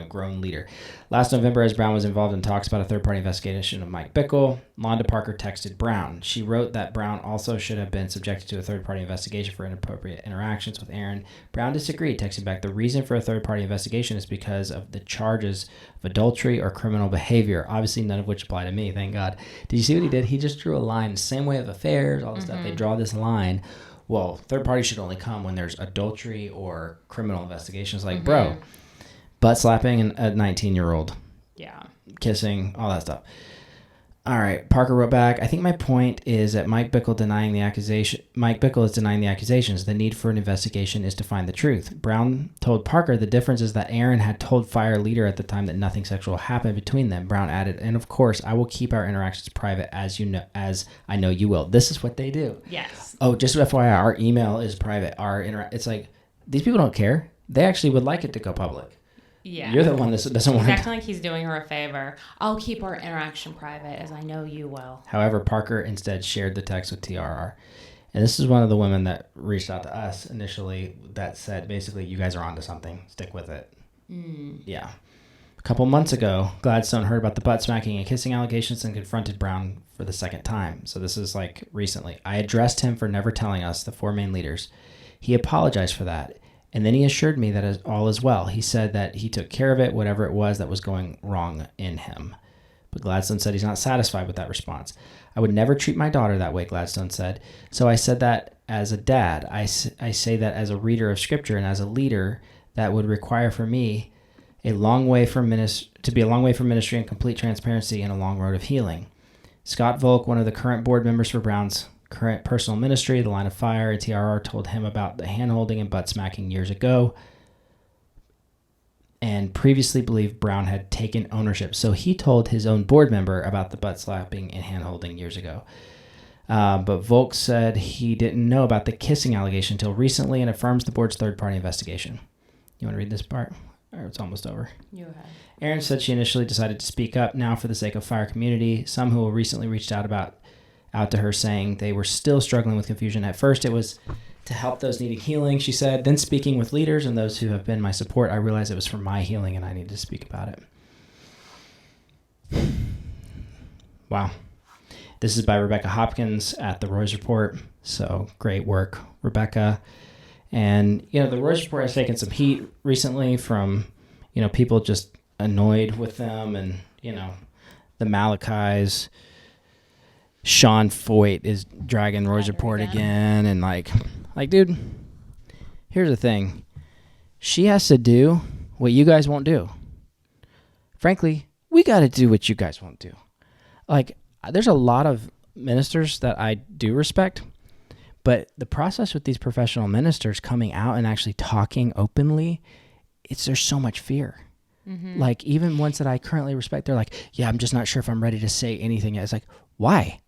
Speaker 4: grown leader. Last November, as Brown was involved in talks about a third-party investigation of Mike Bickle, Londa Parker texted Brown. She wrote that Brown also should have been subjected to a third-party investigation for inappropriate interactions with Aaron. Brown disagreed, texting back, the reason for a third-party investigation is because of the charges of adultery or criminal behavior, obviously none of which apply to me, thank God. Did you see what he did? He just drew a line, same way of affairs, all this stuff. They draw this line. Well, third party should only come when there's adultery or criminal investigations. Like, bro, butt slapping a 19-year-old. Yeah. Kissing, all that stuff. All right. Parker wrote back, I think my point is that Mike Bickle is denying the accusations. The need for an investigation is to find the truth. Brown told Parker the difference is that Aaron had told Fire Leader at the time that nothing sexual happened between them. Brown added, and of course, I will keep our interactions private as I know you will. This is what they do. Yes. Oh, just FYI, our email is private. It's like, these people don't care. They actually would like it to go public. Yeah. You're the one that doesn't want to.
Speaker 2: He's acting like he's doing her a favor. I'll keep our interaction private, as I know you will.
Speaker 4: However, Parker instead shared the text with TRR. And this is one of the women that reached out to us initially that said, basically, you guys are onto something. Stick with it. Yeah. A couple months ago, Gladstone heard about the butt smacking and kissing allegations and confronted Brown for the second time. So this is like recently. I addressed him for never telling us, the four main leaders. He apologized for that. And then he assured me that all is well. He said that he took care of it, whatever it was that was going wrong in him. But Gladstone said he's not satisfied with that response. I would never treat my daughter that way, Gladstone said. So I said that as a dad. I say that as a reader of scripture and as a leader that would require for me to be a long way from ministry and complete transparency and a long road of healing. Scott Volk, one of the current board members for Brown's current personal ministry, The Line of Fire, and TRR, told him about the hand-holding and butt-smacking years ago and previously believed Brown had taken ownership. So he told his own board member about the butt-slapping and hand-holding years ago. But Volk said he didn't know about the kissing allegation until recently and affirms the board's third-party investigation. You want to read this part? Or it's almost over.
Speaker 2: You ahead.
Speaker 4: Erin said she initially decided to speak up now for the sake of Fire community. Some who recently reached out to her saying they were still struggling with confusion. At first, it was to help those needing healing, she said. Then speaking with leaders and those who have been my support, I realized it was for my healing and I needed to speak about it. Wow. This is by Rebecca Hopkins at the Roy's Report. So great work, Rebecca. And, the Roy's Report has taken some heat recently from, people just annoyed with them and, the Malachis. Sean Foyt is dragging Roy's Report again. And like, dude, here's the thing. She has to do what you guys won't do. Frankly, we got to do what you guys won't do. Like, there's a lot of ministers that I do respect, but the process with these professional ministers coming out and actually talking openly, there's so much fear. Mm-hmm. Like, even ones that I currently respect, they're like, yeah, I'm just not sure if I'm ready to say anything yet. It's like, why?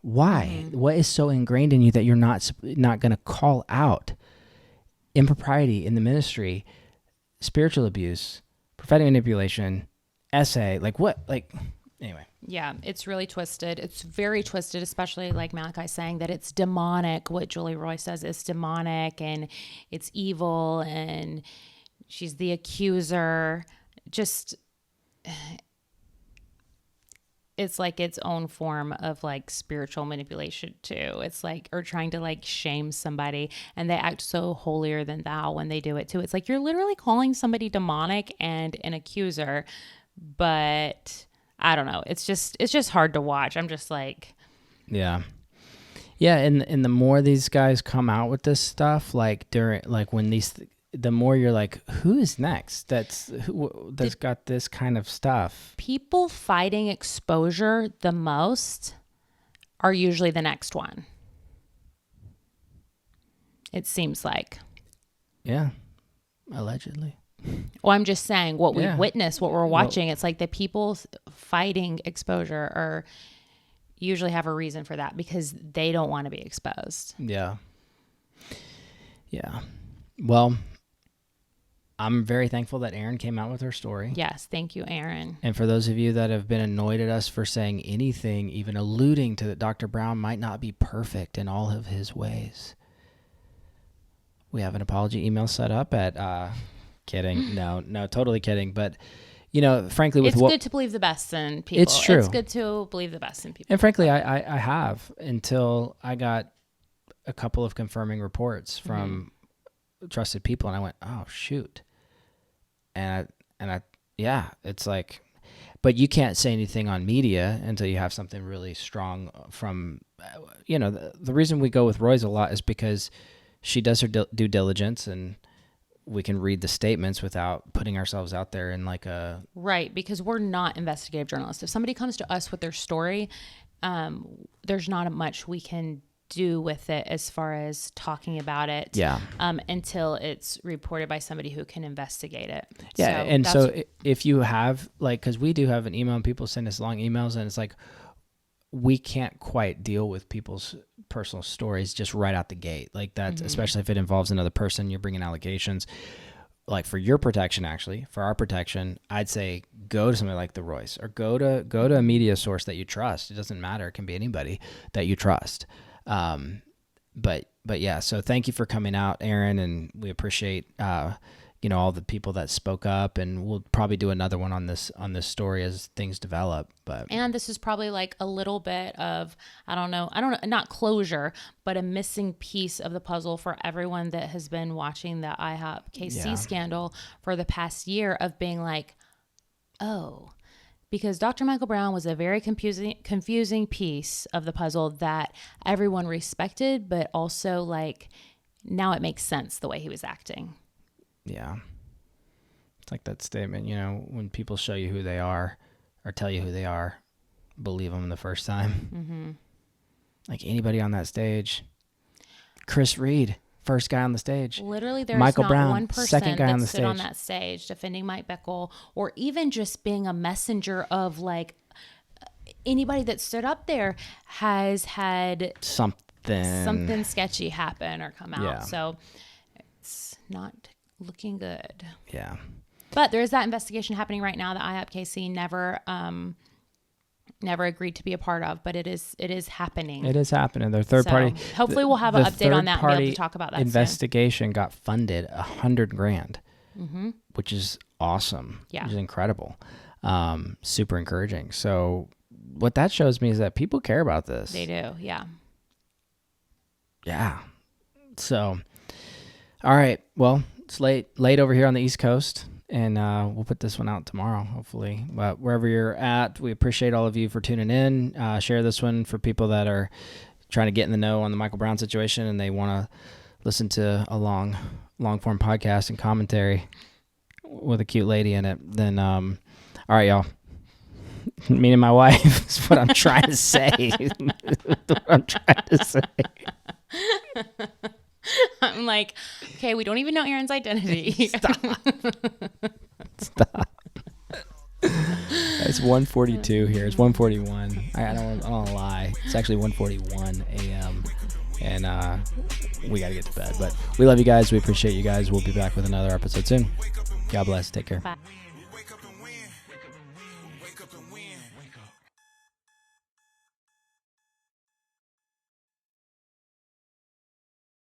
Speaker 4: Mm-hmm. What is so ingrained in you that you're not going to call out impropriety in the ministry, spiritual abuse, prophetic manipulation, essay, like what? Like, anyway.
Speaker 2: Yeah, it's really twisted. It's very twisted, especially like Malachi saying that it's demonic. What Julie Roy says is demonic and it's evil and she's the accuser. Just, it's like its own form of like spiritual manipulation too. It's like, or trying to like shame somebody and they act so holier than thou when they do it too. It's like you're literally calling somebody demonic and an accuser, but I don't know. It's just hard to watch. I'm just like,
Speaker 4: yeah. And the more these guys come out with this stuff, like the more you're like, who is next? That's got this kind of stuff.
Speaker 2: People fighting exposure the most are usually the next one. It seems like.
Speaker 4: Yeah. Allegedly.
Speaker 2: Well, I'm just saying what we've witnessed, what we're watching. It's like the people fighting exposure are usually have a reason for that because they don't want to be exposed.
Speaker 4: Yeah. Yeah. Well, I'm very thankful that Erin came out with her story.
Speaker 2: Yes. Thank you, Erin.
Speaker 4: And for those of you that have been annoyed at us for saying anything, even alluding to that Dr. Brown might not be perfect in all of his ways, we have an apology email set up at... Kidding. No, totally kidding. But, frankly,
Speaker 2: it's good to believe the best in people.
Speaker 4: It's true.
Speaker 2: It's good to believe the best in people.
Speaker 4: And frankly, I have until I got a couple of confirming reports from trusted people. And I went, oh, shoot. And it's like, but you can't say anything on media until you have something really strong from, the reason we go with Roy's a lot is because she does her due diligence and we can read the statements without putting ourselves out there in like a...
Speaker 2: Right, because we're not investigative journalists. If somebody comes to us with their story, there's not much we can do with it as far as talking about it.
Speaker 4: Yeah.
Speaker 2: Until it's reported by somebody who can investigate it.
Speaker 4: Yeah, so if you have, like, because we do have an email and people send us long emails and it's like, we can't quite deal with people's personal stories just right out the gate. Like that, especially if it involves another person, you're bringing allegations. Like for your protection, actually, for our protection, I'd say go to somebody like the Roy's or go to a media source that you trust. It doesn't matter. It can be anybody that you trust. But yeah, so thank you for coming out, Erin, and we appreciate, all the people that spoke up, and we'll probably do another one on this story as things develop. And
Speaker 2: this is probably like a little bit of, I don't know, not closure, but a missing piece of the puzzle for everyone that has been watching the IHOPKC scandal for the past year of being like, oh, because Dr. Michael Brown was a very confusing piece of the puzzle that everyone respected, but also like now it makes sense the way he was acting.
Speaker 3: Yeah. It's like that statement, when people show you who they are or tell you who they are, believe them the first time.
Speaker 2: Mm-hmm.
Speaker 3: Like anybody on that stage. Chris Reed, first guy on the stage.
Speaker 2: Literally, there's
Speaker 3: Michael
Speaker 2: not
Speaker 3: Brown,
Speaker 2: one person
Speaker 3: second guy
Speaker 2: that
Speaker 3: on the
Speaker 2: stood on
Speaker 3: stage.
Speaker 2: that stage defending Mike Bickle, or even just being a messenger of like anybody that stood up there has had something sketchy happen or come out.
Speaker 3: Yeah.
Speaker 2: So it's not looking good.
Speaker 3: Yeah.
Speaker 2: But there is that investigation happening right now that IHOPKC never agreed to be a part of, but it is happening.
Speaker 3: It is happening. Their third party.
Speaker 2: Hopefully we'll have an update on that and be able to talk about that
Speaker 3: investigation got funded $100,000,
Speaker 2: Mm-hmm.
Speaker 3: which is awesome.
Speaker 2: Yeah.
Speaker 3: Which is incredible. Super encouraging. So what that shows me is that people care about this.
Speaker 2: They do. Yeah.
Speaker 3: Yeah. So, all right. Well, it's late over here on the East Coast. And we'll put this one out tomorrow, hopefully. But wherever you're at, we appreciate all of you for tuning in. Share this one for people that are trying to get in the know on the Michael Brown situation and they want to listen to a long-form podcast and commentary with a cute lady in it. Then, all right, y'all. Me and my wife is what I'm trying to say.
Speaker 2: I'm like, okay, we don't even know Aaron's identity.
Speaker 3: Stop. It's 1:42 here. It's 1:41. I don't want to lie. It's actually 1:41 a.m. And we got to get to bed. But we love you guys. We appreciate you guys. We'll be back with another episode soon. God bless. Take care.
Speaker 2: Bye.
Speaker 5: Wake up and win. Wake up and win.